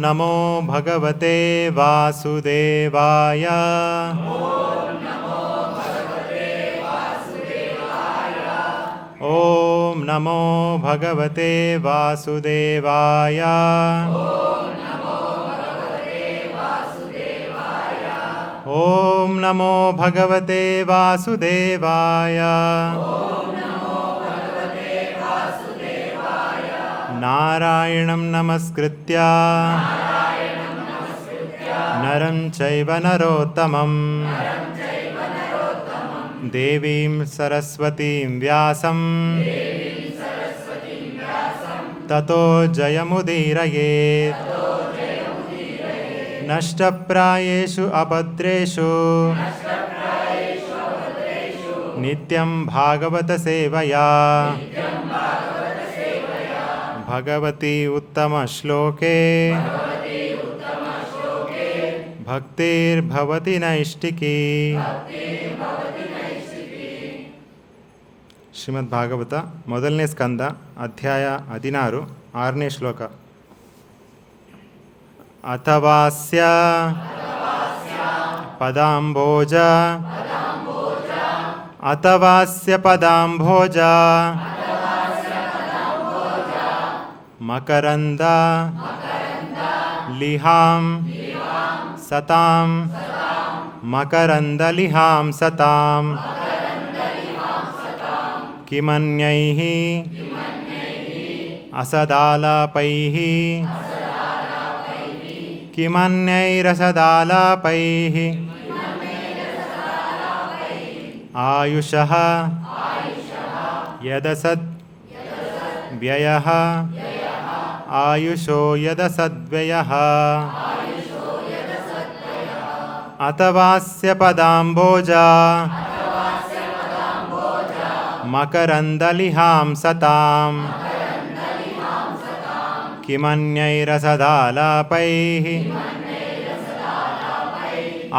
ನಮೋ ಭಗವತೆ ವಾಸುದೇವಾಯ. ಓಂ ನಮೋ ಭಗವತೆ ವಾಸುದೇವಾಯ. ಓಂ ನಮೋ ಭಗವತೆ ವಾಸುದೇವಾಯ. ನಾರಾಯಣಂ ನಮಸ್ಕೃತ್ಯ ನರಂ ಚೈವ ನರೋತ್ತಮಂ ದೇವೀಂ ಸರಸ್ವತೀಂ ವ್ಯಾಸಂ ತತೋ ಜಯಮುದೀರಯೇತ್. ನಷ್ಟಪ್ರಾಯೇಷು ಅಭದ್ರೇಷು ನಿತ್ಯಂ ಭಾಗವತ ಸೇವಯಾ. ಭಗವತಿ ಉತ್ತಮ ಶ್ಲೋಕೆ ಭಕ್ತಿರ್ಭವತಿ ನೈಷ್ಟಿಕಿ. ಶ್ರೀಮದ್ ಭಾಗವತ ಮೊದಲನೇ ಸ್ಕಂದ ಅಧ್ಯಾಯ 16 6ನೇ ಶ್ಲೋಕ. ಅಥವಾಸ್ಯ ಪದಾಂಭೋಜ ಅಥವಾಸ್ಯ ಪದಾಂಭೋಜ ಮಕರಂದ ಲಿಹಾಂ ಸತಾಂ ಮಕರಂದ ಲಿಹಾಂ ಸತಾಂ ಕಿಮನ್ಯೈಃ ಅಸದಾಲಾಪೈಃ ಕಿಮನ್ಯೈರಸದಾಲಾಪೈಃ ಆಯುಷಃ ಯದಸದ್ ವ್ಯಯಃ ಆಯುಷೋ ಯದಸದ್ವ್ಯಯಃ. ಅಥವಾಸ್ಯ ಪದಾಂಭೋಜ ಮಕರಂದಲಿಹಾಂ ಸತಾಂ ಕಿಮನ್ಯೈರಸದಾಲಾಪೈಃ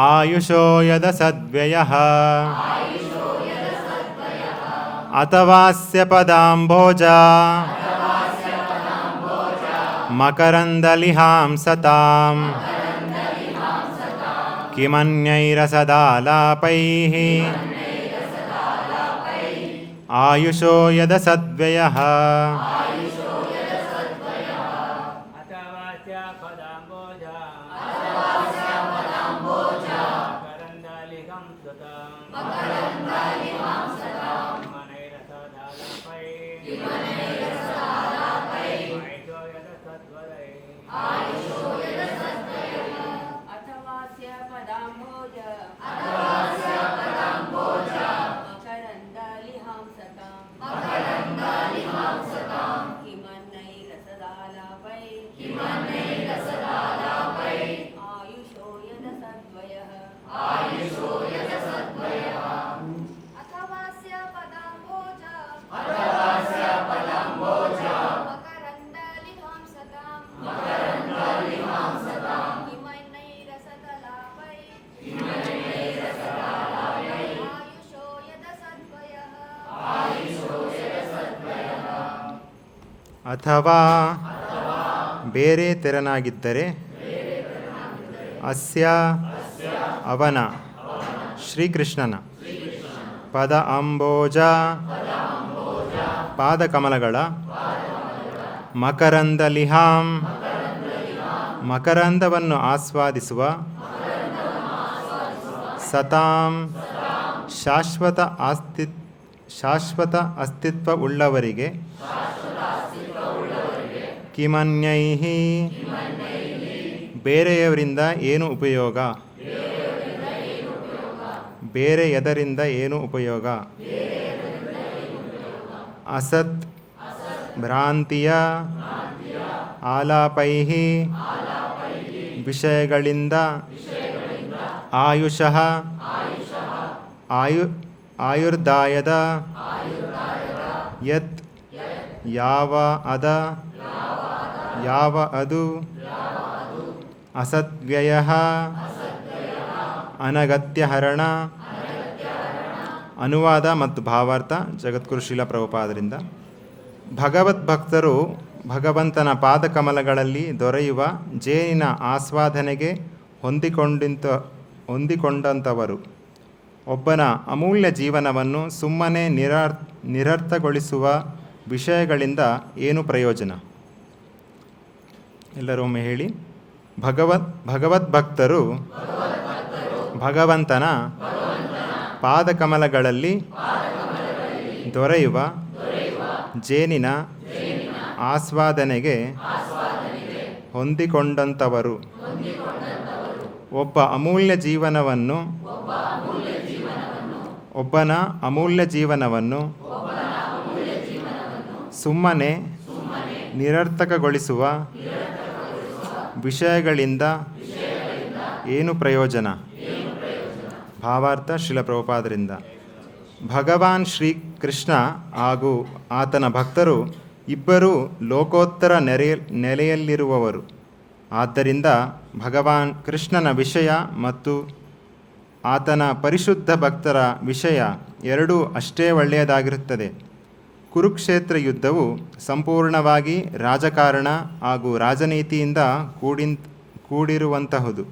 ಆಯುಷೋ ಯದಸದ್ವ್ಯಯಃ. ಅಥವಾಸ್ಯ ಪದಾಂಭೋಜ ಮಕರಂದಲಿಹಾಂ ಸತಾಂ ಕಿಮನ್ಯೈರಸದಾಲಾಪೈಃ ಆಯುಷೋ ಯದಸದ್ವ್ಯಯಃ. ಅಥವಾ ಬೇರೆ ತೆರನಾಗಿದ್ದರೆ ಅಸ್ಯ ಅವನ ಶ್ರೀಕೃಷ್ಣನ ಪದ ಅಂಬೋಜ ಪಾದಕಮಲಗಳ ಮಕರಂದ ಲಿಹಾಂ ಮಕರಂದವನ್ನು ಆಸ್ವಾದಿಸುವ ಸತಾಂ ಶಾಶ್ವತ ಅಸ್ತಿತ್ವವುಳ್ಳವರಿಗೆ ಕಿಮನ್ಯೈಃ ಬೇರೆಯವರಿಂದ ಏನು ಉಪಯೋಗ ಬೇರೆ ಎದರಿಂದ ಏನು ಉಪಯೋಗ. ಅಸತ್ ಭ್ರಾಂತಿಯ ಆಲಾಪೈಃ ವಿಷಯಗಳಿಂದ ಆಯುಷಃ ಆಯುರ್ದಾಯದ ಯತ್ ಯಾವ ಅದು ಅಸದ್ವ್ಯಯಃ ಅನಗತ್ಯಹರಣ. ಅನುವಾದ ಮತ್ತು ಭಾವಾರ್ಥ ಜಗದ್ಗುರು ಶ್ರೀಲ ಪ್ರಭುಪಾದರಿಂದ. ಭಗವದ್ಭಕ್ತರು ಭಗವಂತನ ಪಾದಕಮಲಗಳಲ್ಲಿ ದೊರೆಯುವ ಜೇನಿನ ಆಸ್ವಾದನೆಗೆ ಹೊಂದಿಕೊಂಡಂಥವರು. ಒಬ್ಬನ ಅಮೂಲ್ಯ ಜೀವನವನ್ನು ಸುಮ್ಮನೆ ನಿರರ್ಥಗೊಳಿಸುವ ವಿಷಯಗಳಿಂದ ಏನು ಪ್ರಯೋಜನ? ಎಲ್ಲರೊಮ್ಮೆ ಹೇಳಿ. ಭಗವದ್ಭಕ್ತರು ಭಗವಂತನ ಪಾದಕಮಲಗಳಲ್ಲಿ ದೊರೆಯುವ ಜೇನಿನ ಆಸ್ವಾದನೆಗೆ ಹೊಂದಿಕೊಂಡಂಥವರು. ಒಬ್ಬನ ಅಮೂಲ್ಯ ಜೀವನವನ್ನು ಸುಮ್ಮನೆ ನಿರರ್ಥಕಗೊಳಿಸುವ ವಿಷಯಗಳಿಂದ ಏನು ಪ್ರಯೋಜನ? ಭಾವಾರ್ಥ ಶ್ರೀಲ ಪ್ರಭುಪಾದರಿಂದ. ಭಗವಾನ್ ಶ್ರೀಕೃಷ್ಣ ಹಾಗೂ ಆತನ ಭಕ್ತರು ಇಬ್ಬರೂ ಲೋಕೋತ್ತರ ನೆಲೆಯಲ್ಲಿರುವವರು. ಆದ್ದರಿಂದ ಭಗವಾನ್ ಕೃಷ್ಣನ ವಿಷಯ ಮತ್ತು ಆತನ ಪರಿಶುದ್ಧ ಭಕ್ತರ ವಿಷಯ ಎರಡೂ ಅಷ್ಟೇ ಒಳ್ಳೆಯದಾಗಿರುತ್ತದೆ. ಕುರುಕ್ಷೇತ್ರ ಯುದ್ಧವು ಸಂಪೂರ್ಣವಾಗಿ ರಾಜಕಾರಣ ಹಾಗೂ ರಾಜನೀತಿಯಿಂದ ಕೂಡಿರುವಂತಹುದು.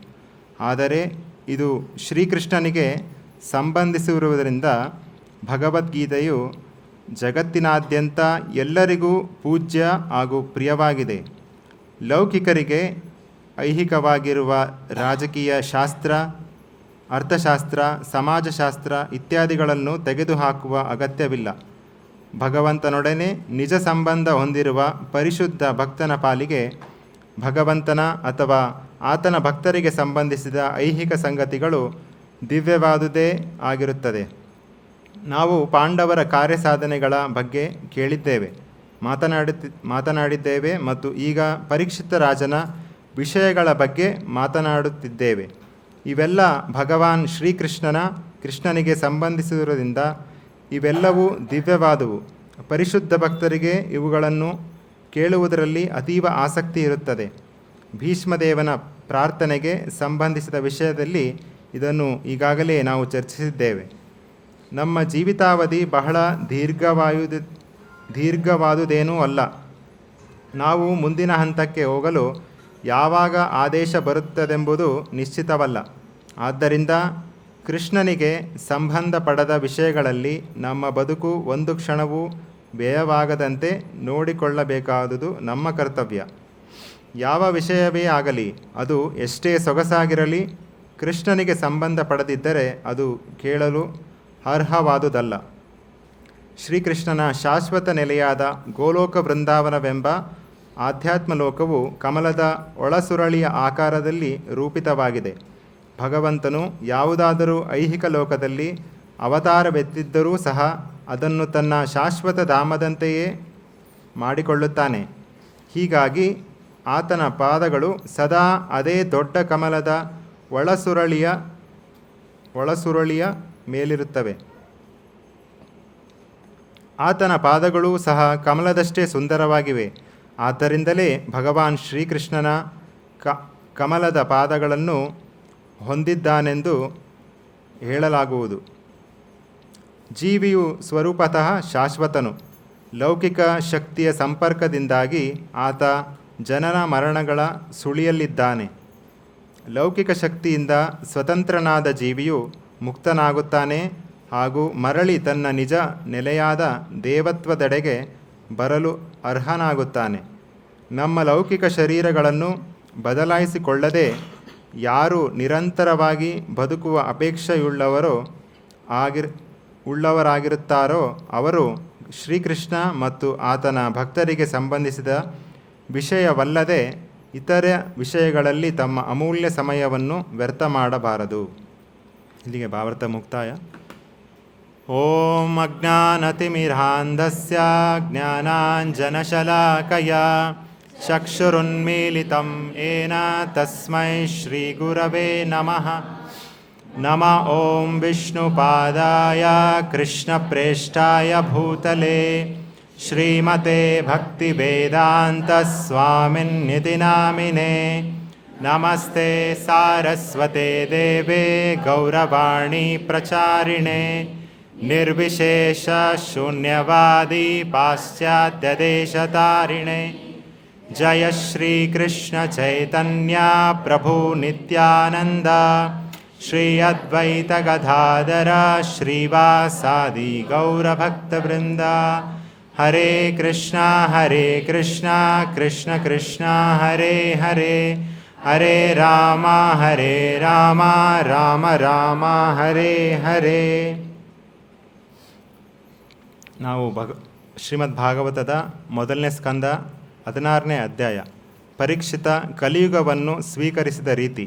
ಆದರೆ ಇದು ಶ್ರೀಕೃಷ್ಣನಿಗೆ ಸಂಬಂಧಿಸಿರುವುದರಿಂದ ಭಗವದ್ಗೀತೆಯು ಜಗತ್ತಿನಾದ್ಯಂತ ಎಲ್ಲರಿಗೂ ಪೂಜ್ಯ ಹಾಗೂ ಪ್ರಿಯವಾಗಿದೆ. ಲೌಕಿಕರಿಗೆ ಐಹಿಕವಾಗಿರುವ ರಾಜಕೀಯ ಶಾಸ್ತ್ರ, ಅರ್ಥಶಾಸ್ತ್ರ, ಸಮಾಜಶಾಸ್ತ್ರ ಇತ್ಯಾದಿಗಳನ್ನು ತೆಗೆದುಹಾಕುವ ಅಗತ್ಯವಿಲ್ಲ. ಭಗವಂತನೊಡನೆ ನಿಜ ಸಂಬಂಧ ಹೊಂದಿರುವ ಪರಿಶುದ್ಧ ಭಕ್ತನ ಪಾಲಿಗೆ ಭಗವಂತನ ಅಥವಾ ಆತನ ಭಕ್ತರಿಗೆ ಸಂಬಂಧಿಸಿದ ಐಹಿಕ ಸಂಗತಿಗಳು ದಿವ್ಯವಾದುದೇ ಆಗಿರುತ್ತದೆ. ನಾವು ಪಾಂಡವರ ಕಾರ್ಯಸಾಧನೆಗಳ ಬಗ್ಗೆ ಕೇಳಿದ್ದೇವೆ, ಮಾತನಾಡಿದ್ದೇವೆ ಮತ್ತು ಈಗ ಪರೀಕ್ಷಿತ ರಾಜನ ವಿಷಯಗಳ ಬಗ್ಗೆ ಮಾತನಾಡುತ್ತಿದ್ದೇವೆ. ಇವೆಲ್ಲ ಭಗವಾನ್ ಕೃಷ್ಣನಿಗೆ ಸಂಬಂಧಿಸಿರುವುದರಿಂದ ಇವೆಲ್ಲವೂ ದಿವ್ಯವಾದವು. ಪರಿಶುದ್ಧ ಭಕ್ತರಿಗೆ ಇವುಗಳನ್ನು ಕೇಳುವುದರಲ್ಲಿ ಅತೀವ ಆಸಕ್ತಿ ಇರುತ್ತದೆ. ಭೀಷ್ಮದೇವನ ಪ್ರಾರ್ಥನೆಗೆ ಸಂಬಂಧಿಸಿದ ವಿಷಯದಲ್ಲಿ ಇದನ್ನು ಈಗಾಗಲೇ ನಾವು ಚರ್ಚಿಸಿದ್ದೇವೆ. ನಮ್ಮ ಜೀವಿತಾವಧಿ ಬಹಳ ದೀರ್ಘವಾದುದೇನೂ ಅಲ್ಲ. ನಾವು ಮುಂದಿನ ಹಂತಕ್ಕೆ ಹೋಗಲು ಯಾವಾಗ ಆದೇಶ ಬರುತ್ತದೆಂಬುದು ನಿಶ್ಚಿತವಲ್ಲ. ಆದ್ದರಿಂದ ಕೃಷ್ಣನಿಗೆ ಸಂಬಂಧಪಡದ ವಿಷಯಗಳಲ್ಲಿ ನಮ್ಮ ಬದುಕು ಒಂದು ಕ್ಷಣವೂ ವ್ಯಯವಾಗದಂತೆ ನೋಡಿಕೊಳ್ಳಬೇಕಾದುದು ನಮ್ಮ ಕರ್ತವ್ಯ. ಯಾವ ವಿಷಯವೇ ಆಗಲಿ, ಅದು ಎಷ್ಟೇ ಸೊಗಸಾಗಿರಲಿ, ಕೃಷ್ಣನಿಗೆ ಸಂಬಂಧಪಡದಿದ್ದರೆ ಅದು ಕೇಳಲು ಅರ್ಹವಾದುದಲ್ಲ. ಶ್ರೀಕೃಷ್ಣನ ಶಾಶ್ವತ ನೆಲೆಯಾದ ಗೋಲೋಕ ವೃಂದಾವನವೆಂಬ ಆಧ್ಯಾತ್ಮ ಲೋಕವು ಕಮಲದ ಒಳಸುರಳಿಯ ಆಕಾರದಲ್ಲಿ ರೂಪಿತವಾಗಿದೆ. ಭಗವಂತನು ಯಾವುದಾದರೂ ಐಹಿಕ ಲೋಕದಲ್ಲಿ ಅವತಾರವೆತ್ತಿದ್ದರೂ ಸಹ ಅದನ್ನು ತನ್ನ ಶಾಶ್ವತ ಧಾಮದಂತೆಯೇ ಮಾಡಿಕೊಳ್ಳುತ್ತಾನೆ. ಹೀಗಾಗಿ ಆತನ ಪಾದಗಳು ಸದಾ ಅದೇ ದೊಡ್ಡ ಕಮಲದ ಒಳಸುರಳಿಯ ಮೇಲಿರುತ್ತವೆ. ಆತನ ಪಾದಗಳೂ ಸಹ ಕಮಲದಷ್ಟೇ ಸುಂದರವಾಗಿವೆ. ಆದ್ದರಿಂದಲೇ ಭಗವಾನ್ ಶ್ರೀಕೃಷ್ಣನ ಕಮಲದ ಪಾದಗಳನ್ನು ಹೊಂದಿದ್ದಾನೆಂದು ಹೇಳಲಾಗುವುದು. ಜೀವಿಯು ಸ್ವರೂಪತಃ ಶಾಶ್ವತನು. ಲೌಕಿಕ ಶಕ್ತಿಯ ಸಂಪರ್ಕದಿಂದಾಗಿ ಆತ ಜನನ ಮರಣಗಳ ಸುಳಿಯಲ್ಲಿದ್ದಾನೆ. ಲೌಕಿಕ ಶಕ್ತಿಯಿಂದ ಸ್ವತಂತ್ರನಾದ ಜೀವಿಯು ಮುಕ್ತನಾಗುತ್ತಾನೆ ಹಾಗೂ ಮರಳಿ ತನ್ನ ನಿಜ ನೆಲೆಯಾದ ದೇವತ್ವದೆಡೆಗೆ ಬರಲು ಅರ್ಹನಾಗುತ್ತಾನೆ. ನಮ್ಮ ಲೌಕಿಕ ಶರೀರಗಳನ್ನು ಬದಲಾಯಿಸಿಕೊಳ್ಳದೆ ಯಾರು ನಿರಂತರವಾಗಿ ಬದುಕುವ ಅಪೇಕ್ಷೆಯುಳ್ಳವರಾಗಿರುತ್ತಾರೋ ಅವರು ಶ್ರೀಕೃಷ್ಣ ಮತ್ತು ಆತನ ಭಕ್ತರಿಗೆ ಸಂಬಂಧಿಸಿದ ವಿಷಯವಲ್ಲದೆ ಇತರ ವಿಷಯಗಳಲ್ಲಿ ತಮ್ಮ ಅಮೂಲ್ಯ ಸಮಯವನ್ನು ವ್ಯರ್ಥ ಮಾಡಬಾರದು. ಇಲ್ಲಿಗೆ ಭಾವಾರ್ಥ ಮುಕ್ತಾಯ. ಓಂ ಅಜ್ಞಾನತಿಮಿರಾಂಧಸ್ಯ ಜ್ಞಾನಾಂಜನಶಲಾಕಯಾ ಚಕ್ಷುರುನ್ಮೀಲಿತಂ ಯೇನ ತಸ್ಮೈ ಶ್ರೀಗುರವೇ ನಮಃ. ನಮಃ ಓಂ ವಿಷ್ಣುಪಾದಾಯ ಕೃಷ್ಣಪ್ರೇಷ್ಠಾಯ ಭೂತಲೇ ಶ್ರೀಮತೆ ಭಕ್ತಿವೇದಾಂತಸ್ವಾಮಿನ್ನಿತಿ ನಾಮಿನೇ. ನಮಸ್ತೆ ಸಾರಸ್ವತೆ ದೇವೇ ಗೌರವಾಣಿ ಪ್ರಚಾರಿಣೆ ನಿರ್ವಿಶೇಷ ಶೂನ್ಯವಾದಿ ಪಾಶ್ಚಾತ್ಯದೇಶತಾರಿಣೆ. ಜಯ ಶ್ರೀ ಕೃಷ್ಣ ಚೈತನ್ಯ ಪ್ರಭು ನಿತ್ಯಾನಂದ ಶ್ರೀ ಅದ್ವೈತ ಗದಾಧರ ಶ್ರೀವಾಸಾದಿ ಗೌರಭಕ್ತವೃಂದ. ಹರೇ ಕೃಷ್ಣ ಕೃಷ್ಣ ಕೃಷ್ಣ ಹರೇ ಹರೇ, ಹರೇ ರಾಮ ರಾಮ ರಾಮ ಹರೇ ಹರೇ. ನಾವು ಶ್ರೀಮದ್ ಭಾಗವತದ ಮೊದಲನೇ ಸ್ಕಂದ 16ನೇ ಅಧ್ಯಾಯ ಪರೀಕ್ಷಿತ ಕಲಿಯುಗವನ್ನು ಸ್ವೀಕರಿಸಿದ ರೀತಿ,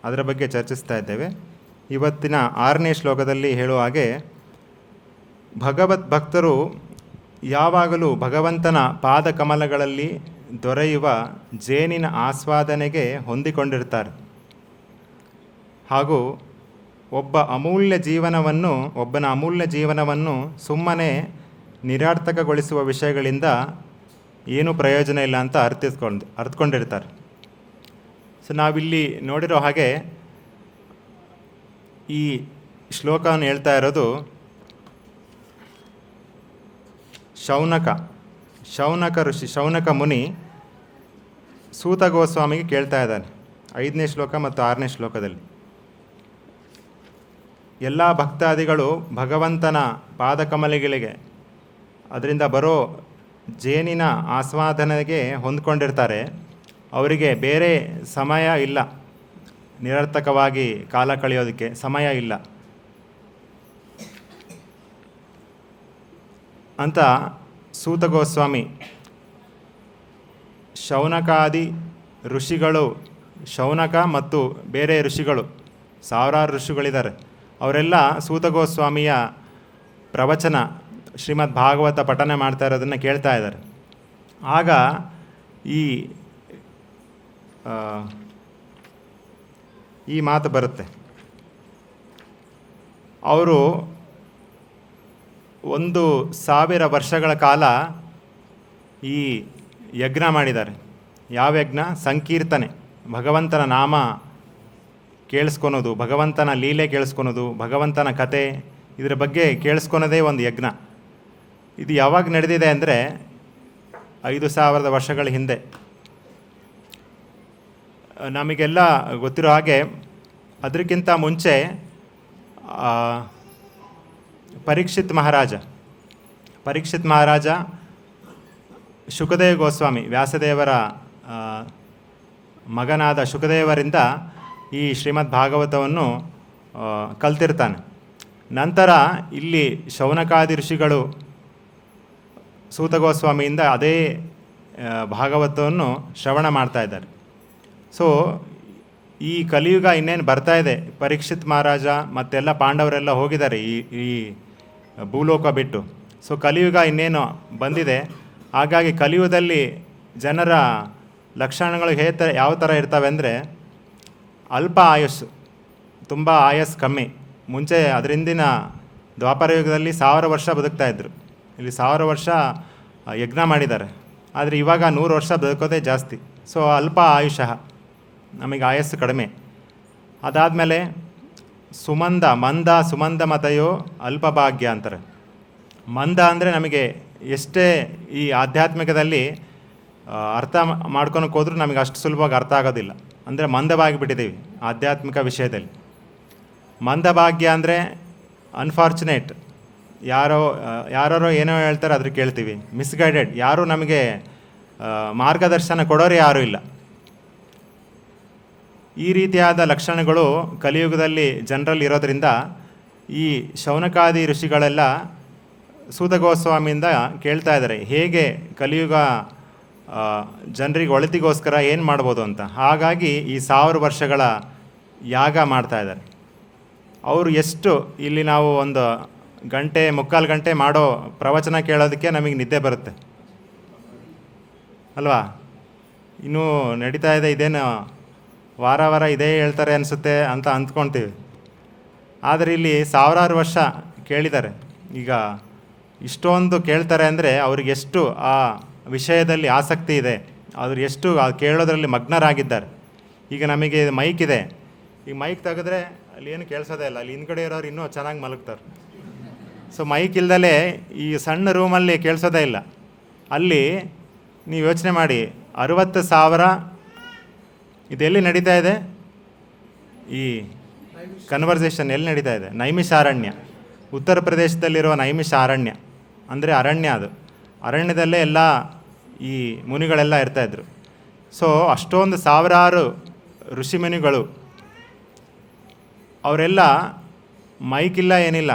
ಅದರ ಬಗ್ಗೆ ಚರ್ಚಿಸ್ತಾ ಇದ್ದೇವೆ. ಇವತ್ತಿನ 6ನೇ ಶ್ಲೋಕದಲ್ಲಿ ಹೇಳುವ ಹಾಗೆ, ಭಗವತ್ ಭಕ್ತರು ಯಾವಾಗಲೂ ಭಗವಂತನ ಪಾದಕಮಲಗಳಲ್ಲಿ ದೊರೆಯುವ ಜೇನಿನ ಆಸ್ವಾದನೆಗೆ ಹೊಂದಿಕೊಂಡಿರ್ತಾರೆ. ಹಾಗೂ ಒಬ್ಬನ ಅಮೂಲ್ಯ ಜೀವನವನ್ನು ಸುಮ್ಮನೆ ನಿರರ್ಥಕಗೊಳಿಸುವ ವಿಷಯಗಳಿಂದ ಏನೂ ಪ್ರಯೋಜನ ಇಲ್ಲ ಅಂತ ಅರ್ಥಕೊಂಡಿರ್ತಾರೆ. ಸೊ ನಾವಿಲ್ಲಿ ನೋಡಿರೋ ಹಾಗೆ ಈ ಶ್ಲೋಕವನ್ನು ಹೇಳ್ತಾ ಇರೋದು ಶೌನಕ ಮುನಿ ಸೂತ ಗೋಸ್ವಾಮಿಗೆ ಕೇಳ್ತಾ ಇದ್ದಾನೆ 5ನೇ ಶ್ಲೋಕ ಮತ್ತು 6ನೇ ಶ್ಲೋಕದಲ್ಲಿ. ಎಲ್ಲ ಭಕ್ತಾದಿಗಳು ಭಗವಂತನ ಪಾದಕಮಲಗಳಿಗೆ ಅದರಿಂದ ಬರೋ ಜೇನಿನ ಆಸ್ವಾದನೆಗೆ ಹೊಂದ್ಕೊಂಡಿರ್ತಾರೆ. ಅವರಿಗೆ ಬೇರೆ ಸಮಯ ಇಲ್ಲ, ನಿರರ್ಥಕವಾಗಿ ಕಾಲ ಕಳೆಯೋದಕ್ಕೆ ಸಮಯ ಇಲ್ಲ ಅಂತ ಸೂತ ಗೋಸ್ವಾಮಿ ಶೌನಕಾದಿ ಋಷಿಗಳು, ಶೌನಕ ಮತ್ತು ಬೇರೆ ಋಷಿಗಳು, ಸಾವಿರಾರು ಋಷಿಗಳಿದ್ದಾರೆ, ಅವರೆಲ್ಲ ಸೂತ ಗೋಸ್ವಾಮಿಯ ಪ್ರವಚನ ಶ್ರೀಮದ್ ಭಾಗವತ ಪಠನೆ ಮಾಡ್ತಾ ಇರೋದನ್ನು ಕೇಳ್ತಾ ಇದ್ದಾರೆ. ಆಗ ಈ ಮಾತು ಬರುತ್ತೆ. ಅವರು 1000 ವರ್ಷಗಳ ಕಾಲ ಈ ಯಜ್ಞ ಮಾಡಿದ್ದಾರೆ. ಯಾವ ಯಜ್ಞ? ಸಂಕೀರ್ತನೆ, ಭಗವಂತನ ನಾಮ ಕೇಳಿಸ್ಕೊಳೋದು, ಭಗವಂತನ ಲೀಲೆ ಕೇಳಿಸ್ಕೊಳೋದು, ಭಗವಂತನ ಕತೆ, ಇದರ ಬಗ್ಗೆ ಕೇಳಿಸ್ಕೊಳೋದೇ ಒಂದು ಯಜ್ಞ. ಇದು ಯಾವಾಗ ನಡೆದಿದೆ ಅಂದರೆ 5000 ವರ್ಷಗಳ ಹಿಂದೆ. ನಮಗೆಲ್ಲ ಗೊತ್ತಿರೋ ಹಾಗೆ ಅದಕ್ಕಿಂತ ಮುಂಚೆ ಪರೀಕ್ಷಿತ್ ಮಹಾರಾಜ ಶುಕದೇವ ಗೋಸ್ವಾಮಿ, ವ್ಯಾಸದೇವರ ಮಗನಾದ ಶುಕದೇವರಿಂದ ಈ ಶ್ರೀಮದ್ ಭಾಗವತವನ್ನು ಕಲ್ತಿರ್ತಾನೆ. ನಂತರ ಇಲ್ಲಿ ಶೌನಕಾದಿ ಋಷಿಗಳು ಸೂತ ಗೋಸ್ವಾಮಿಯಿಂದ ಅದೇ ಭಾಗವತವನ್ನು ಶ್ರವಣ ಮಾಡ್ತಾ ಇದ್ದಾರೆ. ಸೊ ಈ ಕಲಿಯುಗ ಇನ್ನೇನು ಬರ್ತಾ ಇದೆ. ಪರೀಕ್ಷಿತ್ ಮಹಾರಾಜ ಮತ್ತೆಲ್ಲ ಪಾಂಡವರೆಲ್ಲ ಹೋಗಿದ್ದಾರೆ ಈ ಭೂಲೋಕ ಬಿಟ್ಟು. ಸೊ ಕಲಿಯುಗ ಇನ್ನೇನು ಬಂದಿದೆ. ಹಾಗಾಗಿ ಕಲಿಯುಗದಲ್ಲಿ ಜನರ ಲಕ್ಷಣಗಳು ಯಾವ ಥರ ಇರ್ತವೆ ಅಂದರೆ, ಅಲ್ಪ ಆಯುಸ್ಸು, ತುಂಬ ಆಯಸ್ಸು ಕಮ್ಮಿ. ಮುಂಚೆ ಅದರಿಂದಿನ ದ್ವಾಪರ ಯುಗದಲ್ಲಿ 1000 ವರ್ಷ ಬದುಕ್ತಾಯಿದ್ರು. ಇಲ್ಲಿ 1000 ವರ್ಷ ಯಜ್ಞ ಮಾಡಿದ್ದಾರೆ. ಆದರೆ ಇವಾಗ 100 ವರ್ಷ ಬದುಕೋದೇ ಜಾಸ್ತಿ. ಸೊ ಅಲ್ಪ ಆಯುಷಃ, ನಮಗೆ ಆಯಸ್ಸು ಕಡಿಮೆ. ಅದಾದಮೇಲೆ ಸುಮಂದ ಮತಯೋ ಅಲ್ಪ ಭಾಗ್ಯ ಅಂತಾರೆ. ಮಂದ ಅಂದರೆ ನಮಗೆ ಎಷ್ಟೇ ಈ ಆಧ್ಯಾತ್ಮಿಕದಲ್ಲಿ ಅರ್ಥ ಮಾಡ್ಕೊಳಕ್ಕೆ ಹೋದ್ರೂ ನಮಗೆ ಅಷ್ಟು ಸುಲಭವಾಗಿ ಅರ್ಥ ಆಗೋದಿಲ್ಲ. ಅಂದರೆ ಮಂದವಾಗಿಬಿಟ್ಟಿದ್ದೀವಿ ಆಧ್ಯಾತ್ಮಿಕ ವಿಷಯದಲ್ಲಿ. ಮಂದಭಾಗ್ಯ ಅಂದರೆ ಅನ್ಫಾರ್ಚುನೇಟ್, ಯಾರೋ ಏನೋ ಹೇಳ್ತಾರೆ ಅದ್ರ ಕೇಳ್ತೀವಿ. ಮಿಸ್ಗೈಡೆಡ್, ಯಾರೂ ನಮಗೆ ಮಾರ್ಗದರ್ಶನ ಕೊಡೋರು ಯಾರೂ ಇಲ್ಲ. ಈ ರೀತಿಯಾದ ಲಕ್ಷಣಗಳು ಕಲಿಯುಗದಲ್ಲಿ ಜನರಲ್ಲಿ ಇರೋದರಿಂದ ಈ ಶೌನಕಾದಿ ಋಷಿಗಳೆಲ್ಲ ಸೂತ ಗೋಸ್ವಾಮಿಯಿಂದ ಕೇಳ್ತಾ ಇದ್ದಾರೆ, ಹೇಗೆ ಕಲಿಯುಗ ಜನರಿಗೆ ಒಳಿತಿಗೋಸ್ಕರ ಏನು ಮಾಡ್ಬೋದು ಅಂತ. ಹಾಗಾಗಿ ಈ 1000 ವರ್ಷಗಳ ಯಾಗ ಮಾಡ್ತಾ ಇದ್ದಾರೆ. ಅವರು ಎಷ್ಟು ಇಲ್ಲಿ ನಾವು ಒಂದು ಮುಕ್ಕಾಲು ಗಂಟೆ ಮಾಡೋ ಪ್ರವಚನ ಕೇಳೋದಕ್ಕೆ ನಮಗೆ ನಿದ್ದೆ ಬರುತ್ತೆ ಅಲ್ವಾ? ಇನ್ನೂ ನಡೀತಾ ಇದೆ, ಇದೇನು ವಾರ ಇದೇ ಹೇಳ್ತಾರೆ ಅನಿಸುತ್ತೆ ಅಂತ ಅಂದ್ಕೊಳ್ತೀವಿ. ಆದರೆ ಇಲ್ಲಿ 1000 ವರ್ಷ ಕೇಳಿದ್ದಾರೆ. ಈಗ ಇಷ್ಟೊಂದು ಕೇಳ್ತಾರೆ ಅಂದರೆ ಅವ್ರಿಗೆ ಎಷ್ಟು ಆ ವಿಷಯದಲ್ಲಿ ಆಸಕ್ತಿ ಇದೆ, ಅವ್ರು ಎಷ್ಟು ಕೇಳೋದ್ರಲ್ಲಿ ಮಗ್ನರಾಗಿದ್ದಾರೆ. ಈಗ ನಮಗೆ ಮೈಕ್ ಇದೆ, ಈಗ ಮೈಕ್ ತೆಗೆದ್ರೆ ಅಲ್ಲಿ ಏನು ಕೇಳಿಸೋದೇ ಇಲ್ಲ, ಅಲ್ಲಿ ಹಿಂದ್ಗಡೆ ಇರೋರು ಇನ್ನೂ ಚೆನ್ನಾಗಿ ಮಲಗ್ತಾರೆ. ಸೊ ಮೈಕ್ ಇಲ್ದಲೇ ಈ ಸಣ್ಣ ರೂಮಲ್ಲಿ ಕೇಳಿಸೋದೇ ಇಲ್ಲ. ಅಲ್ಲಿ ನೀವು ಯೋಚನೆ ಮಾಡಿ, 60,000 ಇದೆಲ್ಲಿ ನಡೀತಾ ಇದೆ? ಈ ಕನ್ವರ್ಸೇಷನ್ ಎಲ್ಲಿ ನಡೀತಾ ಇದೆ? ನೈಮಿಷಾರಣ್ಯ, ಉತ್ತರ ಪ್ರದೇಶದಲ್ಲಿರುವ ನೈಮಿಷಾರಣ್ಯ ಅಂದರೆ ಅರಣ್ಯ. ಅದು ಅರಣ್ಯದಲ್ಲೇ ಎಲ್ಲ ಈ ಮುನಿಗಳೆಲ್ಲ ಇರ್ತಾಯಿದ್ರು. ಸೊ ಅಷ್ಟೊಂದು ಸಾವಿರಾರು ಋಷಿಮುನಿಗಳು, ಅವರೆಲ್ಲ ಮೈಕಿಲ್ಲ ಏನಿಲ್ಲ,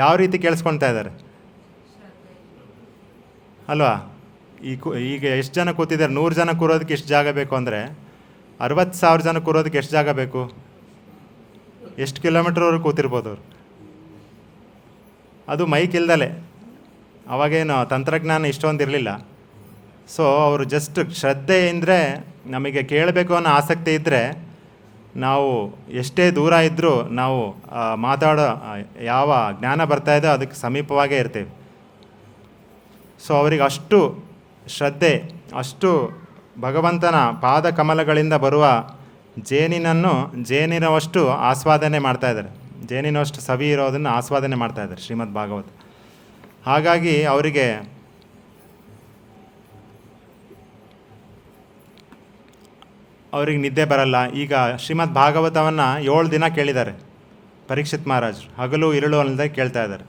ಯಾವ ರೀತಿ ಕೇಳಿಸ್ಕೊಳ್ತಾ ಇದ್ದಾರೆ ಅಲ್ವಾ? ಈಗ ಎಷ್ಟು ಜನ ಕೂತಿದ್ದಾರೆ? 100 ಜನ ಕೂರೋದಕ್ಕೆ ಎಷ್ಟು ಜಾಗ ಬೇಕು ಅಂದರೆ 60,000 ಜನ ಕೂರೋದಕ್ಕೆ ಎಷ್ಟು ಜಾಗ ಬೇಕು? ಎಷ್ಟು ಕಿಲೋಮೀಟ್ರ್ವರೆಗೂ ಕೂತಿರ್ಬೋದು ಅವರು. ಅದು ಮೈಕ್ ಇಲ್ದಲೆ. ಅವಾಗೇನು ತಂತ್ರಜ್ಞಾನ ಇಷ್ಟೊಂದು ಇರಲಿಲ್ಲ. ಸೊ ಅವರು ಜಸ್ಟ್ ಶ್ರದ್ಧೆ ಅಂದರೆ, ನಮಗೆ ಕೇಳಬೇಕು ಅನ್ನೋ ಆಸಕ್ತಿ ಇದ್ದರೆ ನಾವು ಎಷ್ಟೇ ದೂರ ಇದ್ದರೂ ನಾವು ಮಾತಾಡೋ ಯಾವ ಜ್ಞಾನ ಬರ್ತಾಯಿದೋ ಅದಕ್ಕೆ ಸಮೀಪವಾಗೇ ಇರ್ತೀವಿ. ಸೊ ಅವರಿಗೆ ಅಷ್ಟು ಶ್ರದ್ಧೆ, ಅಷ್ಟು ಭಗವಂತನ ಪಾದ ಕಮಲಗಳಿಂದ ಬರುವ ಜೇನಿನವಷ್ಟು ಆಸ್ವಾದನೆ ಮಾಡ್ತಾಯಿದ್ದಾರೆ. ಜೇನಿನವಷ್ಟು ಸವಿ ಇರೋದನ್ನು ಆಸ್ವಾದನೆ ಮಾಡ್ತಾಯಿದ್ದಾರೆ ಶ್ರೀಮದ್ ಭಾಗವತ. ಹಾಗಾಗಿ ಅವರಿಗೆ ನಿದ್ದೆ ಬರಲ್ಲ. ಈಗ ಶ್ರೀಮದ್ ಭಾಗವತವನ್ನು 7 ದಿನ ಕೇಳಿದ್ದಾರೆ ಪರೀಕ್ಷಿತ್ ಮಹಾರಾಜರು. ಹಗಲು ಇರುಳು ಅನ್ನದೇ ಕೇಳ್ತಾ ಇದ್ದಾರೆ.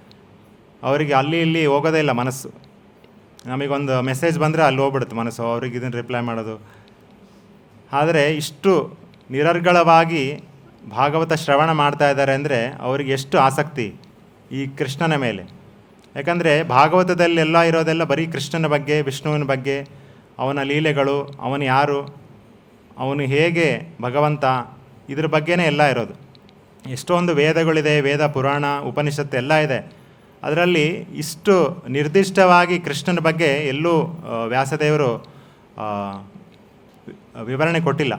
ಅವರಿಗೆ ಅಲ್ಲಿ ಇಲ್ಲಿ ಹೋಗೋದೇ ಇಲ್ಲ ಮನಸ್ಸು. ನಮಗೊಂದು ಮೆಸೇಜ್ ಬಂದರೆ ಅಲ್ಲಿ ಹೋಗ್ಬಿಡುತ್ತೆ ಮನಸ್ಸು, ಅವ್ರಿಗೆ ಇದನ್ನು ರಿಪ್ಲೈ ಮಾಡೋದು. ಆದರೆ ಇಷ್ಟು ನಿರರ್ಗಳವಾಗಿ ಭಾಗವತ ಶ್ರವಣ ಮಾಡ್ತಾ ಇದ್ದಾರೆ ಅಂದರೆ ಅವರಿಗೆ ಎಷ್ಟು ಆಸಕ್ತಿ ಈ ಕೃಷ್ಣನ ಮೇಲೆ. ಯಾಕಂದರೆ ಭಾಗವತದಲ್ಲೆಲ್ಲ ಇರೋದೆಲ್ಲ ಬರೀ ಕೃಷ್ಣನ ಬಗ್ಗೆ, ವಿಷ್ಣುವಿನ ಬಗ್ಗೆ, ಅವನ ಲೀಲೆಗಳು, ಅವನು ಯಾರು, ಅವನು ಹೇಗೆ ಭಗವಂತ, ಇದ್ರ ಬಗ್ಗೆನೇ ಎಲ್ಲ ಇರೋದು. ಎಷ್ಟೊಂದು ವೇದಗಳಿದೆ, ವೇದ ಪುರಾಣ ಉಪನಿಷತ್ತು ಎಲ್ಲ ಇದೆ. ಅದರಲ್ಲಿ ಇಷ್ಟು ನಿರ್ದಿಷ್ಟವಾಗಿ ಕೃಷ್ಣನ ಬಗ್ಗೆ ಎಲ್ಲೂ ವ್ಯಾಸದೇವರು ವಿವರಣೆ ಕೊಟ್ಟಿಲ್ಲ.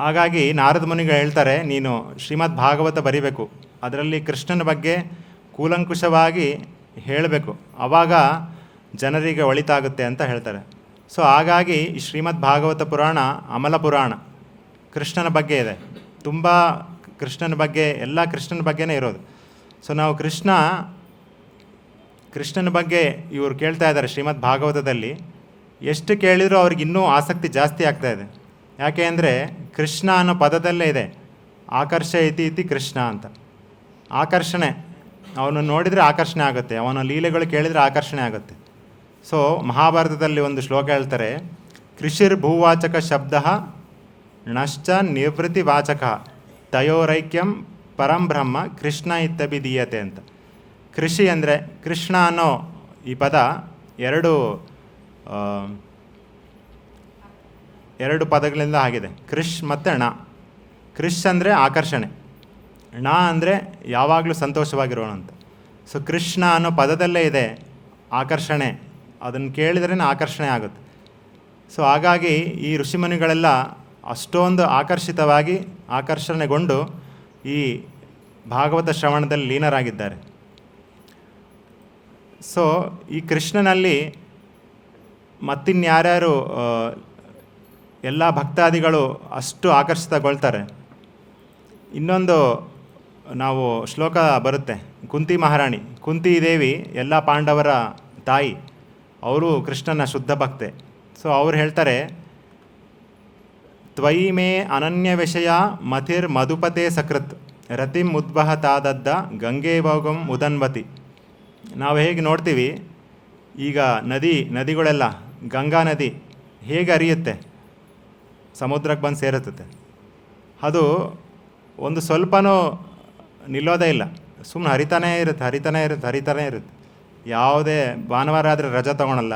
ಹಾಗಾಗಿ ನಾರದ ಮುನಿಗಳು ಹೇಳ್ತಾರೆ, ನೀನು ಶ್ರೀಮದ್ ಭಾಗವತ ಬರಿಬೇಕು, ಅದರಲ್ಲಿ ಕೃಷ್ಣನ ಬಗ್ಗೆ ಕೂಲಂಕುಷವಾಗಿ ಹೇಳಬೇಕು, ಆವಾಗ ಜನರಿಗೆ ಒಳಿತಾಗುತ್ತೆ ಅಂತ ಹೇಳ್ತಾರೆ. ಸೊ ಹಾಗಾಗಿ ಈ ಶ್ರೀಮದ್ ಭಾಗವತ ಪುರಾಣ ಅಮಲ ಪುರಾಣ, ಕೃಷ್ಣನ ಬಗ್ಗೆ ಇದೆ. ತುಂಬ ಕೃಷ್ಣನ ಬಗ್ಗೆ, ಎಲ್ಲ ಕೃಷ್ಣನ ಬಗ್ಗೆನೇ ಇರೋದು. ಸೊ ನಾವು ಕೃಷ್ಣನ ಬಗ್ಗೆ ಇವರು ಕೇಳ್ತಾ ಇದ್ದಾರೆ ಶ್ರೀಮದ್ ಭಾಗವತದಲ್ಲಿ. ಎಷ್ಟು ಕೇಳಿದರೂ ಅವ್ರಿಗೆ ಇನ್ನೂ ಆಸಕ್ತಿ ಜಾಸ್ತಿ ಆಗ್ತಾಯಿದೆ. ಯಾಕೆ ಅಂದರೆ ಕೃಷ್ಣ ಅನ್ನೋ ಪದದಲ್ಲೇ ಇದೆ, ಆಕರ್ಷ ಇತಿ ಕೃಷ್ಣ ಅಂತ. ಆಕರ್ಷಣೆ, ಅವನು ನೋಡಿದರೆ ಆಕರ್ಷಣೆ ಆಗುತ್ತೆ, ಅವನ ಲೀಲೆಗಳು ಕೇಳಿದರೆ ಆಕರ್ಷಣೆ ಆಗುತ್ತೆ. ಸೊ ಮಹಾಭಾರತದಲ್ಲಿ ಒಂದು ಶ್ಲೋಕ ಹೇಳ್ತಾರೆ, ಕೃಷಿರ್ ಭೂವಾಚಕ ಶಬ್ದ ನಶ್ಚ ನಿವೃತ್ತಿ ವಾಚಕ ತಯೋರೈಕ್ಯಂ ಪರಂ ಬ್ರಹ್ಮ ಕೃಷ್ಣ ಇತ್ಯಭಿಧೀಯತೆ ಅಂತ. ಕೃಷಿ ಅಂದರೆ ಕೃಷ್ಣ ಅನ್ನೋ ಈ ಪದ ಎರಡು ಪದಗಳಿಂದ ಆಗಿದೆ, ಕೃಷ್ ಮತ್ತು ಣ. ಕೃಷ್ ಅಂದರೆ ಆಕರ್ಷಣೆ, ಣ ಅಂದರೆ ಯಾವಾಗಲೂ ಸಂತೋಷವಾಗಿರೋಣ ಅಂತ. ಸೊ ಕೃಷ್ಣ ಅನ್ನೋ ಪದದಲ್ಲೇ ಇದೆ ಆಕರ್ಷಣೆ, ಅದನ್ನು ಕೇಳಿದ್ರೇ ಆಕರ್ಷಣೆ ಆಗುತ್ತೆ. ಸೊ ಹಾಗಾಗಿ ಈ ಋಷಿಮುನಿಗಳೆಲ್ಲ ಅಷ್ಟೊಂದು ಆಕರ್ಷಣೆಗೊಂಡು ಈ ಭಾಗವತ ಶ್ರವಣದಲ್ಲಿ ಲೀನರಾಗಿದ್ದಾರೆ. ಸೊ ಈ ಕೃಷ್ಣನಲ್ಲಿ ಮತ್ತಿನ್ಯಾರ್ಯಾರು ಎಲ್ಲ ಭಕ್ತಾದಿಗಳು ಅಷ್ಟು ಆಕರ್ಷಿತಗೊಳ್ತಾರೆ. ಇನ್ನೊಂದು ನಾವು ಶ್ಲೋಕ ಬರುತ್ತೆ, ಕುಂತಿ ಮಹಾರಾಣಿ, ಕುಂತಿ ದೇವಿ ಎಲ್ಲ ಪಾಂಡವರ ತಾಯಿ, ಅವರು ಕೃಷ್ಣನ ಶುದ್ಧ ಭಕ್ತೆ. ಸೊ ಅವ್ರು ಹೇಳ್ತಾರೆ, ತ್ವಯಿ ಮೇ ಅನನ್ಯ ವಿಷಯ ಮತಿರ್ ಮಧುಪತೆ ಸಕೃತ್ ರತಿಂ ಉದ್ವಹತಾದದ್ದ ಗಂಗೆ ಭೋಗಂ ಉದನ್ವತಿ. ನಾವು ಹೇಗೆ ನೋಡ್ತೀವಿ ಈಗ ನದಿಗಳೆಲ್ಲ, ಗಂಗಾ ನದಿ ಹೇಗೆ ಹರಿಯುತ್ತೆ, ಸಮುದ್ರಕ್ಕೆ ಬಂದು ಸೇರುತ್ತದೆ. ಅದು ಒಂದು ಸ್ವಲ್ಪನೂ ನಿಲ್ಲೋದೇ ಇಲ್ಲ, ಸುಮ್ಮನೆ ಹರಿತಾನೇ ಇರುತ್ತೆ. ಯಾವುದೇ ಭಾನುವಾರ ಆದರೆ ರಜೆ ತೊಗೊಳಲ್ಲ,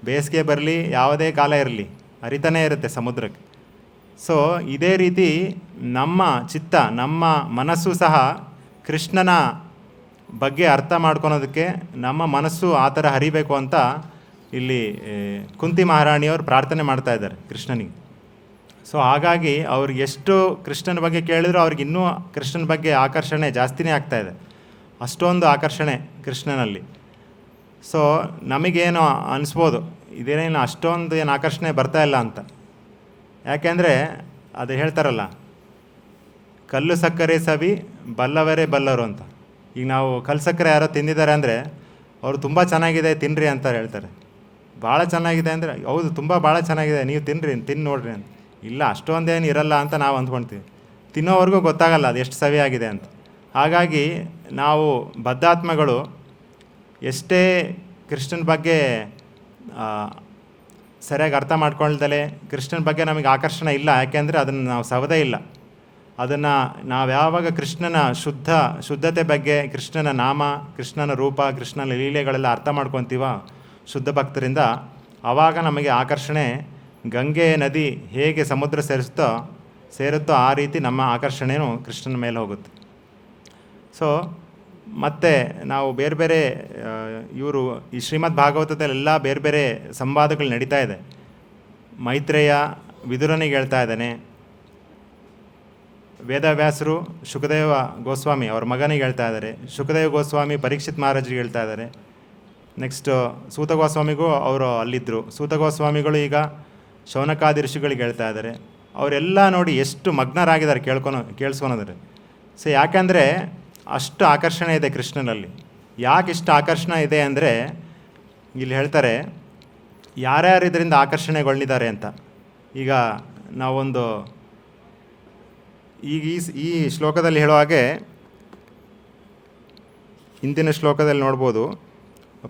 ಬೇಸಿಗೆ ಬರಲಿ ಯಾವುದೇ ಕಾಲ ಇರಲಿ, ಹರಿತಾನೇ ಇರುತ್ತೆ ಸಮುದ್ರಕ್ಕೆ. ಸೊ ಇದೇ ರೀತಿ ನಮ್ಮ ಚಿತ್ತ, ನಮ್ಮ ಮನಸ್ಸು ಸಹ ಕೃಷ್ಣನ ಬಗ್ಗೆ ಅರ್ಥ ಮಾಡ್ಕೊಳೋದಕ್ಕೆ ನಮ್ಮ ಮನಸ್ಸು ಆ ಥರ ಹರಿಬೇಕು ಅಂತ ಇಲ್ಲಿ ಕುಂತಿ ಮಹಾರಾಣಿಯವರು ಪ್ರಾರ್ಥನೆ ಮಾಡ್ತಾ ಇದ್ದಾರೆ ಕೃಷ್ಣನಿಗೆ. ಸೊ ಹಾಗಾಗಿ ಅವ್ರಿಗೆ ಎಷ್ಟು ಕೃಷ್ಣನ ಬಗ್ಗೆ ಕೇಳಿದ್ರು ಅವ್ರಿಗೆ ಇನ್ನೂ ಕೃಷ್ಣನ ಬಗ್ಗೆ ಆಕರ್ಷಣೆ ಜಾಸ್ತಿನೇ ಆಗ್ತಾಯಿದೆ, ಅಷ್ಟೊಂದು ಆಕರ್ಷಣೆ ಕೃಷ್ಣನಲ್ಲಿ. ಸೊ ನಮಗೇನು ಅನಿಸ್ಬೋದು, ಇದೇನೇನು ಅಷ್ಟೊಂದು ಏನು ಆಕರ್ಷಣೆ ಬರ್ತಾಯಿಲ್ಲ ಅಂತ. ಯಾಕೆಂದರೆ ಅದು ಹೇಳ್ತಾರಲ್ಲ, ಕಲ್ಲು ಸಕ್ಕರೆ ಸವಿ ಬಲ್ಲವರೇ ಬಲ್ಲರು ಅಂತ. ಈಗ ನಾವು ಕಲ್ಲು ಸಕ್ಕರೆ ಯಾರೋ ತಿಂದಿದ್ದಾರೆ ಅಂದರೆ ಅವರು ತುಂಬ ಚೆನ್ನಾಗಿದೆ ತಿನ್ನಿರಿ ಅಂತ ಹೇಳ್ತಾರೆ. ಭಾಳ ಚೆನ್ನಾಗಿದೆ ಅಂದರೆ ಹೌದು ತುಂಬ ಭಾಳ ಚೆನ್ನಾಗಿದೆ, ನೀವು ತಿನ್ನು ನೋಡ್ರಿ ಅಂತ. ಇಲ್ಲ ಅಷ್ಟೊಂದೇನು ಇರಲ್ಲ ಅಂತ ನಾವು ಅಂದ್ಕೊಳ್ತೀವಿ. ತಿನ್ನೋವರೆಗೂ ಗೊತ್ತಾಗಲ್ಲ ಅದು ಎಷ್ಟು ಸವಿಯಾಗಿದೆ ಅಂತ. ಹಾಗಾಗಿ ನಾವು ಬದ್ಧಾತ್ಮಗಳು ಎಷ್ಟೇ ಕೃಷ್ಣನ ಬಗ್ಗೆ ಸರಿಯಾಗಿ ಅರ್ಥ ಮಾಡ್ಕೊಳ್ದಲೆ, ಕೃಷ್ಣನ ಬಗ್ಗೆ ನಮಗೆ ಆಕರ್ಷಣೆ ಇಲ್ಲ, ಯಾಕೆಂದರೆ ಅದನ್ನು ನಾವು ಸವದೇ ಇಲ್ಲ. ಅದನ್ನು ನಾವು ಯಾವಾಗ ಕೃಷ್ಣನ ಶುದ್ಧತೆ ಬಗ್ಗೆ, ಕೃಷ್ಣನ ನಾಮ, ಕೃಷ್ಣನ ರೂಪ, ಕೃಷ್ಣನ ಲೀಲೆಗಳೆಲ್ಲ ಅರ್ಥ ಮಾಡ್ಕೊತೀವ ಶುದ್ಧ ಭಕ್ತರಿಂದ, ಆವಾಗ ನಮಗೆ ಆಕರ್ಷಣೆ ಗಂಗೆ ನದಿ ಹೇಗೆ ಸಮುದ್ರ ಸೇರುತ್ತೋ ಆ ರೀತಿ ನಮ್ಮ ಆಕರ್ಷಣೆಯೂ ಕೃಷ್ಣನ ಮೇಲೆ ಹೋಗುತ್ತೆ. ಸೊ ಮತ್ತು ನಾವು ಬೇರೆ ಬೇರೆ ಇವರು ಈ ಶ್ರೀಮದ್ ಭಾಗವತದಲ್ಲೆಲ್ಲ ಬೇರೆ ಬೇರೆ ಸಂವಾದಗಳು ನಡೀತಾ ಇದೆ. ಮೈತ್ರೇಯ ವಿದುರನಿಗೆ ಹೇಳ್ತಾ ಇದ್ದಾನೆ, ವೇದವ್ಯಾಸರು ಶುಕದೇವ ಗೋಸ್ವಾಮಿ ಅವ್ರ ಮಗನಿಗೆ ಹೇಳ್ತಾ ಇದ್ದಾರೆ, ಶುಕದೇವ ಗೋಸ್ವಾಮಿ ಪರೀಕ್ಷಿತ್ ಮಹಾರಾಜರಿಗೆ ಹೇಳ್ತಾ ಇದ್ದಾರೆ. ನೆಕ್ಸ್ಟು ಸೂತ ಗೋಸ್ವಾಮಿಗೂ ಅವರು ಅಲ್ಲಿದ್ದರು. ಸೂತ ಗೋಸ್ವಾಮಿಗಳು ಈಗ ಶೌನಕಾದಿ ಋಷಿಗಳಿಗೆ ಹೇಳ್ತಾ ಇದ್ದಾರೆ. ಅವರೆಲ್ಲ ನೋಡಿ ಎಷ್ಟು ಮಗ್ನರಾಗಿದ್ದಾರೆ ಕೇಳಿಸ್ಕೊಳೋದ್ರೆ. ಸೊ ಯಾಕೆಂದರೆ ಅಷ್ಟು ಆಕರ್ಷಣೆ ಇದೆ ಕೃಷ್ಣನಲ್ಲಿ. ಯಾಕೆ ಇಷ್ಟು ಆಕರ್ಷಣೆ ಇದೆ ಅಂದರೆ ಇಲ್ಲಿ ಹೇಳ್ತಾರೆ ಯಾರ್ಯಾರು ಇದರಿಂದ ಆಕರ್ಷಣೆಗೊಳ್ಳಿದ್ದಾರೆ ಅಂತ. ಈಗ ನಾವೊಂದು ಈಗ ಈ ಶ್ಲೋಕದಲ್ಲಿ ಹೇಳೋ ಹಾಗೆ ಹಿಂದಿನ ಶ್ಲೋಕದಲ್ಲಿ ನೋಡ್ಬೋದು,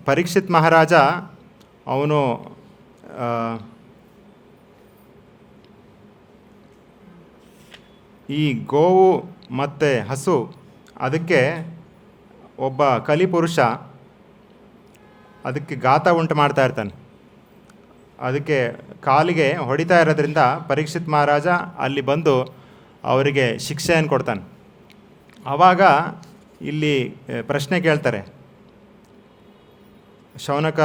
ಪರೀಕ್ಷಿತ್ ಮಹಾರಾಜ ಅವನು ಈ ಗೋವು ಮತ್ತು ಹಸು ಅದಕ್ಕೆ ಒಬ್ಬ ಕಲಿಪುರುಷ ಅದಕ್ಕೆ ಘಾತ ಉಂಟು ಮಾಡ್ತಾ ಇರ್ತಾನೆ. ಅದಕ್ಕೆ ಕಾಲಿಗೆ ಹೊಡಿತಾ ಇರೋದ್ರಿಂದ ಪರೀಕ್ಷಿತ್ ಮಹಾರಾಜ ಅಲ್ಲಿ ಬಂದು ಅವರಿಗೆ ಶಿಕ್ಷೆಯನ್ನು ಕೊಡ್ತಾನೆ. ಆವಾಗ ಇಲ್ಲಿ ಪ್ರಶ್ನೆ ಕೇಳ್ತಾರೆ ಶೌನಕ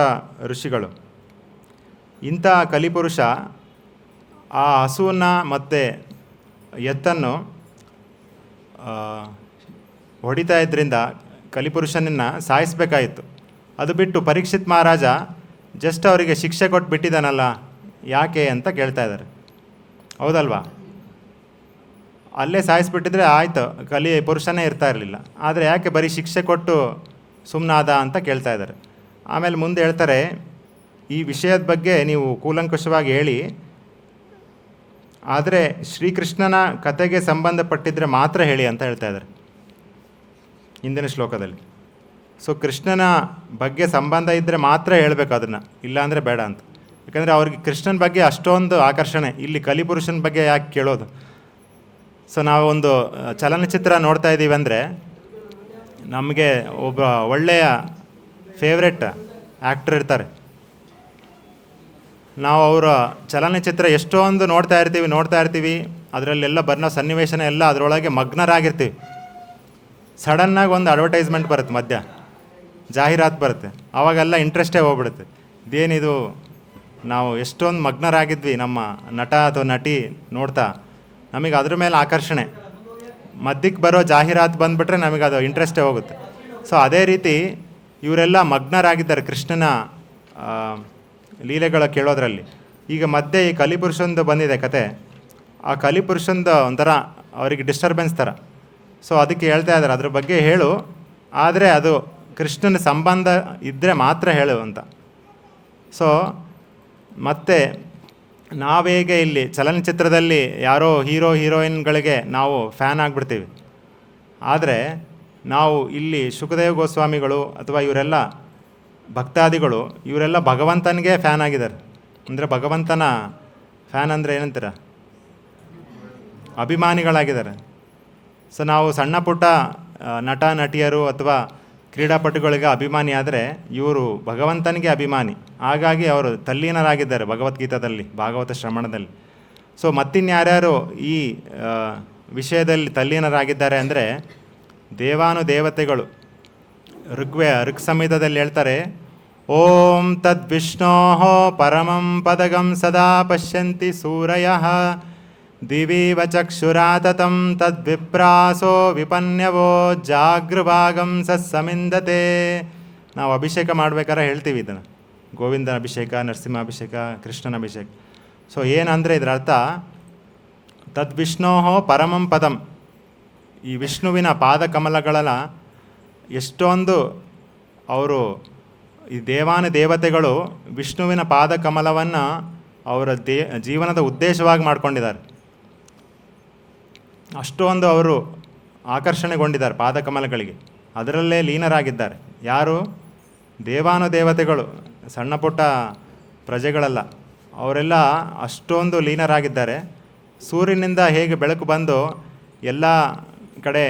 ಋಷಿಗಳು, ಇಂಥ ಕಲಿಪುರುಷ ಆ ಹಸುವನ್ನು ಮತ್ತು ಎತ್ತನ್ನು ಹೊಡಿತಾ ಇದ್ದರಿಂದ ಕಲಿಪುರುಷನನ್ನು ಸಾಯಿಸಬೇಕಾಯಿತು. ಅದು ಬಿಟ್ಟು ಪರೀಕ್ಷಿತ್ ಮಹಾರಾಜ ಜಸ್ಟ್ ಅವರಿಗೆ ಶಿಕ್ಷೆ ಕೊಟ್ಟು ಬಿಟ್ಟಿದ್ದಾನಲ್ಲ, ಯಾಕೆ ಅಂತ ಕೇಳ್ತಾ ಇದ್ದಾರೆ. ಹೌದಲ್ವಾ? ಅಲ್ಲೇ ಸಾಯಿಸಿಬಿಟ್ಟಿದ್ರೆ ಆಯಿತು, ಪುರುಷನೇ ಇರ್ತಾ ಇರಲಿಲ್ಲ. ಆದರೆ ಯಾಕೆ ಬರೀ ಶಿಕ್ಷೆ ಕೊಟ್ಟು ಸುಮ್ಮನಾದ ಅಂತ ಕೇಳ್ತಾ ಇದ್ದಾರೆ. ಆಮೇಲೆ ಮುಂದೆ ಹೇಳ್ತಾರೆ, ಈ ವಿಷಯದ ಬಗ್ಗೆ ನೀವು ಕೂಲಂಕುಷವಾಗಿ ಹೇಳಿ, ಆದರೆ ಶ್ರೀಕೃಷ್ಣನ ಕಥೆಗೆ ಸಂಬಂಧಪಟ್ಟಿದ್ದರೆ ಮಾತ್ರ ಹೇಳಿ ಅಂತ ಹೇಳ್ತಾ ಇದ್ದಾರೆ ಹಿಂದಿನ ಶ್ಲೋಕದಲ್ಲಿ. ಸೊ ಕೃಷ್ಣನ ಬಗ್ಗೆ ಸಂಬಂಧ ಇದ್ದರೆ ಮಾತ್ರ ಹೇಳಬೇಕು ಅದನ್ನು, ಇಲ್ಲಾಂದರೆ ಬೇಡ ಅಂತ. ಯಾಕಂದರೆ ಅವ್ರಿಗೆ ಕೃಷ್ಣನ ಬಗ್ಗೆ ಅಷ್ಟೊಂದು ಆಕರ್ಷಣೆ, ಇಲ್ಲಿ ಕಲಿಪುರುಷನ ಬಗ್ಗೆ ಯಾಕೆ ಕೇಳೋದು? ಸೊ ನಾವು ಒಂದು ಚಲನಚಿತ್ರ ನೋಡ್ತಾ ಇದ್ದೀವಿ ಅಂದರೆ ನಮಗೆ ಒಬ್ಬ ಒಳ್ಳೆಯ ಫೇವ್ರೆಟ್ ಆ್ಯಕ್ಟರ್ ಇರ್ತಾರೆ. ನಾವು ಅವರ ಚಲನಚಿತ್ರ ಎಷ್ಟೊಂದು ನೋಡ್ತಾ ಇರ್ತೀವಿ, ಅದರಲ್ಲೆಲ್ಲ ಬರೋ ಸನ್ನಿವೇಶನ ಎಲ್ಲ ಅದರೊಳಗೆ ಮಗ್ನರಾಗಿರ್ತೀವಿ. ಸಡನ್ನಾಗಿ ಒಂದು ಅಡ್ವರ್ಟೈಸ್ಮೆಂಟ್ ಬರುತ್ತೆ, ಮಧ್ಯ ಜಾಹೀರಾತು ಬರುತ್ತೆ, ಆವಾಗೆಲ್ಲ ಇಂಟ್ರೆಸ್ಟೇ ಹೋಗ್ಬಿಡುತ್ತೆ. ಇದೇನಿದು, ನಾವು ಎಷ್ಟೊಂದು ಮಗ್ನರಾಗಿದ್ವಿ ನಮ್ಮ ನಟ ಅಥವಾ ನಟಿ ನೋಡ್ತಾ, ನಮಗೆ ಅದ್ರ ಮೇಲೆ ಆಕರ್ಷಣೆ. ಮಧ್ಯಕ್ಕೆ ಬರೋ ಜಾಹೀರಾತು ಬಂದುಬಿಟ್ರೆ ನಮಗೆ ಅದು ಇಂಟ್ರೆಸ್ಟೇ ಹೋಗುತ್ತೆ. ಸೊ ಅದೇ ರೀತಿ ಇವರೆಲ್ಲ ಮಗ್ನರಾಗಿದ್ದಾರೆ ಕೃಷ್ಣನ ಲೀಲೆಗಳ ಕೇಳೋದ್ರಲ್ಲಿ. ಈಗ ಮಧ್ಯೆ ಈ ಕಲಿಪುರುಷಂದು ಬಂದಿದೆ ಕತೆ, ಆ ಕಲಿಪುರುಷಂದು ಒಂಥರ ಅವರಿಗೆ ಡಿಸ್ಟರ್ಬೆನ್ಸ್ ಥರ. ಸೊ ಅದಕ್ಕೆ ಹೇಳ್ತಾ ಇದ್ದಾರೆ, ಅದ್ರ ಬಗ್ಗೆ ಹೇಳು, ಆದರೆ ಅದು ಕೃಷ್ಣನ ಸಂಬಂಧ ಇದ್ದರೆ ಮಾತ್ರ ಹೇಳು ಅಂತ. ಸೊ ಮತ್ತು ನಾವೇಗೆ ಇಲ್ಲಿ ಚಲನಚಿತ್ರದಲ್ಲಿ ಯಾರೋ ಹೀರೋಯಿನ್ಗಳಿಗೆ ನಾವು ಫ್ಯಾನ್ ಆಗಿಬಿಡ್ತೀವಿ, ಆದರೆ ನಾವು ಇಲ್ಲಿ ಶುಕದೇವ ಗೋಸ್ವಾಮಿಗಳು ಅಥವಾ ಇವರೆಲ್ಲ ಭಕ್ತಾದಿಗಳು ಇವರೆಲ್ಲ ಭಗವಂತನಿಗೆ ಫ್ಯಾನ್ ಆಗಿದ್ದಾರೆ. ಅಂದರೆ ಭಗವಂತನ ಫ್ಯಾನ್ ಅಂದರೆ ಏನಂತೀರ, ಅಭಿಮಾನಿಗಳಾಗಿದ್ದಾರೆ. ಸೊ ನಾವು ಸಣ್ಣ ಪುಟ್ಟ ನಟ ನಟಿಯರು ಅಥವಾ ಕ್ರೀಡಾಪಟುಗಳಿಗೆ ಅಭಿಮಾನಿ ಆದರೆ ಇವರು ಭಗವಂತನಿಗೆ ಅಭಿಮಾನಿ. ಹಾಗಾಗಿ ಅವರು ತಲ್ಲೀನರಾಗಿದ್ದಾರೆ ಭಗವದ್ಗೀತಾದಲ್ಲಿ, ಭಾಗವತ ಶ್ರವಣದಲ್ಲಿ. ಸೊ ಮತ್ತಿನ್ಯಾರ್ಯಾರು ಈ ವಿಷಯದಲ್ಲಿ ತಲ್ಲೀನರಾಗಿದ್ದಾರೆ ಅಂದರೆ ದೇವಾನುದೇವತೆಗಳು. ಋಕ್ ಸಂಹಿತದಲ್ಲಿ ಹೇಳ್ತಾರೆ, ಓಂ ತದ್ವಿಷ್ಣೋ ಪರಮಂ ಪದಗಂ ಸದಾ ಪಶ್ಯಂತಿ ಸೂರಯಃ ದಿವೀವ ಚಕ್ಷುರಾತತಂ ತದ್ವಿಪ್ರಾಸೋ ವಿಪನ್ಯವೋ ಜಾಗೃಭಾಗಂ ಸಸ್ಸಮಿಂದತೆ. ನಾವು ಅಭಿಷೇಕ ಮಾಡ್ಬೇಕಾದ್ರೆ ಹೇಳ್ತೀವಿ ಇದನ್ನು, ಗೋವಿಂದನ ಅಭಿಷೇಕ, ನರಸಿಂಹ ಅಭಿಷೇಕ, ಕೃಷ್ಣನ ಅಭಿಷೇಕ. ಸೊ ಏನಂದರೆ ಇದರ ಅರ್ಥ, ತದ್ವಿಷ್ಣೋ ಪರಮಂ ಪದಂ, ಈ ವಿಷ್ಣುವಿನ ಪಾದಕಮಲಗಳ ಎಷ್ಟೊಂದು ಅವರು ಈ ದೇವಾನುದೇವತೆಗಳು ವಿಷ್ಣುವಿನ ಪಾದಕಮಲವನ್ನು ಅವರ ಜೀವನದ ಉದ್ದೇಶವಾಗಿ ಮಾಡ್ಕೊಂಡಿದ್ದಾರೆ. ಅಷ್ಟೊಂದು ಅವರು ಆಕರ್ಷಣೆಗೊಂಡಿದ್ದಾರೆ ಪಾದಕಮಲಗಳಿಗೆ, ಅದರಲ್ಲೇ ಲೀನರಾಗಿದ್ದಾರೆ. ಯಾರು? ದೇವಾನುದೇವತೆಗಳು, ಸಣ್ಣ ಪುಟ್ಟ ಪ್ರಜೆಗಳಲ್ಲ, ಅವರೆಲ್ಲ ಅಷ್ಟೊಂದು ಲೀನರಾಗಿದ್ದಾರೆ. ಸೂರ್ಯನಿಂದ ಹೇಗೆ ಬೆಳಕು ಬಂದು ಎಲ್ಲ ಕಡೆ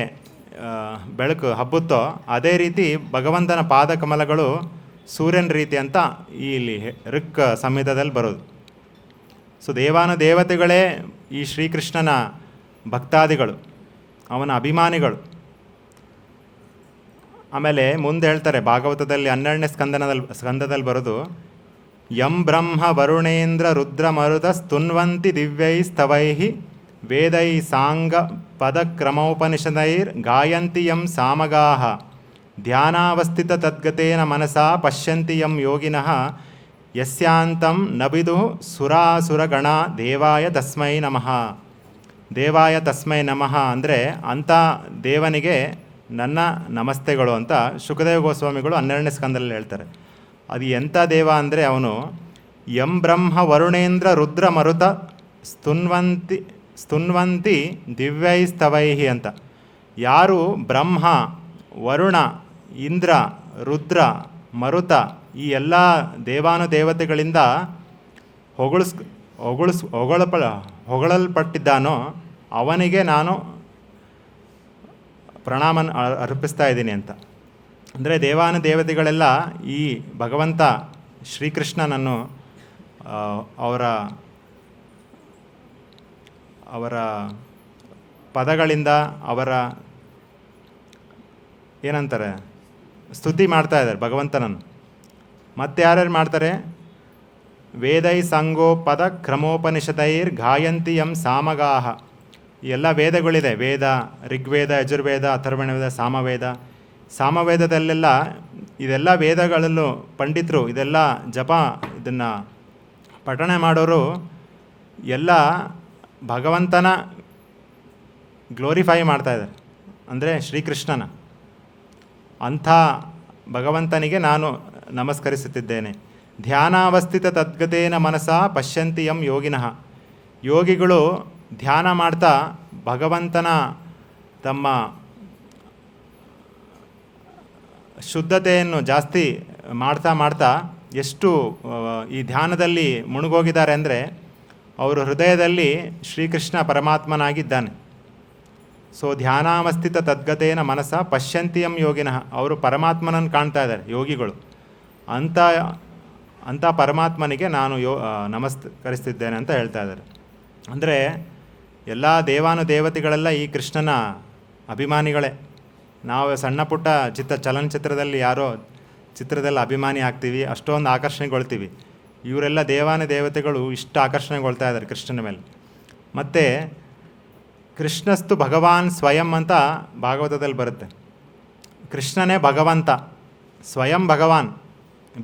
ಬೆಳಕು ಹಬ್ಬುತ್ತೋ ಅದೇ ರೀತಿ ಭಗವಂತನ ಪಾದಕಮಲಗಳು ಸೂರ್ಯನ ರೀತಿ ಅಂತ ಇಲ್ಲಿ ಋಕ್ ಸಂಹಿತದಲ್ಲಿ ಬರೋದು. ಸೊ ದೇವಾನುದೇವತೆಗಳೇ ಈ ಶ್ರೀಕೃಷ್ಣನ ಭಕ್ತಾದಿಗಳು, ಅವನ ಅಭಿಮಾನಿಗಳು. ಆಮೇಲೆ ಮುಂದೆ ಹೇಳ್ತಾರೆ ಭಾಗವತದಲ್ಲಿ 12ನೇ ಸ್ಕಂದದಲ್ಲಿ ಬರೋದು, ಯಂ ಬ್ರಹ್ಮ ವರುಣೇಂದ್ರ ರುದ್ರ ಮರುತ ಸ್ತುನ್ವಂತಿ ದಿವ್ಯೈ ಸ್ತವೈ ವೇದೈ ಸಾಂಗ ಪದಕ್ರಮೋಪನಿಷದೈರ್ ಗಾಯಂತಿ ಯಂ ಸಾಮಗಾಹ ಧ್ಯಾನಾವಸ್ಥಿತ ತದ್ಗತೇನ ಮನಸಾ ಪಶ್ಯಂತಿ ಯಂ ಯೋಗಿನಃ ಯಸ್ಯಾಂತಂ ನಬಿದು ಸುರಾಸುರಗಣ ದೇವಾಯ ತಸ್ಮೈ ನಮಃ. ದೇವಾಯ ತಸ್ಮೈ ನಮಃ ಅಂದರೆ ಅಂಥ ದೇವನಿಗೆ ನನ್ನ ನಮಸ್ತೆಗಳು ಅಂತ ಶುಕದೇವ ಗೋಸ್ವಾಮಿಗಳು 12ನೇ ಸ್ಕಂದದಲ್ಲಿ ಹೇಳ್ತಾರೆ. ಅದು ಎಂಥ ದೇವ ಅಂದರೆ ಅವನು ಯಂ ಬ್ರಹ್ಮ ವರುಣೇಂದ್ರ ರುದ್ರ ಮರುತ ಸ್ತುನ್ವಂತಿ ದಿವ್ಯೈಸ್ತವೈಹಿ ಅಂತ. ಯಾರು ಬ್ರಹ್ಮ, ವರುಣ, ಇಂದ್ರ, ರುದ್ರ, ಮರುತ ಈ ಎಲ್ಲ ದೇವಾನುದೇವತೆಗಳಿಂದ ಹೊಗಳಲ್ಪಟ್ಟಿದ್ದಾನೋ ಅವನಿಗೆ ನಾನು ಪ್ರಣಾಮ ಅರ್ಪಿಸ್ತಾ ಇದ್ದೀನಿ ಅಂತ. ಅಂದರೆ ದೇವಾನುದೇವತೆಗಳೆಲ್ಲ ಈ ಭಗವಂತ ಶ್ರೀಕೃಷ್ಣನನ್ನು ಅವರ ಪದಗಳಿಂದ ಅವರ ಏನಂತಾರೆ ಸ್ತುತಿ ಮಾಡ್ತಾ ಇದ್ದಾರೆ ಭಗವಂತನನ್ನು. ಮತ್ತು ಯಾರ್ಯಾರು ಮಾಡ್ತಾರೆ? ವೇದೈ ಸಂಗೋ ಪದ ಕ್ರಮೋಪನಿಷದೈರ್ ಗಾಯಂತಿ ಯಂ ಸಾಮಗಾಹ. ಈ ಎಲ್ಲ ವೇದಗಳಿದೆ, ವೇದ, ಋಗ್ವೇದ, ಯಜುರ್ವೇದ, ಅಥರ್ವಣವೇದ, ಸಾಮವೇದದಲ್ಲೆಲ್ಲ ಇದೆಲ್ಲ ವೇದಗಳಲ್ಲೂ ಪಂಡಿತರು ಇದೆಲ್ಲ ಇದನ್ನು ಪಠಣೆ ಮಾಡೋರು ಎಲ್ಲ ಭಗವಂತನ ಗ್ಲೋರಿಫೈ ಮಾಡ್ತಾಯಿದ್ದಾರೆ, ಅಂದರೆ ಶ್ರೀಕೃಷ್ಣನ. ಅಂಥ ಭಗವಂತನಿಗೆ ನಾನು ನಮಸ್ಕರಿಸುತ್ತಿದ್ದೇನೆ. ಧ್ಯಾನಾವಸ್ಥಿತ ತದ್ಗತೇನ ಮನಸಾ ಪಶ್ಯಂತಿ ಯಂ ಯೋಗಿನಃ. ಯೋಗಿಗಳು ಧ್ಯಾನ ಮಾಡ್ತಾ ಭಗವಂತನ ತಮ್ಮ ಶುದ್ಧತೆಯನ್ನು ಜಾಸ್ತಿ ಮಾಡ್ತಾ ಎಷ್ಟು ಈ ಧ್ಯಾನದಲ್ಲಿ ಮುಳುಗೋಗಿದ್ದಾರೆ ಅಂದರೆ ಅವರು ಹೃದಯದಲ್ಲಿ ಶ್ರೀಕೃಷ್ಣ ಪರಮಾತ್ಮನಾಗಿದ್ದಾನೆ. ಸೊ ಧ್ಯಾನಾವಸ್ಥಿತ ತದ್ಗತೇನ ಮನಸ ಪಶ್ಯಂತಿಯಂ ಯೋಗಿನಃ. ಅವರು ಪರಮಾತ್ಮನನ್ನು ಕಾಣ್ತಾ ಇದ್ದಾರೆ ಯೋಗಿಗಳು. ಅಂಥ ಪರಮಾತ್ಮನಿಗೆ ನಾನು ನಮಸ್ಕರಿಸ್ತಿದ್ದೇನೆ ಅಂತ ಹೇಳ್ತಾ ಇದ್ದಾರೆ. ಅಂದರೆ ಎಲ್ಲ ದೇವಾನುದೇವತೆಗಳೆಲ್ಲ ಈ ಕೃಷ್ಣನ ಅಭಿಮಾನಿಗಳೇ. ನಾವು ಸಣ್ಣ ಪುಟ್ಟ ಚಲನಚಿತ್ರದಲ್ಲಿ ಯಾರೋ ಚಿತ್ರದಲ್ಲಿ ಅಭಿಮಾನಿ ಆಗ್ತೀವಿ, ಅಷ್ಟೊಂದು ಆಕರ್ಷಣೆಗೊಳ್ತೀವಿ. ಇವರೆಲ್ಲ ದೇವಾನುದೇವತೆಗಳು ಇಷ್ಟು ಆಕರ್ಷಣೆಗೊಳ್ತಾ ಇದ್ದಾರೆ ಕೃಷ್ಣನ ಮೇಲೆ. ಮತ್ತು ಕೃಷ್ಣಸ್ತು ಭಗವಾನ್ ಸ್ವಯಂ ಅಂತ ಭಾಗವತದಲ್ಲಿ ಬರುತ್ತೆ. ಕೃಷ್ಣನೇ ಭಗವಂತ, ಸ್ವಯಂ ಭಗವಾನ್,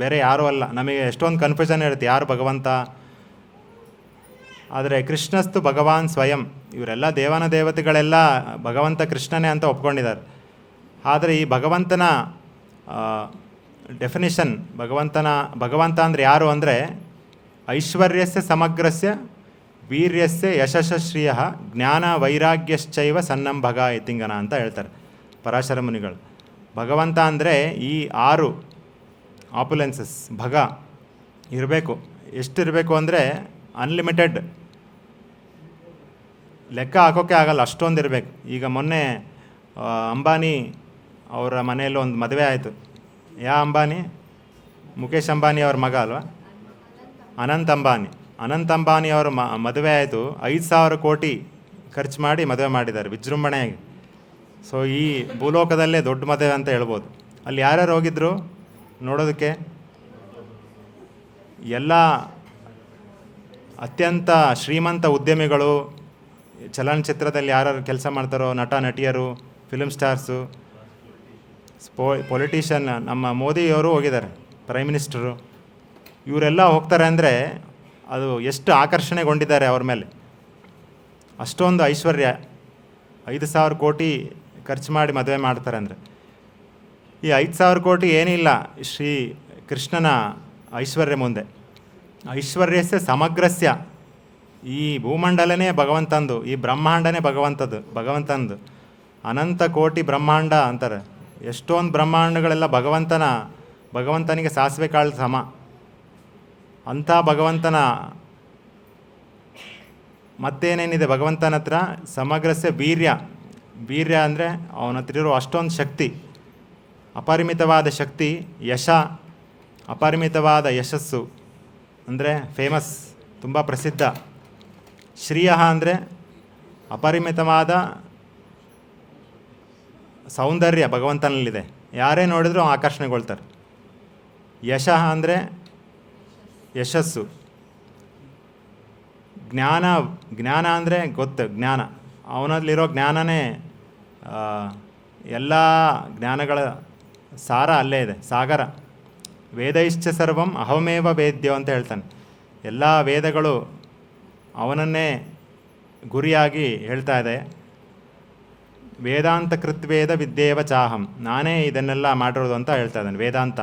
ಬೇರೆ ಯಾರೂ ಅಲ್ಲ. ನಮಗೆ ಎಷ್ಟೊಂದು ಕನ್ಫ್ಯೂಷನ್ ಇರುತ್ತೆ ಯಾರು ಭಗವಂತ. ಆದರೆ ಕೃಷ್ಣಸ್ತು ಭಗವಾನ್ ಸ್ವಯಂ. ಇವರೆಲ್ಲ ದೇವಾನುದೇವತೆಗಳೆಲ್ಲ ಭಗವಂತ ಕೃಷ್ಣನೇ ಅಂತ ಒಪ್ಕೊಂಡಿದ್ದಾರೆ. ಆದರೆ ಈ ಭಗವಂತನ ಡೆಫಿನಿಷನ್, ಭಗವಂತ ಅಂದರೆ ಯಾರು ಅಂದರೆ ಐಶ್ವರ್ಯಸ್ಯ ಸಮಗ್ರಸ್ಯ ವೀರ್ಯಸ್ಯ ಯಶಸ್ಶ್ರಿಯ ಜ್ಞಾನ ವೈರಾಗ್ಯಶ್ಚೈವ ಸನ್ನಂ ಭಗ ಇತಿಂಗನ ಅಂತ ಹೇಳ್ತಾರೆ ಪರಾಶರ ಮುನಿಗಳು. ಭಗವಂತ ಅಂದರೆ ಈ 6 ಆಪುಲೆನ್ಸಸ್ ಭಗ ಇರಬೇಕು. ಎಷ್ಟಿರಬೇಕು ಅಂದರೆ ಅನ್ಲಿಮಿಟೆಡ್, ಲೆಕ್ಕ ಹಾಕೋಕ್ಕೆ ಆಗಲ್ಲ, ಅಷ್ಟೊಂದು ಇರಬೇಕು. ಈಗ ಮೊನ್ನೆ ಅಂಬಾನಿ ಅವರ ಮನೆಯಲ್ಲಿ ಒಂದು ಮದುವೆ ಆಯಿತು. ಯಾವ ಅಂಬಾನಿ? ಮುಖೇಶ್ ಅಂಬಾನಿ ಅವ್ರ ಮಗ ಅಲ್ವಾ, ಅನಂತ್ ಅಂಬಾನಿ ಅವರ ಮದುವೆ ಆಯಿತು. 5,000 ಕೋಟಿ ಖರ್ಚು ಮಾಡಿ ಮದುವೆ ಮಾಡಿದ್ದಾರೆ ವಿಜೃಂಭಣೆಯಾಗಿ. ಸೊ ಈ ಭೂಲೋಕದಲ್ಲೇ ದೊಡ್ಡ ಮದುವೆ ಅಂತ ಹೇಳ್ಬೋದು. ಅಲ್ಲಿ ಯಾರ್ಯಾರು ಹೋಗಿದ್ರು ನೋಡೋದಕ್ಕೆ? ಎಲ್ಲ ಅತ್ಯಂತ ಶ್ರೀಮಂತ ಉದ್ಯಮಿಗಳು, ಚಲನಚಿತ್ರದಲ್ಲಿ ಯಾರ್ಯಾರು ಕೆಲಸ ಮಾಡ್ತಾರೋ ನಟ ನಟಿಯರು, ಫಿಲ್ಮ್ ಸ್ಟಾರ್ಸು, ಪೊಲಿಟಿಷಿಯನ್, ನಮ್ಮ ಮೋದಿಯವರು ಹೋಗಿದ್ದಾರೆ, ಪ್ರೈಮ್ ಮಿನಿಸ್ಟರು. ಇವರೆಲ್ಲ ಹೋಗ್ತಾರೆ ಅಂದರೆ ಅದು ಎಷ್ಟು ಆಕರ್ಷಣೆಗೊಂಡಿದ್ದಾರೆ ಅವ್ರ ಮೇಲೆ. ಅಷ್ಟೊಂದು ಐಶ್ವರ್ಯ, 5,000 ಕೋಟಿ ಖರ್ಚು ಮಾಡಿ ಮದುವೆ ಮಾಡ್ತಾರೆ ಅಂದರೆ. ಈ 5,000 ಕೋಟಿ ಏನಿಲ್ಲ ಶ್ರೀ ಕೃಷ್ಣನ ಐಶ್ವರ್ಯ ಮುಂದೆ. ಐಶ್ವರ್ಯಸ್ಯ ಸಮಗ್ರಸ್ಯ, ಈ ಭೂಮಂಡಲನೇ ಭಗವಂತಂದು, ಈ ಬ್ರಹ್ಮಾಂಡನೇ ಭಗವಂತಂದು. ಅನಂತ ಕೋಟಿ ಬ್ರಹ್ಮಾಂಡ ಅಂತಾರೆ. ಎಷ್ಟೊಂದು ಬ್ರಹ್ಮಾಂಡಗಳೆಲ್ಲ ಭಗವಂತನಿಗೆ ಸಾಸಿವೆ ಕಾಳು ಸಮ. ಅಂಥ ಭಗವಂತನ ಮತ್ತೇನೇನಿದೆ ಭಗವಂತನ ಹತ್ರ? ಸಮಗ್ರಸ್ಯ ವೀರ್ಯ ಅಂದರೆ ಅವನ ಹತ್ರ ಇರೋ ಅಷ್ಟೊಂದು ಶಕ್ತಿ, ಅಪರಿಮಿತವಾದ ಶಕ್ತಿ. ಅಪರಿಮಿತವಾದ ಯಶಸ್ಸು ಅಂದರೆ ಫೇಮಸ್, ತುಂಬ ಪ್ರಸಿದ್ಧ. ಶ್ರಿಯ ಅಂದರೆ ಅಪರಿಮಿತವಾದ ಸೌಂದರ್ಯ ಭಗವಂತನಲ್ಲಿದೆ, ಯಾರೇ ನೋಡಿದರೂ ಆಕರ್ಷಣೆಗೊಳ್ತಾರೆ. ಅಂದರೆ ಯಶಸ್ಸು. ಜ್ಞಾನ ಅಂದರೆ ಜ್ಞಾನ, ಅವನಲ್ಲಿರೋ ಜ್ಞಾನನೇ ಎಲ್ಲ ಜ್ಞಾನಗಳ ಸಾರ ಅಲ್ಲೇ ಇದೆ, ಸಾಗರ. ವೇದೈಶ್ಚ ಸರ್ವಂ ಅಹಮೇವ ವೇದ್ಯೋ ಅಂತ ಹೇಳ್ತಾನೆ. ಎಲ್ಲ ವೇದಗಳು ಅವನನ್ನೇ ಗುರಿಯಾಗಿ ಹೇಳ್ತಾ ಇದೆ. ವೇದಾಂತ ಕೃತ್ವೇದ ವಿದ್ಯೇವ ಚಾಹಂ, ನಾನೇ ಇದನ್ನೆಲ್ಲ ಮಾಡಿರೋದು ಅಂತ ಹೇಳ್ತಾ ಇದ್ದಾನೆ ವೇದಾಂತ.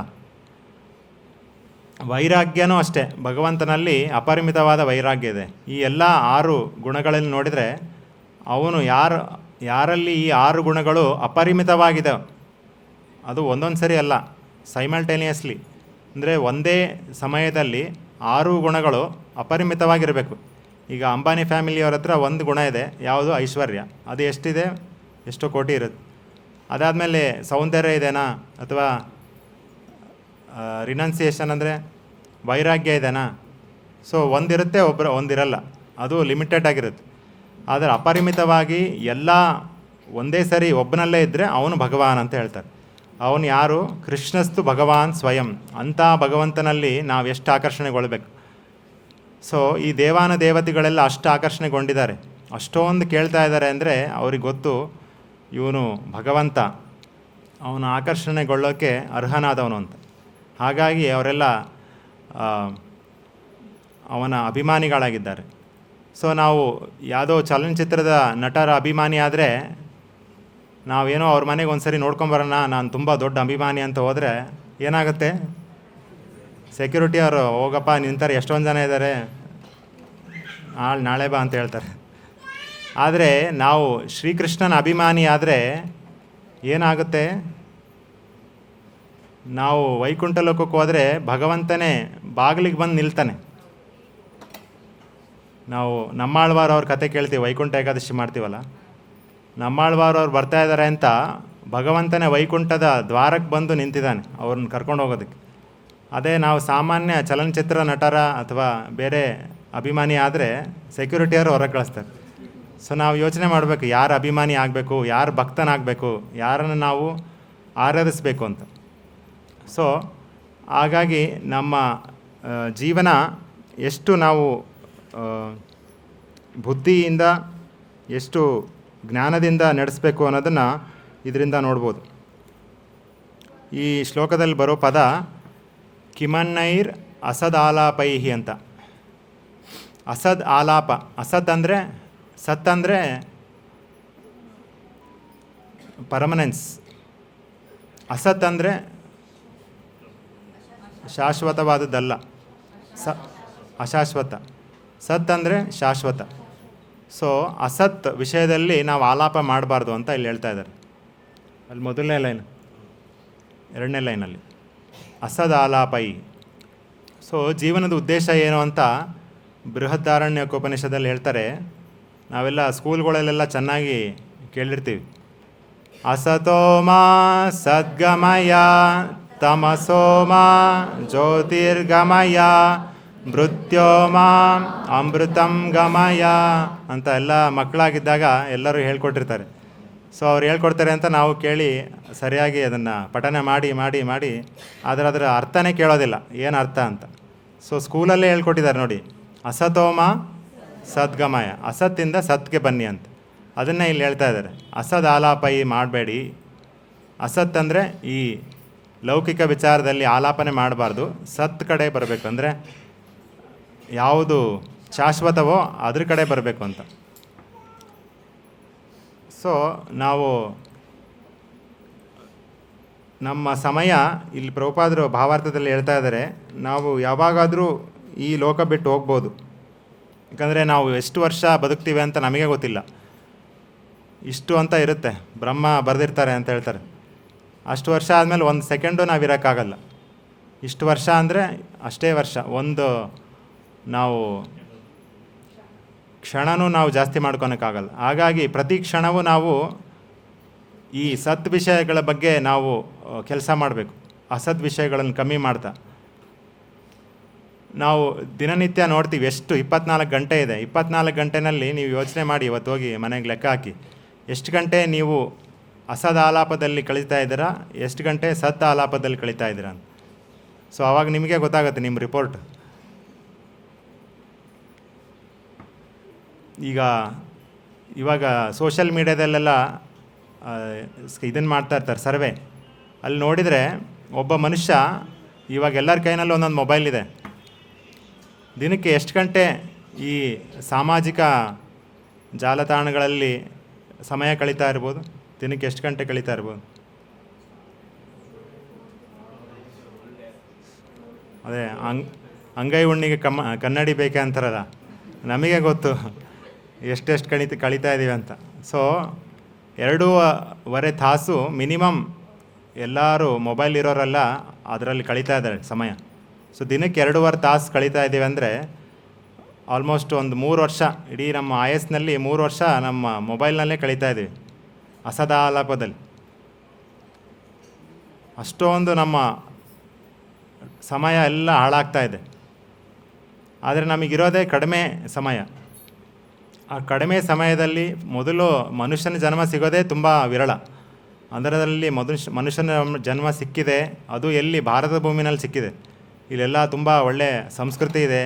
ವೈರಾಗ್ಯನೂ ಅಷ್ಟೇ, ಭಗವಂತನಲ್ಲಿ ಅಪರಿಮಿತವಾದ ವೈರಾಗ್ಯ ಇದೆ. ಈ ಎಲ್ಲ 6 ಗುಣಗಳಲ್ಲಿ ನೋಡಿದರೆ ಅವನು ಯಾರಲ್ಲಿ ಈ 6 ಗುಣಗಳು ಅಪರಿಮಿತವಾಗಿದೆ, ಅದು ಒಂದೊಂದು ಸರಿ ಅಲ್ಲ, ಸೈಮಲ್ಟೇನಿಯಸ್ಲಿ, ಅಂದರೆ ಒಂದೇ ಸಮಯದಲ್ಲಿ 6 ಗುಣಗಳು ಅಪರಿಮಿತವಾಗಿರಬೇಕು. ಈಗ ಅಂಬಾನಿ ಫ್ಯಾಮಿಲಿಯವ್ರ ಹತ್ರ ಒಂದು ಗುಣ ಇದೆ, ಯಾವುದು? ಐಶ್ವರ್ಯ. ಅದು ಎಷ್ಟಿದೆ? ಎಷ್ಟೋ ಕೋಟಿ ಇರುತ್ತೆ. ಅದಾದಮೇಲೆ ಸೌಂದರ್ಯ ಇದೆನಾ? ಅಥವಾ ರಿನನ್ಸಿಯೇಷನ್ ಅಂದರೆ ವೈರಾಗ್ಯ ಇದೆನಾ? ಸೊ ಒಂದಿರುತ್ತೆ, ಒಂದಿರಲ್ಲ, ಅದು ಲಿಮಿಟೆಡ್ ಆಗಿರುತ್ತೆ. ಆದರೆ ಅಪರಿಮಿತವಾಗಿ ಎಲ್ಲ ಒಂದೇ ಸರಿ ಒಬ್ಬನಲ್ಲೇ ಇದ್ದರೆ ಅವನು ಭಗವಾನ್ ಅಂತ ಹೇಳ್ತಾರೆ. ಅವನು ಯಾರು? ಕೃಷ್ಣಸ್ತು ಭಗವಾನ್ ಸ್ವಯಂ. ಅಂಥ ಭಗವಂತನಲ್ಲಿ ನಾವು ಎಷ್ಟು ಆಕರ್ಷಣೆಗೊಳ್ಬೇಕು. ಸೊ ಈ ದೇವತೆಗಳೆಲ್ಲ ಅಷ್ಟು ಆಕರ್ಷಣೆಗೊಂಡಿದ್ದಾರೆ, ಅಷ್ಟೊಂದು ಕೇಳ್ತಾ ಇದ್ದಾರೆ. ಅಂದರೆ ಅವ್ರಿಗೆ ಗೊತ್ತು ಇವನು ಭಗವಂತ, ಅವನ ಆಕರ್ಷಣೆಗೊಳ್ಳೋಕ್ಕೆ ಅರ್ಹನಾದವನು ಅಂತ. ಹಾಗಾಗಿ ಅವರೆಲ್ಲ ಅವನ ಅಭಿಮಾನಿಗಳಾಗಿದ್ದಾರೆ. ಸೊ ನಾವು ಯಾವುದೋ ಚಲನಚಿತ್ರದ ನಟರ ಅಭಿಮಾನಿ ಆದರೆ ನಾವೇನೋ ಅವ್ರ ಮನೆಗೆ ಒಂದು ಸರಿ ನೋಡ್ಕೊಂಬರೋಣ, ನಾನು ತುಂಬ ದೊಡ್ಡ ಅಭಿಮಾನಿ ಅಂತ ಹೋದರೆ ಏನಾಗುತ್ತೆ? ಸೆಕ್ಯೂರಿಟಿ ಅವರು ಹೋಗಪ್ಪ ನಿಂತಾರೆ, ಎಷ್ಟೊಂದು ಜನ ಇದ್ದಾರೆ, ನಾಳೆ ಬಾ ಅಂತ ಹೇಳ್ತಾರೆ. ಆದರೆ ನಾವು ಶ್ರೀಕೃಷ್ಣನ ಅಭಿಮಾನಿ ಆದರೆ ಏನಾಗುತ್ತೆ? ನಾವು ವೈಕುಂಠ ಲೋಕಕ್ಕೆ ಹೋದರೆ ಭಗವಂತನೇ ಬಾಗಿಲಿಗೆ ಬಂದು ನಿಲ್ತಾನೆ. ನಾವು ನಮ್ಮಾಳ್ವಾರವ್ರ ಕತೆ ಕೇಳ್ತೀವಿ, ವೈಕುಂಠ ಏಕಾದಶಿ ಮಾಡ್ತೀವಲ್ಲ, ನಮ್ಮಾಳ್ವಾರವ್ರು ಬರ್ತಾ ಇದ್ದಾರೆ ಅಂತ ಭಗವಂತನೇ ವೈಕುಂಠದ ದ್ವಾರಕ್ಕೆ ಬಂದು ನಿಂತಿದ್ದಾನೆ ಅವ್ರನ್ನ ಕರ್ಕೊಂಡು ಹೋಗೋದಕ್ಕೆ. ಅದೇ ನಾವು ಸಾಮಾನ್ಯ ಚಲನಚಿತ್ರ ನಟರ ಅಥವಾ ಬೇರೆ ಅಭಿಮಾನಿ ಆದರೆ ಸೆಕ್ಯೂರಿಟಿಯವರು ಹೊರಗೆ ಕಳಿಸ್ತಾರೆ. ಸೊ ನಾವು ಯೋಚನೆ ಮಾಡಬೇಕು, ಯಾರು ಅಭಿಮಾನಿ ಆಗಬೇಕು, ಯಾರು ಭಕ್ತನಾಗಬೇಕು, ಯಾರನ್ನು ನಾವು ಆರಾಧಿಸಬೇಕು ಅಂತ. ಸೊ ಹಾಗಾಗಿ ನಮ್ಮ ಜೀವನ ಎಷ್ಟು ನಾವು ಬುದ್ಧಿಯಿಂದ, ಎಷ್ಟು ಜ್ಞಾನದಿಂದ ನಡೆಸಬೇಕು ಅನ್ನೋದನ್ನು ಇದರಿಂದ ನೋಡ್ಬೋದು. ಈ ಶ್ಲೋಕದಲ್ಲಿ ಬರೋ ಪದ ಕಿಮನ್ನೈರ್ ಅಸದ್ ಆಲಾಪೈಹಿ ಅಂತ. ಅಸದ್ ಆಲಾಪ, ಅಸದ್ ಅಂದರೆ ಸತ್ ಅಂದರೆ ಪರ್ಮನೆನ್ಸ್, ಅಸತ್ ಅಂದರೆ ಶಾಶ್ವತವಾದದ್ದಲ್ಲ, ಅಶಾಶ್ವತ. ಸತ್ ಅಂದರೆ ಶಾಶ್ವತ. ಸೊ ಅಸತ್ ವಿಷಯದಲ್ಲಿ ನಾವು ಆಲಾಪ ಮಾಡಬಾರ್ದು ಅಂತ ಇಲ್ಲಿ ಹೇಳ್ತಾ ಇದ್ದಾರೆ. ಅಲ್ಲಿ ಮೊದಲನೇ ಲೈನ್, 2ನೇ ಲೈನಲ್ಲಿ ಅಸದ್ ಆಲಾಪೈ. ಸೊ ಜೀವನದ ಉದ್ದೇಶ ಏನು ಅಂತ ಬೃಹದಾರಣ್ಯಕೋಪನಿಷದಲ್ಲಿ ಹೇಳ್ತಾರೆ. ನಾವೆಲ್ಲ ಸ್ಕೂಲ್ಗಳಲ್ಲೆಲ್ಲ ಚೆನ್ನಾಗಿ ಕೇಳಿರ್ತೀವಿ. ಅಸತೋಮಾ ಸದ್ಗಮಯ ತಮಸೋಮಾ ಜ್ಯೋತಿರ್ಗಮಯ ಮೃತ್ಯೋಮಾ ಅಮೃತಂ ಗಮಯ ಅಂತ ಎಲ್ಲ ಮಕ್ಕಳಾಗಿದ್ದಾಗ ಎಲ್ಲರೂ ಹೇಳ್ಕೊಟ್ಟಿರ್ತಾರೆ. ಸೊ ಅವ್ರು ಹೇಳ್ಕೊಡ್ತಾರೆ ಅಂತ ನಾವು ಕೇಳಿ ಸರಿಯಾಗಿ ಅದನ್ನು ಪಠನೆ ಮಾಡಿ ಮಾಡಿ ಮಾಡಿ ಅದರ ಅರ್ಥನೇ ಕೇಳೋದಿಲ್ಲ, ಏನು ಅರ್ಥ ಅಂತ. ಸೊ ಸ್ಕೂಲಲ್ಲೇ ಹೇಳ್ಕೊಟ್ಟಿದ್ದಾರೆ ನೋಡಿ, ಅಸತೋಮ ಸದ್ಗಮಯ, ಅಸತ್ತಿಂದ ಸತ್ಗೆ ಬನ್ನಿ ಅಂತ. ಅದನ್ನೇ ಇಲ್ಲಿ ಹೇಳ್ತಾ ಇದ್ದಾರೆ. ಅಸದ್ ಆಲಾಪೈ ಮಾಡಬೇಡಿ. ಅಸತ್ ಅಂದರೆ ಈ ಲೌಕಿಕ ವಿಚಾರದಲ್ಲಿ ಆಲಾಪನೆ ಮಾಡಬಾರ್ದು, ಸತ್ ಕಡೆ ಬರಬೇಕು. ಅಂದರೆ ಯಾವುದು ಶಾಶ್ವತವೋ ಅದ್ರ ಕಡೆ ಬರಬೇಕು ಅಂತ. ಸೊ ನಾವು ನಮ್ಮ ಸಮಯ ಇಲ್ಲಿ ಪ್ರಭುಪಾದರು ಭಾವಾರ್ಥದಲ್ಲಿ ಹೇಳ್ತಾ ಇದ್ದಾರೆ, ನಾವು ಯಾವಾಗಾದರೂ ಈ ಲೋಕ ಬಿಟ್ಟು ಹೋಗ್ಬೋದು. ಯಾಕಂದರೆ ನಾವು ಎಷ್ಟು ವರ್ಷ ಬದುಕ್ತೀವಿ ಅಂತ ನಮಗೆ ಗೊತ್ತಿಲ್ಲ. ಇಷ್ಟು ಅಂತ ಇರುತ್ತೆ, ಬ್ರಹ್ಮ ಬರೆದಿರ್ತಾರೆ ಅಂತ ಹೇಳ್ತಾರೆ. ಅಷ್ಟು ವರ್ಷ ಆದಮೇಲೆ ಒಂದು ಸೆಕೆಂಡು ನಾವು ಇರೋಕ್ಕಾಗಲ್ಲ. ಇಷ್ಟು ವರ್ಷ ಅಂದರೆ ಅಷ್ಟೇ ವರ್ಷ, ಒಂದು ನಾವು ಕ್ಷಣನೂ ನಾವು ಜಾಸ್ತಿ ಮಾಡ್ಕೊಳಕ್ಕಾಗಲ್ಲ. ಹಾಗಾಗಿ ಪ್ರತಿ ಕ್ಷಣವೂ ನಾವು ಈ ಸತ್ ವಿಷಯಗಳ ಬಗ್ಗೆ ನಾವು ಕೆಲಸ ಮಾಡಬೇಕು. ಅಸತ್ ವಿಷಯಗಳನ್ನು ಕಮ್ಮಿ ಮಾಡ್ತಾ ನಾವು ದಿನನಿತ್ಯ ನೋಡ್ತೀವಿ ಎಷ್ಟು 24 ಗಂಟೆ ಇದೆ. 24 ಗಂಟೆನಲ್ಲಿ ನೀವು ಯೋಚನೆ ಮಾಡಿ, ಇವತ್ತು ಹೋಗಿ ಮನೆಗೆ ಲೆಕ್ಕ ಹಾಕಿ ಎಷ್ಟು ಗಂಟೆ ನೀವು ಅಸದ್ ಆಲಾಪದಲ್ಲಿ ಕಳೀತಾ ಇದ್ದೀರಾ, ಎಷ್ಟು ಗಂಟೆ ಸತ್ ಆಲಾಪದಲ್ಲಿ ಕಳೀತಾ ಇದ್ದೀರಾ ಅಂತ. ಸೊ ಆವಾಗ ನಿಮಗೆ ಗೊತ್ತಾಗುತ್ತೆ ನಿಮ್ಮ ರಿಪೋರ್ಟ್. ಇವಾಗ ಸೋಷಿಯಲ್ ಮೀಡ್ಯಾದಲ್ಲೆಲ್ಲ ಇದನ್ನು ಮಾಡ್ತಾ ಇರ್ತಾರೆ, ಸರ್ವೆ. ಅಲ್ಲಿ ನೋಡಿದರೆ ಒಬ್ಬ ಮನುಷ್ಯ, ಇವಾಗ ಎಲ್ಲರ ಕೈನಲ್ಲೂ ಒಂದೊಂದು ಮೊಬೈಲ್ ಇದೆ, ದಿನಕ್ಕೆ ಎಷ್ಟು ಗಂಟೆ ಈ ಸಾಮಾಜಿಕ ಜಾಲತಾಣಗಳಲ್ಲಿ ಸಮಯ ಕಳೀತಾ ಇರ್ಬೋದು? ದಿನಕ್ಕೆ ಎಷ್ಟು ಗಂಟೆ ಕಳೀತಾ ಇರ್ಬೋದು? ಅದೇ ಅಂಗೈ ಹುಣ್ಣಿಗೆ ಕನ್ನಡಿ ಬೇಕೆ ಅಂತಾರಲ್ಲ, ನಮಗೆ ಗೊತ್ತು ಎಷ್ಟೆಷ್ಟು ಕಳೀತಾ ಇದ್ದೀವಿ ಅಂತ. ಸೊ 2.5 ತಾಸು ಮಿನಿಮಮ್ ಎಲ್ಲರೂ ಮೊಬೈಲ್ ಇರೋರೆಲ್ಲ ಅದರಲ್ಲಿ ಕಳೀತಾ ಇದ್ದಾರೆ ಸಮಯ. ಸೊ ದಿನಕ್ಕೆ 2.5 ತಾಸು ಕಳೀತಾ ಇದ್ದೀವಿ ಅಂದರೆ ಆಲ್ಮೋಸ್ಟ್ ಒಂದು 3 ವರ್ಷ, ಇಡೀ ನಮ್ಮ ಆಯಸ್ಸಿನಲ್ಲಿ 3 ವರ್ಷ ನಮ್ಮ ಮೊಬೈಲ್ನಲ್ಲೇ ಕಳೀತಾ ಇದ್ದೀವಿ ಅಸದಾಲಾಪದಲ್ಲಿ. ಅಷ್ಟೊಂದು ನಮ್ಮ ಸಮಯ ಎಲ್ಲ ಹಾಳಾಗ್ತಾ ಇದೆ. ಆದರೆ ನಮಗಿರೋದೇ ಕಡಿಮೆ ಸಮಯ. ಆ ಕಡಿಮೆ ಸಮಯದಲ್ಲಿ ಮೊದಲು ಮನುಷ್ಯನ ಜನ್ಮ ಸಿಗೋದೇ ತುಂಬ ವಿರಳ. ಅದರಲ್ಲಿ ಮನುಷ್ಯನ ಜನ್ಮ ಸಿಕ್ಕಿದೆ, ಅದು ಎಲ್ಲಿ? ಭಾರತ ಭೂಮಿನಲ್ಲಿ ಸಿಕ್ಕಿದೆ. ಇಲ್ಲೆಲ್ಲ ತುಂಬ ಒಳ್ಳೆಯ ಸಂಸ್ಕೃತಿ ಇದೆ.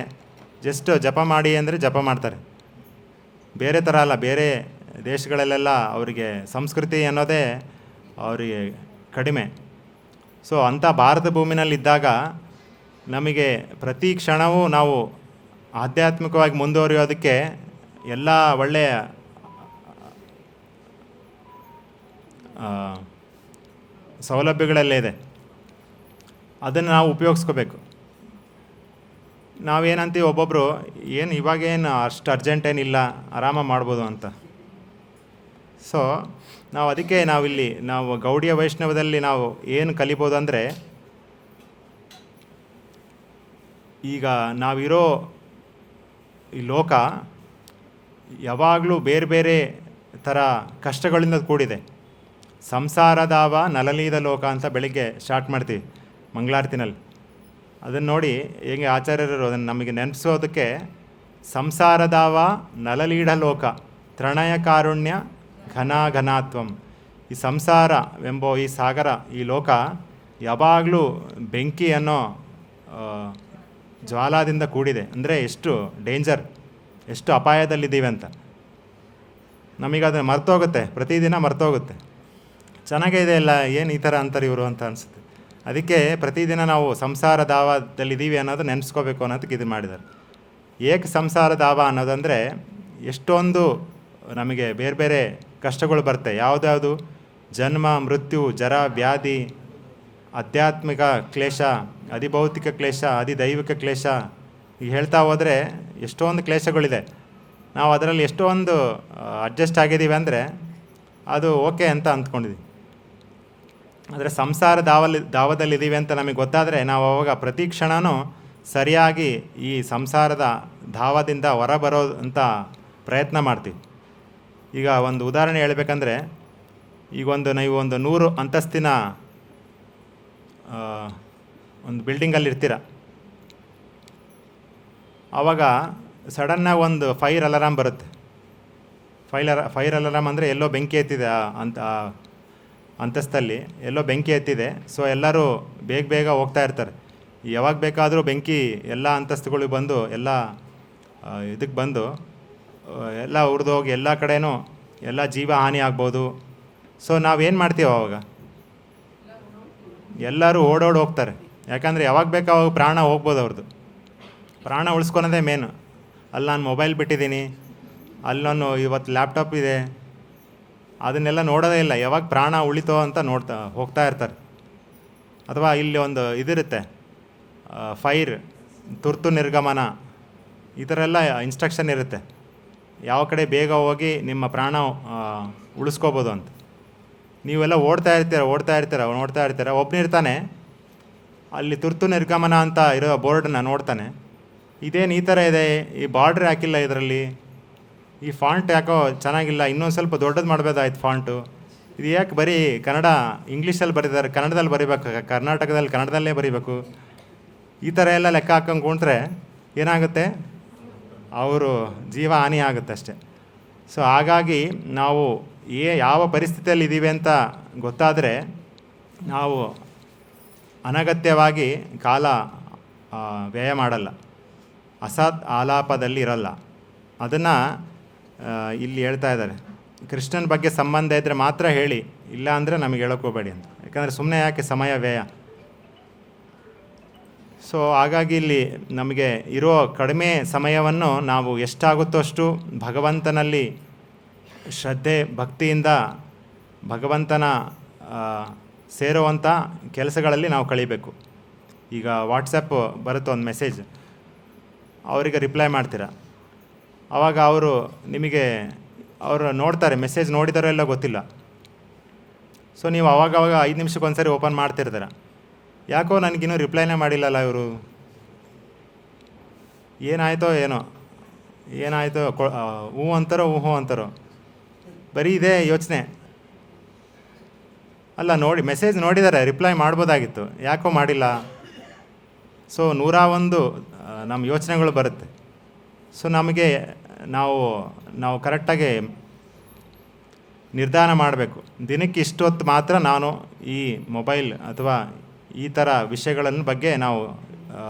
ಜಸ್ಟ್ ಜಪ ಮಾಡಿ ಅಂದರೆ ಜಪ ಮಾಡ್ತಾರೆ. ಬೇರೆ ಥರ ಅಲ್ಲ, ಬೇರೆ ದೇಶಗಳಲ್ಲೆಲ್ಲ ಅವರಿಗೆ ಸಂಸ್ಕೃತಿ ಅನ್ನೋದೇ ಅವರಿಗೆ ಕಡಿಮೆ. ಸೊ ಅಂಥ ಭಾರತ ಭೂಮಿನಲ್ಲಿದ್ದಾಗ ನಮಗೆ ಪ್ರತಿ ಕ್ಷಣವೂ ನಾವು ಆಧ್ಯಾತ್ಮಿಕವಾಗಿ ಮುಂದುವರಿಯೋದಕ್ಕೆ ಎಲ್ಲ ಒಳ್ಳೆಯ ಸೌಲಭ್ಯಗಳೆಲ್ಲ ಇದೆ. ಅದನ್ನು ನಾವು ಉಪಯೋಗಿಸ್ಕೋಬೇಕು. ನಾವೇನಂತೀವಿ, ಒಬ್ಬೊಬ್ಬರು ಏನು ಇವಾಗೇನು ಅಷ್ಟು ಅರ್ಜೆಂಟ್ ಏನಿಲ್ಲ, ಆರಾಮ ಮಾಡ್ಬೋದು ಅಂತ. ಸೊ ಅದಕ್ಕೆ ನಾವು ಗೌಡಿಯ ವೈಷ್ಣವದಲ್ಲಿ ನಾವು ಏನು ಕಲಿಬೋದು ಅಂದರೆ, ಈಗ ನಾವಿರೋ ಈ ಲೋಕ ಯಾವಾಗಲೂ ಬೇರೆ ಬೇರೆ ಥರ ಕಷ್ಟಗಳಿಂದ ಕೂಡಿದೆ. ಸಂಸಾರದಾವ ನಲಲೀದ ಲೋಕ ಅಂತ ಬೆಳಿಗ್ಗೆ ಸ್ಟಾರ್ಟ್ ಮಾಡ್ತೀವಿ ಮಂಗಳಾರತಿನಲ್ಲಿ. ಅದನ್ನು ನೋಡಿ ಹೇಗೆ ಆಚಾರ್ಯರು ಅದನ್ನು ನಮಗೆ ನೆನಪಿಸೋದಕ್ಕೆ, ಸಂಸಾರದಾವ ನಲಲೀಡ ಲೋಕ ತ್ರಣಯ ಕಾರುಣ್ಯ ಘನಾಘನಾತ್ವಂ. ಈ ಸಂಸಾರವೆಂಬೋ ಈ ಸಾಗರ, ಈ ಲೋಕ ಯಾವಾಗಲೂ ಬೆಂಕಿ ಅನ್ನೋ ಜ್ವಾಲಾದಿಂದ ಕೂಡಿದೆ. ಅಂದರೆ ಎಷ್ಟು ಡೇಂಜರ್, ಎಷ್ಟು ಅಪಾಯದಲ್ಲಿದ್ದೀವಿ ಅಂತ ನಮಗದು ಮರ್ತೋಗುತ್ತೆ, ಪ್ರತಿದಿನ ಮರ್ತೋಗುತ್ತೆ. ಚೆನ್ನಾಗೇ ಇದೆ ಎಲ್ಲ, ಏನು ಈ ಥರ ಅಂತಾರೆ ಇವರು ಅಂತ ಅನಿಸುತ್ತೆ. ಅದಕ್ಕೆ ಪ್ರತಿದಿನ ನಾವು ಸಂಸಾರ ದಾವದಲ್ಲಿದ್ದೀವಿ ಅನ್ನೋದು ನೆನೆಸ್ಕೋಬೇಕು ಅನ್ನೋದಕ್ಕೆ ಇದು ಮಾಡಿದ್ದಾರೆ. ಏಕ ಸಂಸಾರ ದಾವ ಅನ್ನೋದಂದರೆ ಎಷ್ಟೊಂದು ನಮಗೆ ಬೇರೆ ಬೇರೆ ಕಷ್ಟಗಳು ಬರುತ್ತೆ. ಯಾವುದ್ಯಾವುದು? ಜನ್ಮ, ಮೃತ್ಯು, ಜರ, ವ್ಯಾಧಿ, ಆಧ್ಯಾತ್ಮಿಕ ಕ್ಲೇಶ, ಅಧಿಭೌತಿಕ ಕ್ಲೇಶ, ಅಧಿದೈವಿಕ ಕ್ಲೇಶ. ಈಗ ಹೇಳ್ತಾ ಹೋದರೆ ಎಷ್ಟೊಂದು ಕ್ಲೇಶಗಳಿದೆ. ನಾವು ಅದರಲ್ಲಿ ಎಷ್ಟೊಂದು ಅಡ್ಜಸ್ಟ್ ಆಗಿದ್ದೀವಿ ಅಂದರೆ ಅದು ಓಕೆ ಅಂತ ಅಂದ್ಕೊಂಡಿದ್ದೀವಿ. ಆದರೆ ಸಂಸಾರ ದಾವದಲ್ಲಿದ್ದೀವಿ ಅಂತ ನಮಗೆ ಗೊತ್ತಾದರೆ ನಾವು ಅವಾಗ ಪ್ರತಿ ಕ್ಷಣವೂ ಸರಿಯಾಗಿ ಈ ಸಂಸಾರದ ಧಾವದಿಂದ ಹೊರಬರೋ ಅಂತ ಪ್ರಯತ್ನ ಮಾಡ್ತೀವಿ. ಈಗ ಒಂದು ಉದಾಹರಣೆ ಹೇಳಬೇಕಂದ್ರೆ, ಈಗ ನೀವು ಒಂದು 100 ಅಂತಸ್ತಿನ ಒಂದು ಬಿಲ್ಡಿಂಗಲ್ಲಿ ಇರ್ತೀರ. ಆವಾಗ ಸಡನ್ನಾಗಿ ಒಂದು ಫೈರ್ ಅಲಾರಾಮ್ ಬರುತ್ತೆ. ಫೈರ್ ಅಲಾರಾಮ್ ಅಂದರೆ ಎಲ್ಲೋ ಬೆಂಕಿ ಎತ್ತಿದೆ ಅಂತ ಅಂತಸ್ತಲ್ಲಿ ಎಲ್ಲೋ ಬೆಂಕಿ ಎತ್ತಿದೆ. ಸೊ ಎಲ್ಲರೂ ಬೇಗ ಹೋಗ್ತಾ ಇರ್ತಾರೆ. ಯಾವಾಗ ಬೇಕಾದರೂ ಬೆಂಕಿ ಎಲ್ಲ ಅಂತಸ್ತುಗಳಿಗೆ ಬಂದು ಎಲ್ಲ ಇದಕ್ಕೆ ಬಂದು ಎಲ್ಲ ಉರಿದೋಗಿ ಎಲ್ಲ ಕಡೆನೂ ಎಲ್ಲ ಜೀವ ಹಾನಿ ಆಗ್ಬೋದು. ಸೊ ನಾವೇನು ಮಾಡ್ತೀವಿ ಅವಾಗ? ಎಲ್ಲರೂ ಓಡೋಡಿ ಹೋಗ್ತಾರೆ. ಯಾಕಂದರೆ ಯಾವಾಗ ಬೇಕು ಅವಾಗ ಪ್ರಾಣ ಹೋಗ್ಬೋದು ಅವ್ರದ್ದು. ಪ್ರಾಣ ಉಳಿಸ್ಕೊಳೋದೇ ಮೇನು. ಅಲ್ಲಿ ನಾನು ಮೊಬೈಲ್ ಬಿಟ್ಟಿದ್ದೀನಿ, ಅಲ್ಲಿ ನಾನು ಇವತ್ತು ಲ್ಯಾಪ್ಟಾಪ್ ಇದೆ, ಅದನ್ನೆಲ್ಲ ನೋಡೋದೇ ಇಲ್ಲ. ಯಾವಾಗ ಪ್ರಾಣ ಉಳಿತೋ ಅಂತ ಹೋಗ್ತಾ ಇರ್ತಾರೆ. ಅಥವಾ ಇಲ್ಲಿ ಒಂದು ಇದಿರುತ್ತೆ, ಫೈರ್, ತುರ್ತು ನಿರ್ಗಮನ, ಈ ಥರ ಎಲ್ಲ ಇನ್ಸ್ಟ್ರಕ್ಷನ್ ಇರುತ್ತೆ, ಯಾವ ಕಡೆ ಬೇಗ ಹೋಗಿ ನಿಮ್ಮ ಪ್ರಾಣ ಉಳಿಸ್ಕೋಬೋದು ಅಂತ. ನೀವೆಲ್ಲ ಓಡ್ತಾ ಇರ್ತೀರ, ಒಬ್ಬನಿರ್ತಾನೆ ಅಲ್ಲಿ ತುರ್ತು ನಿರ್ಗಮನ ಅಂತ ಇರೋ ಬೋರ್ಡನ್ನ ನೋಡ್ತಾನೆ, ಇದೇನು ಈ ಥರ ಇದೆ, ಈ ಬಾರ್ಡ್ರ್ ಯಾಕಿಲ್ಲ ಇದರಲ್ಲಿ, ಈ ಫಾಂಟ್ ಯಾಕೋ ಚೆನ್ನಾಗಿಲ್ಲ, ಇನ್ನೊಂದು ಸ್ವಲ್ಪ ದೊಡ್ಡದು ಮಾಡಬೇಕಾಯ್ತು ಫಾಂಟು, ಇದು ಯಾಕೆ ಬರೀ ಕನ್ನಡ ಇಂಗ್ಲೀಷಲ್ಲಿ ಬರೀತಾರೆ, ಕನ್ನಡದಲ್ಲಿ ಬರೀಬೇಕು, ಕರ್ನಾಟಕದಲ್ಲಿ ಕನ್ನಡದಲ್ಲೇ ಬರೀಬೇಕು, ಈ ಥರ ಎಲ್ಲ ಲೆಕ್ಕ ಹಾಕೊಂಡು ಕುಂತ್ರೆ ಏನಾಗುತ್ತೆ, ಅವರು ಜೀವ ಹಾನಿ ಆಗುತ್ತೆ ಅಷ್ಟೆ. ಸೊ ಹಾಗಾಗಿ ನಾವು ಯಾವ ಪರಿಸ್ಥಿತಿಯಲ್ಲಿ ಇದ್ದೀವಿ ಅಂತ ಗೊತ್ತಾದರೆ ನಾವು ಅನಗತ್ಯವಾಗಿ ಕಾಲ ವ್ಯಯ ಮಾಡಲ್ಲ, ಅಸತ್ ಆಲಾಪದಲ್ಲಿ ಇರಲ್ಲ. ಅದನ್ನು ಇಲ್ಲಿ ಹೇಳ್ತಾ ಇದ್ದಾರೆ, ಕೃಷ್ಣನ ಬಗ್ಗೆ ಸಂಬಂಧ ಇದ್ದರೆ ಮಾತ್ರ ಹೇಳಿ, ಇಲ್ಲ ಅಂದರೆ ನಮಗೆ ಹೇಳೋಕ್ಕೋಗಬೇಡಿ ಅಂತ. ಯಾಕಂದರೆ ಸುಮ್ಮನೆ ಯಾಕೆ ಸಮಯ ವ್ಯಯ. ಸೊ ಹಾಗಾಗಿ ಇಲ್ಲಿ ನಮಗೆ ಇರೋ ಕಡಿಮೆ ಸಮಯವನ್ನು ನಾವು ಎಷ್ಟಾಗುತ್ತೋ ಅಷ್ಟು ಭಗವಂತನಲ್ಲಿ ಶ್ರದ್ಧೆ ಭಕ್ತಿಯಿಂದ ಭಗವಂತನ ಸೇರುವಂಥ ಕೆಲಸಗಳಲ್ಲಿ ನಾವು ಕಳಿಬೇಕು. ಈಗ ವಾಟ್ಸಪ್ ಬರುತ್ತೆ ಒಂದು ಮೆಸೇಜ್, ಅವರಿಗೆ ರಿಪ್ಲೈ ಮಾಡ್ತೀರ, ಆವಾಗ ಅವರು ನೋಡ್ತಾರೆ, ಮೆಸೇಜ್ ನೋಡಿದಾರೋ ಎಲ್ಲ ಗೊತ್ತಿಲ್ಲ. ಸೊ ನೀವು ಅವಾಗವಾಗ 5 ನಿಮಿಷಕ್ಕೊಂದ್ಸರಿ ಓಪನ್ ಮಾಡ್ತಿರ್ತಾರೆ, ಯಾಕೋ ನನಗಿನ್ನೂ ರಿಪ್ಲೈನೇ ಮಾಡಿಲ್ಲಲ್ಲ ಇವರು, ಏನಾಯಿತೋ ಹ್ಞೂ ಅಂತಾರೋ, ಬರೀ ಇದೇ ಯೋಚನೆ. ಅಲ್ಲ, ಮೆಸೇಜ್ ನೋಡಿದ್ದಾರೆ, ರಿಪ್ಲೈ ಮಾಡ್ಬೋದಾಗಿತ್ತು, ಯಾಕೋ ಮಾಡಿಲ್ಲ. ಸೊ 101 ನಮ್ಮ ಯೋಚನೆಗಳು ಬರುತ್ತೆ. ಸೊ ನಮಗೆ ನಾವು ಕರೆಕ್ಟಾಗಿ ನಿರ್ಧಾರ ಮಾಡಬೇಕು, ದಿನಕ್ಕೆ ಇಷ್ಟು ಹೊತ್ತು ಮಾತ್ರ ನಾನು ಈ ಮೊಬೈಲ್ ಅಥವಾ ಈ ಥರ ವಿಷಯಗಳನ್ನು ಬಗ್ಗೆ ನಾವು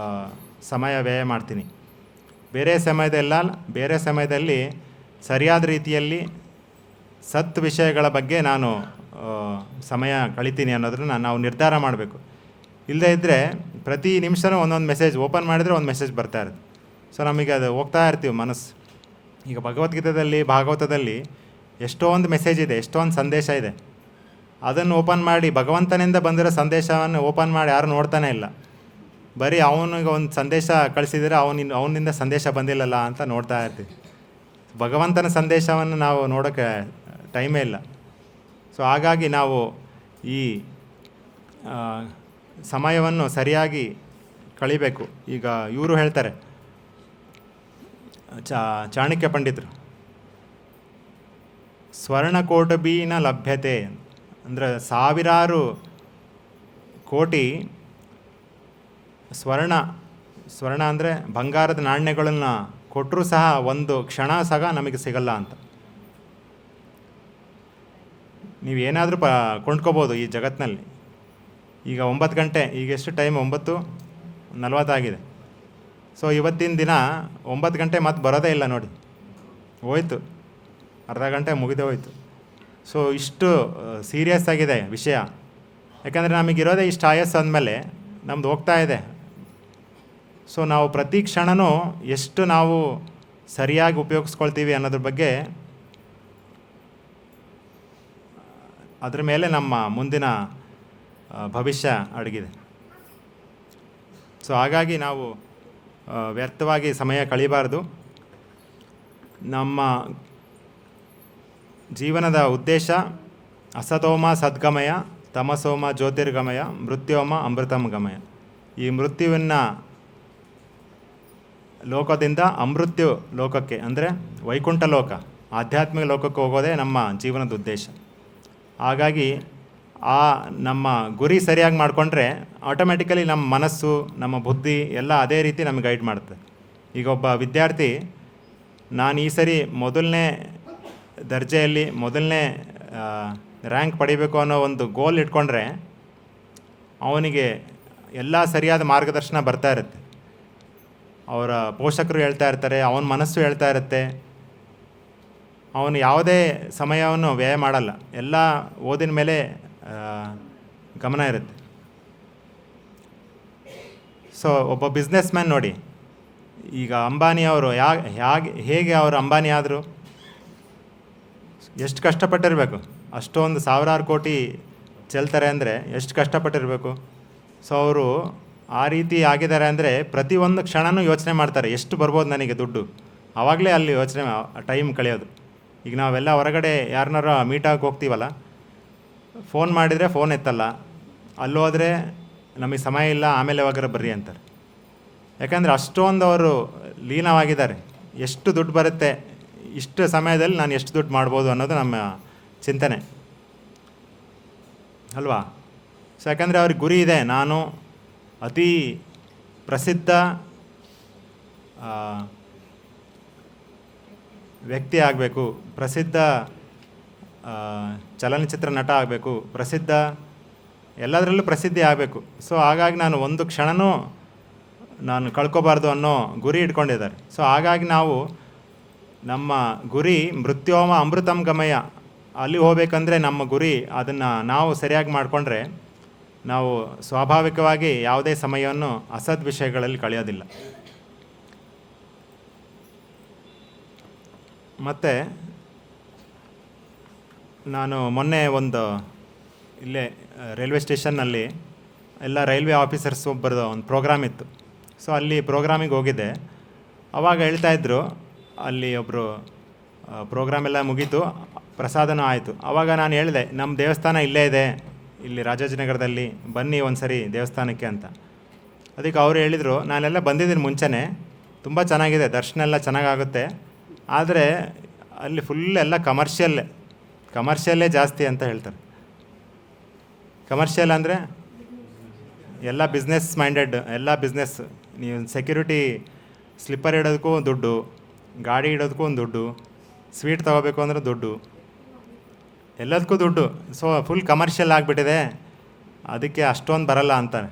ಸಮಯ ವ್ಯಯ ಮಾಡ್ತೀನಿ, ಬೇರೆ ಸಮಯದಲ್ಲಿ ಸರಿಯಾದ ರೀತಿಯಲ್ಲಿ ಸತ್ ವಿಷಯಗಳ ಬಗ್ಗೆ ನಾನು ಸಮಯ ಕಳಿತೀನಿ ಅನ್ನೋದನ್ನು ನಾವು ನಿರ್ಧಾರ ಮಾಡಬೇಕು. ಇಲ್ಲದೇ ಇದ್ದರೆ ಪ್ರತಿ ನಿಮಿಷವೂ ಒಂದೊಂದು ಮೆಸೇಜ್ ಓಪನ್ ಮಾಡಿದರೆ ಒಂದು ಮೆಸೇಜ್ ಬರ್ತಾ ಇರುತ್ತೆ. ಸೊ ನಮಗೆ ಅದು ಹೋಗ್ತಾ ಇರ್ತೀವಿ ಮನಸ್ಸು. ಈಗ ಭಗವದ್ಗೀತೆಯಲ್ಲಿ ಭಾಗವತದಲ್ಲಿ ಎಷ್ಟೊಂದು ಮೆಸೇಜ್ ಇದೆ, ಎಷ್ಟೊಂದು ಸಂದೇಶ ಇದೆ, ಅದನ್ನು ಓಪನ್ ಮಾಡಿ ಭಗವಂತನಿಂದ ಬಂದಿರೋ ಸಂದೇಶವನ್ನು ಓಪನ್ ಮಾಡಿ ಯಾರು ನೋಡ್ತಾನೆ ಇಲ್ಲ, ಬರೀ ಅವನಿಗೆ ಒಂದು ಸಂದೇಶ ಕಳಿಸಿದರೆ ಅವನಿಂದ ಸಂದೇಶ ಬಂದಿಲ್ಲಲ್ಲ ಅಂತ ನೋಡ್ತಾ ಇರ್ತೀವಿ. ಭಗವಂತನ ಸಂದೇಶವನ್ನು ನಾವು ನೋಡೋಕ್ಕೆ ಟೈಮೇ ಇಲ್ಲ. ಸೊ ಹಾಗಾಗಿ ನಾವು ಈ ಸಮಯವನ್ನು ಸರಿಯಾಗಿ ಕಳಿಬೇಕು. ಈಗ ಇವರು ಹೇಳ್ತಾರೆ, ಚಾಣಕ್ಯ ಪಂಡಿತರು, ಸ್ವರ್ಣಕೋಟಬೀನ ಲಭ್ಯತೆ ಅಂದರೆ ಸಾವಿರಾರು ಕೋಟಿ ಸ್ವರ್ಣ ಅಂದರೆ ಬಂಗಾರದ ನಾಣ್ಯಗಳನ್ನು ಕೊಟ್ಟರೂ ಸಹ ಒಂದು ಕ್ಷಣ ಸಹ ನಮಗೆ ಸಿಗಲ್ಲ ಅಂತ. ನೀವೇನಾದರೂ ಕೊಂಡ್ಕೋಬೋದು ಈ ಜಗತ್ತಿನಲ್ಲಿ. ಈಗ 9 ಗಂಟೆ, ಈಗ ಎಷ್ಟು ಟೈಮ್, 9:40 ಆಗಿದೆ. ಸೊ ಇವತ್ತಿನ ದಿನ 9 ಗಂಟೆ ಮತ್ತೆ ಬರೋದೇ ಇಲ್ಲ ನೋಡಿ, ಹೋಯ್ತು, ಅರ್ಧ ಗಂಟೆ ಮುಗಿದೇ ಹೋಯ್ತು. ಸೊ ಇಷ್ಟು ಸೀರಿಯಸ್ ಆಗಿದೆ ವಿಷಯ. ಯಾಕಂದರೆ ನಮಗಿರೋದೇ ಇಷ್ಟು ಆಯಸ್ಸು ಅಂದಮೇಲೆ ನಮ್ಮದು ಹೋಗ್ತಾ ಇದೆ. ಸೊ ನಾವು ಪ್ರತಿ ಕ್ಷಣವೂ ಎಷ್ಟು ನಾವು ಸರಿಯಾಗಿ ಉಪಯೋಗಿಸ್ಕೊಳ್ತೀವಿ ಅನ್ನೋದ್ರ ಬಗ್ಗೆ, ಅದ್ರ ಮೇಲೆ ನಮ್ಮ ಮುಂದಿನ ಭವಿಷ್ಯ ಅಡಗಿದೆ. ಸೊ ಹಾಗಾಗಿ ನಾವು ವ್ಯರ್ಥವಾಗಿ ಸಮಯ ಕಳಿಬಾರ್ದು. ನಮ್ಮ ಜೀವನದ ಉದ್ದೇಶ ಅಸತೋಮ ಸದ್ಗಮಯ, ತಮಸೋಮ ಜ್ಯೋತಿರ್ಗಮಯ, ಮೃತ್ಯೋಮ ಅಮೃತಂ ಗಮಯ. ಈ ಮೃತ್ಯುವಿನ ಲೋಕದಿಂದ ಅಮೃತ್ಯು ಲೋಕಕ್ಕೆ ಅಂದರೆ ವೈಕುಂಠ ಲೋಕ, ಆಧ್ಯಾತ್ಮಿಕ ಲೋಕಕ್ಕೆ ಹೋಗೋದೇ ನಮ್ಮ ಜೀವನದ ಉದ್ದೇಶ. ಹಾಗಾಗಿ ನಮ್ಮ ಗುರಿ ಸರಿಯಾಗಿ ಮಾಡಿಕೊಂಡ್ರೆ ಆಟೋಮೆಟಿಕಲಿ ನಮ್ಮ ಮನಸ್ಸು, ನಮ್ಮ ಬುದ್ಧಿ ಎಲ್ಲ ಅದೇ ರೀತಿ ನಮಗೆ ಗೈಡ್ ಮಾಡುತ್ತೆ. ಈಗ ಒಬ್ಬ ವಿದ್ಯಾರ್ಥಿ, ನಾನು ಈ ಸರಿ ಮೊದಲನೇ ದರ್ಜೆಯಲ್ಲಿ ಮೊದಲನೇ ರ್ಯಾಂಕ್ ಪಡಿಬೇಕು ಅನ್ನೋ ಒಂದು ಗೋಲ್ ಇಟ್ಕೊಂಡ್ರೆ ಅವನಿಗೆ ಎಲ್ಲ ಸರಿಯಾದ ಮಾರ್ಗದರ್ಶನ ಬರ್ತಾ ಇರುತ್ತೆ. ಅವರ ಪೋಷಕರು ಹೇಳ್ತಾ ಇರ್ತಾರೆ, ಅವನ ಮನಸ್ಸು ಹೇಳ್ತಾ ಇರುತ್ತೆ, ಅವನು ಯಾವುದೇ ಸಮಯವನ್ನು ವ್ಯಯ ಮಾಡಲ್ಲ, ಎಲ್ಲ ಓದಿನ ಮೇಲೆ ಗಮನ ಇರುತ್ತೆ. ಸೊ ಒಬ್ಬ ಬಿಸ್ನೆಸ್ ಮ್ಯಾನ್ ನೋಡಿ, ಈಗ ಅಂಬಾನಿಯವರು ಹೇಗೆ ಅವರು ಅಂಬಾನಿ ಆದರು, ಎಷ್ಟು ಕಷ್ಟಪಟ್ಟಿರಬೇಕು, ಅಷ್ಟೊಂದು ಸಾವಿರಾರು ಕೋಟಿ ಚೆಲ್ತಾರೆ ಅಂದರೆ ಎಷ್ಟು ಕಷ್ಟಪಟ್ಟಿರಬೇಕು. ಸೊ ಅವರು ಆ ರೀತಿ ಆಗಿದ್ದಾರೆ ಅಂದರೆ ಪ್ರತಿಯೊಂದು ಕ್ಷಣನೂ ಯೋಚನೆ ಮಾಡ್ತಾರೆ, ಎಷ್ಟು ಬರ್ಬೋದು ನನಗೆ ದುಡ್ಡು. ಆವಾಗಲೇ ಅಲ್ಲಿ ಯೋಚನೆ ಟೈಮ್ ಕಳೆಯೋದು. ಈಗ ನಾವೆಲ್ಲ ಹೊರಗಡೆ ಯಾರನ್ನಾರ ಮೀಟಾಗಿ ಹೋಗ್ತೀವಲ್ಲ, ಫೋನ್ ಮಾಡಿದರೆ ಫೋನ್ ಎತ್ತಲ್ಲ, ಅಲ್ಲೋದ್ರೆ ನಮಗೆ ಸಮಯ ಇಲ್ಲ, ಆಮೇಲೆ ಯಾವಾಗಾರ ಬರ್ರಿ ಅಂತಾರೆ. ಯಾಕಂದರೆ ಅಷ್ಟೊಂದು ಅವರು ಲೀನವಾಗಿದ್ದಾರೆ. ಎಷ್ಟು ದುಡ್ಡು ಬರುತ್ತೆ, ಇಷ್ಟು ಸಮಯದಲ್ಲಿ ನಾನು ಎಷ್ಟು ದುಡ್ಡು ಮಾಡ್ಬೋದು ಅನ್ನೋದು ನಮ್ಮ ಚಿಂತನೆ ಅಲ್ವಾ. ಸೊ ಯಾಕಂದರೆ ಅವ್ರಿಗೆ ಗುರಿ ಇದೆ, ನಾನು ಅತಿ ಪ್ರಸಿದ್ಧ ವ್ಯಕ್ತಿ ಆಗಬೇಕು, ಪ್ರಸಿದ್ಧ ಚಲನಚಿತ್ರ ನಟ ಆಗಬೇಕು, ಪ್ರಸಿದ್ಧ ಎಲ್ಲದರಲ್ಲೂ ಪ್ರಸಿದ್ಧಿ ಆಗಬೇಕು. ಸೊ ಹಾಗಾಗಿ ನಾನು ಒಂದು ಕ್ಷಣನೂ ನಾನು ಕಳ್ಕೊಬಾರ್ದು ಅನ್ನೋ ಗುರಿ ಇಟ್ಕೊಂಡಿದ್ದಾರೆ. ಸೊ ಹಾಗಾಗಿ ನಾವು ನಮ್ಮ ಗುರಿ ಮೃತ್ಯೋಮ ಅಮೃತಂ ಗಮಯ, ಅಲ್ಲಿ ಹೋಗ್ಬೇಕಂದ್ರೆ ನಮ್ಮ ಗುರಿ ಅದನ್ನು ನಾವು ಸರಿಯಾಗಿ ಮಾಡಿಕೊಂಡ್ರೆ ನಾವು ಸ್ವಾಭಾವಿಕವಾಗಿ ಯಾವುದೇ ಸಮಯವನ್ನು ಅಸದ್ ವಿಷಯಗಳಲ್ಲಿ ಕಳೆಯೋದಿಲ್ಲ. ಮತ್ತು ನಾನು ಮೊನ್ನೆ ಒಂದು ಇಲ್ಲೇ ರೈಲ್ವೆ ಸ್ಟೇಷನ್ನಲ್ಲಿ ಎಲ್ಲ ರೈಲ್ವೆ ಆಫೀಸರ್ಸ್ ಒಬ್ಬರದು ಒಂದು ಪ್ರೋಗ್ರಾಮ್ ಇತ್ತು. ಸೊ ಅಲ್ಲಿ ಪ್ರೋಗ್ರಾಮಿಗೆ ಹೋಗಿದ್ದೆ. ಆವಾಗ ಹೇಳ್ತಾಯಿದ್ರು, ಅಲ್ಲಿ ಒಬ್ಬರು ಪ್ರೋಗ್ರಾಮ್ ಎಲ್ಲ ಮುಗೀತು, ಪ್ರಸಾದನೂ ಆಯಿತು. ಆವಾಗ ನಾನು ಹೇಳಿದೆ, ನಮ್ಮ ದೇವಸ್ಥಾನ ಇಲ್ಲೇ ಇದೆ, ಇಲ್ಲಿ ರಾಜಾಜಿನಗರದಲ್ಲಿ, ಬನ್ನಿ ಒಂದು ಸರಿ ದೇವಸ್ಥಾನಕ್ಕೆ ಅಂತ. ಅದಕ್ಕೆ ಅವರು ಹೇಳಿದರು, ನಾನೆಲ್ಲ ಬಂದಿದ್ದೀನಿ ಮುಂಚೆನೇ, ತುಂಬ ಚೆನ್ನಾಗಿದೆ, ದರ್ಶನ ಎಲ್ಲ ಚೆನ್ನಾಗಾಗುತ್ತೆ, ಆದರೆ ಅಲ್ಲಿ ಫುಲ್ ಎಲ್ಲ ಕಮರ್ಷಿಯಲ್ಲೇ ಜಾಸ್ತಿ ಅಂತ ಹೇಳ್ತಾರೆ. ಕಮರ್ಷಿಯಲ್ ಅಂದರೆ ಎಲ್ಲ ಬಿಸ್ನೆಸ್ ಮೈಂಡೆಡ್, ಎಲ್ಲ ಬಿಸ್ನೆಸ್. ನೀವು ಸೆಕ್ಯೂರಿಟಿ ಸ್ಲಿಪ್ಪರ್ ಇಡೋದಕ್ಕೂ ದುಡ್ಡು, ಗಾಡಿ ಇಡೋದಕ್ಕೂ ಒಂದು ದುಡ್ಡು, ಸ್ವೀಟ್ ತೊಗೋಬೇಕು ಅಂದ್ರೆ ದುಡ್ಡು, ಎಲ್ಲದಕ್ಕೂ ದುಡ್ಡು. ಸೊ ಫುಲ್ ಕಮರ್ಷಿಯಲ್ ಆಗಿಬಿಟ್ಟಿದೆ, ಅದಕ್ಕೆ ಅಷ್ಟೊಂದು ಬರಲ್ಲ ಅಂತಾರೆ.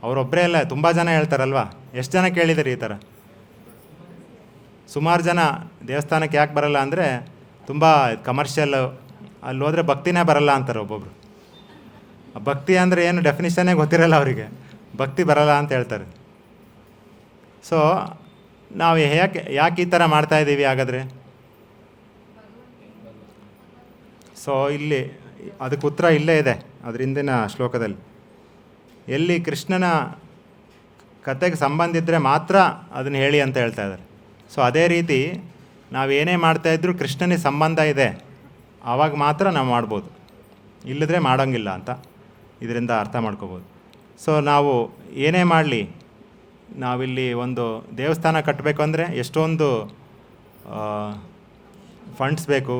ಅವರೊಬ್ಬರೇ ಅಲ್ಲ, ತುಂಬ ಜನ ಹೇಳ್ತಾರಲ್ವ. ಎಷ್ಟು ಜನ ಕೇಳಿದಿರಿ ಈ ಥರ? ಸುಮಾರು ಜನ ದೇವಸ್ಥಾನಕ್ಕೆ ಯಾಕೆ ಬರಲ್ಲ ಅಂದರೆ ತುಂಬ ಕಮರ್ಷಿಯಲ್ಲು, ಅಲ್ಲಿ ಹೋದರೆ ಭಕ್ತಿನೇ ಬರಲ್ಲ ಅಂತಾರೆ ಒಬ್ಬೊಬ್ರು. ಭಕ್ತಿ ಅಂದರೆ ಏನು ಡೆಫಿನಿಷನ್ನೇ ಗೊತ್ತಿರಲ್ಲ ಅವರಿಗೆ, ಭಕ್ತಿ ಬರಲ್ಲ ಅಂತ ಹೇಳ್ತಾರೆ. ಸೊ ನಾವು ಯಾಕೆ ಈ ಥರ ಮಾಡ್ತಾಯಿದ್ದೀವಿ ಹಾಗಾದರೆ? ಸೊ ಇಲ್ಲಿ ಅದಕ್ಕೆ ಉತ್ತರ ಇಲ್ಲೇ ಇದೆ, ಅದ್ರ ಹಿಂದಿನ ಶ್ಲೋಕದಲ್ಲಿ. ಎಲ್ಲಿ ಕೃಷ್ಣನ ಕಥೆಗೆ ಸಂಬಂಧ ಇದ್ದರೆ ಮಾತ್ರ ಅದನ್ನು ಹೇಳಿ ಅಂತ ಹೇಳ್ತಾ ಇದ್ದಾರೆ. ಸೊ ಅದೇ ರೀತಿ ನಾವೇನೇ ಮಾಡ್ತಾಯಿದ್ರು ಕೃಷ್ಣನಿಗೆ ಸಂಬಂಧ ಇದೆ, ಆವಾಗ ಮಾತ್ರ ನಾವು ಮಾಡ್ಬೋದು, ಇಲ್ಲದ್ರೆ ಮಾಡೋಂಗಿಲ್ಲ ಅಂತ ಇದರಿಂದ ಅರ್ಥ ಮಾಡ್ಕೋಬೋದು. ಸೊ ನಾವು ಏನೇ ಮಾಡಲಿ, ನಾವಿಲ್ಲಿ ಒಂದು ದೇವಸ್ಥಾನ ಕಟ್ಟಬೇಕು ಅಂದರೆ ಎಷ್ಟೊಂದು ಫಂಡ್ಸ್ ಬೇಕು.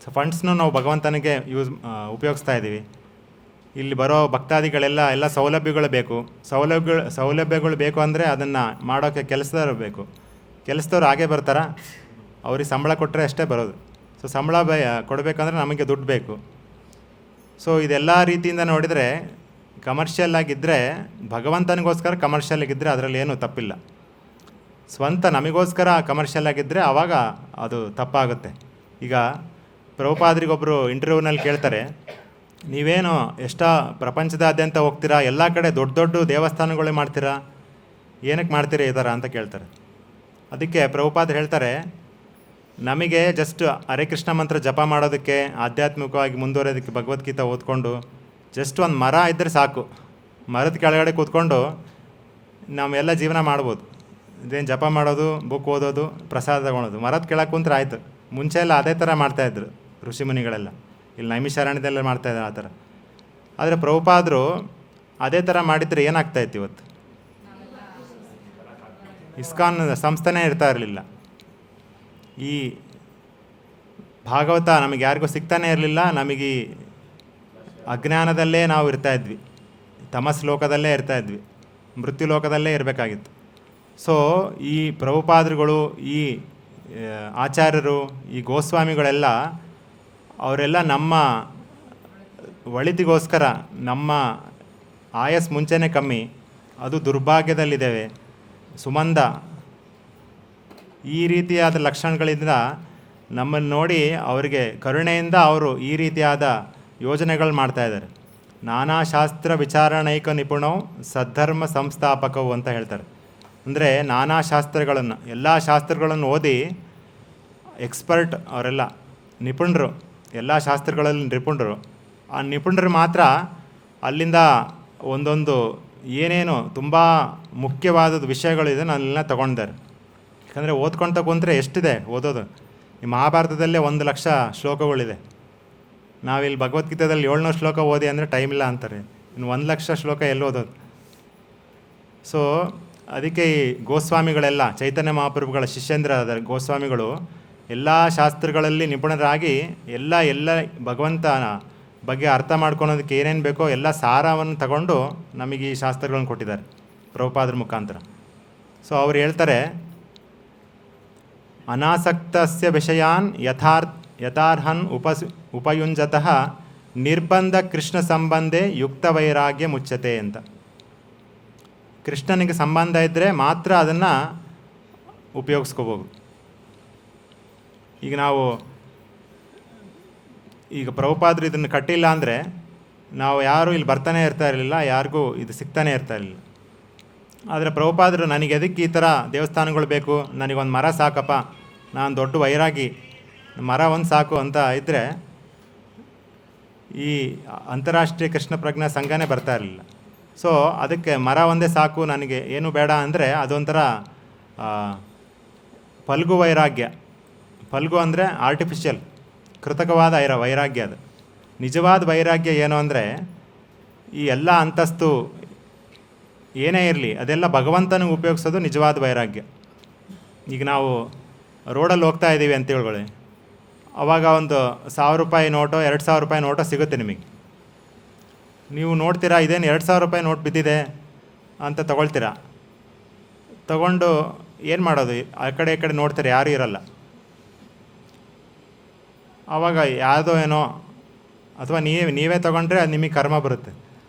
ಸೊ ಫಂಡ್ಸ್ನೂ ನಾವು ಭಗವಂತನಿಗೆ ಉಪಯೋಗಿಸ್ತಾ ಇದ್ದೀವಿ. ಇಲ್ಲಿ ಬರೋ ಭಕ್ತಾದಿಗಳೆಲ್ಲ ಸೌಲಭ್ಯಗಳು ಬೇಕು. ಸೌಲಭ್ಯಗಳು ಬೇಕು ಅಂದರೆ ಅದನ್ನು ಮಾಡೋಕ್ಕೆ ಕೆಲಸದವ್ರು ಬೇಕು. ಕೆಲಸದವ್ರು ಹಾಗೆ ಬರ್ತಾರಾ? ಅವ್ರಿಗೆ ಸಂಬಳ ಕೊಟ್ಟರೆ ಅಷ್ಟೇ ಬರೋದು. ಸೊ ಸಂಬಳ ಕೊಡಬೇಕಂದ್ರೆ ನಮಗೆ ದುಡ್ಡು ಬೇಕು. ಸೊ ಇದೆಲ್ಲ ರೀತಿಯಿಂದ ನೋಡಿದರೆ ಕಮರ್ಷಿಯಲ್ ಆಗಿದ್ದರೆ, ಭಗವಂತನಿಗೋಸ್ಕರ ಕಮರ್ಷಿಯಲ್ ಆಗಿದ್ದರೆ ಅದರಲ್ಲಿ ಏನೂ ತಪ್ಪಿಲ್ಲ. ಸ್ವಂತ ನಮಗೋಸ್ಕರ ಕಮರ್ಷಿಯಲ್ ಆಗಿದ್ದರೆ ಆವಾಗ ಅದು ತಪ್ಪಾಗುತ್ತೆ. ಈಗ ಪ್ರಭುಪಾದರಿಗೊಬ್ಬರು ಇಂಟರ್ವ್ಯೂನಲ್ಲಿ ಕೇಳ್ತಾರೆ, ನೀವೇನು ಎಷ್ಟೋ ಪ್ರಪಂಚದಾದ್ಯಂತ ಹೋಗ್ತೀರಾ, ಎಲ್ಲ ಕಡೆ ದೊಡ್ಡ ದೊಡ್ಡ ದೇವಸ್ಥಾನಗಳೇ ಮಾಡ್ತೀರಾ, ಏನಕ್ಕೆ ಮಾಡ್ತೀರಾ ಈ ಥರ ಅಂತ ಕೇಳ್ತಾರೆ. ಅದಕ್ಕೆ ಪ್ರಭುಪಾದರು ಹೇಳ್ತಾರೆ, ನಮಗೆ ಜಸ್ಟ್ ಹರೇ ಕೃಷ್ಣ ಮಂತ್ರ ಜಪ ಮಾಡೋದಕ್ಕೆ, ಆಧ್ಯಾತ್ಮಿಕವಾಗಿ ಮುಂದುವರೆಯೋದಕ್ಕೆ ಭಗವದ್ಗೀತೆ ಓದ್ಕೊಂಡು ಜಸ್ಟ್ ಒಂದು ಮರ ಇದ್ದರೆ ಸಾಕು. ಮರದ ಕೆಳಗಡೆ ಕೂತ್ಕೊಂಡು ನಾವೆಲ್ಲ ಜೀವನ ಮಾಡ್ಬೋದು. ಇದೇನು ಜಪ ಮಾಡೋದು, ಬುಕ್ ಓದೋದು, ಪ್ರಸಾದ ತಗೊಳೋದು, ಮರದ ಕೆಳಗೆ ಕುಂತ್ರೆ ಆಯಿತು. ಮುಂಚೆ ಎಲ್ಲ ಅದೇ ಥರ ಮಾಡ್ತಾಯಿದ್ರು ಋಷಿಮುನಿಗಳೆಲ್ಲ, ಇಲ್ಲಿ ನೈಮಿಷಾರಣ್ಯದೆಲ್ಲ ಮಾಡ್ತಾಯಿದ್ದಾರೆ ಆ ಥರ. ಆದರೆ ಪ್ರಭುಪಾದರು ಅದೇ ಥರ ಮಾಡಿದರೆ ಏನಾಗ್ತಾಯಿತ್ತು? ಇವತ್ತು ಇಸ್ಕಾನ್ ಸಂಸ್ಥೆನೇ ಇರ್ತಾ ಇರಲಿಲ್ಲ. ಈ ಭಾಗವತ ನಮಗೆ ಯಾರಿಗೂ ಸಿಗ್ತಾನೇ ಇರಲಿಲ್ಲ. ನಮಗೆ ಅಜ್ಞಾನದಲ್ಲೇ ನಾವು ಇರ್ತಾಯಿದ್ವಿ, ತಮಸ್ ಲೋಕದಲ್ಲೇ ಇರ್ತಾಯಿದ್ವಿ, ಮೃತ್ಯು ಲೋಕದಲ್ಲೇ ಇರಬೇಕಾಗಿತ್ತು. ಸೊ ಈ ಪ್ರಭುಪಾದರುಗಳು, ಈ ಆಚಾರ್ಯರು, ಈ ಗೋಸ್ವಾಮಿಗಳೆಲ್ಲ ಅವರೆಲ್ಲ ನಮ್ಮ ಒಳಿತಿಗೋಸ್ಕರ, ನಮ್ಮ ಆಯಸ್ ಮುಂಚೆನೇ ಕಮ್ಮಿ, ಅದು ದುರ್ಭಾಗ್ಯದಲ್ಲಿದ್ದೇವೆ, ಸುಮಂದ, ಈ ರೀತಿಯಾದ ಲಕ್ಷಣಗಳಿಂದ ನಮ್ಮನ್ನು ನೋಡಿ ಅವರಿಗೆ ಕರುಣೆಯಿಂದ ಅವರು ಈ ರೀತಿಯಾದ ಯೋಜನೆಗಳು ಮಾಡ್ತಾಯಿದ್ದಾರೆ. ನಾನಾ ಶಾಸ್ತ್ರ ವಿಚಾರಣೈಕ ನಿಪುಣವು ಸದ್ಧರ್ಮ ಸಂಸ್ಥಾಪಕವು ಅಂತ ಹೇಳ್ತಾರೆ. ಅಂದರೆ ನಾನಾ ಶಾಸ್ತ್ರಗಳನ್ನು, ಎಲ್ಲ ಶಾಸ್ತ್ರಗಳನ್ನು ಓದಿ ಎಕ್ಸ್ಪರ್ಟ್, ಅವರೆಲ್ಲ ನಿಪುಣರು, ಎಲ್ಲ ಶಾಸ್ತ್ರಗಳಲ್ಲಿ ನಿಪುಣರು. ಆ ನಿಪುಣರು ಮಾತ್ರ ಅಲ್ಲಿಂದ ಒಂದೊಂದು ಏನೇನು ತುಂಬ ಮುಖ್ಯವಾದದ್ದು ವಿಷಯಗಳಿದೆ ನಾನೆಲ್ಲ ತೊಗೊಂಡಿದ್ದಾರೆ. ಯಾಕಂದರೆ ಓದ್ಕೊಳ್ತಾ ಕುಂತ್ರೆ ಎಷ್ಟಿದೆ ಓದೋದು. ಈ ಮಹಾಭಾರತದಲ್ಲೇ 1,00,000 ಶ್ಲೋಕಗಳಿದೆ. ನಾವಿಲ್ಲಿ ಭಗವದ್ಗೀತೆಯಲ್ಲಿ 700 ಶ್ಲೋಕ ಓದಿ ಅಂದರೆ ಟೈಮ್ ಇಲ್ಲ ಅಂತಾರೆ. ಇನ್ನು 1,00,000 ಶ್ಲೋಕ ಎಲ್ಲಿ ಓದೋದು? ಸೊ ಅದಕ್ಕೆ ಈ ಗೋಸ್ವಾಮಿಗಳೆಲ್ಲ ಚೈತನ್ಯ ಮಹಾಪ್ರಭುಗಳ ಶಿಷ್ಯಂದ್ರ ಗೋಸ್ವಾಮಿಗಳು ಎಲ್ಲ ಶಾಸ್ತ್ರಗಳಲ್ಲಿ ನಿಪುಣರಾಗಿ ಎಲ್ಲ ಭಗವಂತನ ಬಗ್ಗೆ ಅರ್ಥ ಮಾಡ್ಕೊಳೋದಕ್ಕೆ ಏನೇನು ಬೇಕೋ ಎಲ್ಲ ಸಾರವನ್ನು ತಗೊಂಡು ನಮಗೆ ಈ ಶಾಸ್ತ್ರಗಳನ್ನು ಕೊಟ್ಟಿದ್ದಾರೆ ಪ್ರಭುಪಾದರ ಮುಖಾಂತರ. ಸೊ ಅವ್ರು ಹೇಳ್ತಾರೆ, ಅನಾಸಕ್ತಸ್ಯ ವಿಷಯಾನ್ ಯಥಾರ್ಹನ್ ಉಪಯುಂಜತಃ ನಿರ್ಬಂಧ ಕೃಷ್ಣ ಸಂಬಂಧೆ ಯುಕ್ತ ವೈರಾಗ್ಯ ಮುಚ್ಚತೆ ಅಂತ. ಕೃಷ್ಣನಿಗೆ ಸಂಬಂಧ ಇದ್ದರೆ ಮಾತ್ರ ಅದನ್ನು ಉಪಯೋಗಿಸ್ಕೋಬೋದು. ಈಗ ಪ್ರಭುಪಾದರು ಇದನ್ನು ಕಟ್ಟಿಲ್ಲ ಅಂದರೆ ನಾವು ಯಾರೂ ಇಲ್ಲಿ ಬರ್ತಾನೆ ಇರ್ತಾ ಇರಲಿಲ್ಲ, ಯಾರಿಗೂ ಇದು ಸಿಗ್ತಾನೆ ಇರ್ತಾ ಇರಲಿಲ್ಲ. ಆದರೆ ಪ್ರಭುಪಾದರು ನನಗೆ ಎದಕ್ಕೆ ಈ ಥರ ದೇವಸ್ಥಾನಗಳು ಬೇಕು, ನನಗೊಂದು ಮರ ಸಾಕಪ್ಪ, ನಾನು ದೊಡ್ಡ ವೈರಾಗಿ, ಮರ ಒಂದು ಸಾಕು ಅಂತ ಇದ್ದರೆ ಈ ಅಂತಾರಾಷ್ಟ್ರೀಯ ಕೃಷ್ಣ ಪ್ರಜ್ಞಾ ಸಂಘನೇ ಬರ್ತಾ ಇರಲಿಲ್ಲ. ಸೊ ಅದಕ್ಕೆ ಮರ ಒಂದೇ ಸಾಕು, ನನಗೆ ಏನು ಬೇಡ ಅಂದರೆ ಅದೊಂಥರ ಫಲ್ಗು ವೈರಾಗ್ಯ. ಫಲ್ಗು ಅಂದರೆ ಆರ್ಟಿಫಿಷಿಯಲ್, ಕೃತಕವಾದ ವೈರಾಗ್ಯ. ಅದು ನಿಜವಾದ ವೈರಾಗ್ಯ ಏನು ಅಂದರೆ ಈ ಎಲ್ಲ ಅಂತಸ್ತು ಏನೇ ಇರಲಿ ಅದೆಲ್ಲ ಭಗವಂತನಿಗೆ ಉಪಯೋಗಿಸೋದು ನಿಜವಾದ ವೈರಾಗ್ಯ. ಈಗ ನಾವು ರೋಡಲ್ಲಿ ಹೋಗ್ತಾ ಇದ್ದೀವಿ ಅಂತ ಹೇಳ್ಕೊಳ್ಳಿ, ಆವಾಗ ಒಂದು 1,000 ರೂಪಾಯಿ ನೋಟೋ 2,000 ರೂಪಾಯಿ ನೋಟೋ ಸಿಗುತ್ತೆ ನಿಮಗೆ. ನೀವು ನೋಡ್ತೀರಾ, ಇದೇನು 2,000 ರೂಪಾಯಿ ನೋಟ್ ಬಿದ್ದಿದೆ ಅಂತ ತೊಗೊಳ್ತೀರಾ. ತಗೊಂಡು ಏನು ಮಾಡೋದು, ಆ ಕಡೆ ಈ ಕಡೆ ನೋಡ್ತೀರಾ, ಯಾರೂ ಇರಲ್ಲ. ಆವಾಗ ಯಾವುದೋ ಏನೋ, ಅಥವಾ ನೀವೇ ತೊಗೊಂಡ್ರೆ ಅದು ನಿಮಗೆ ಕರ್ಮ ಬರುತ್ತೆ.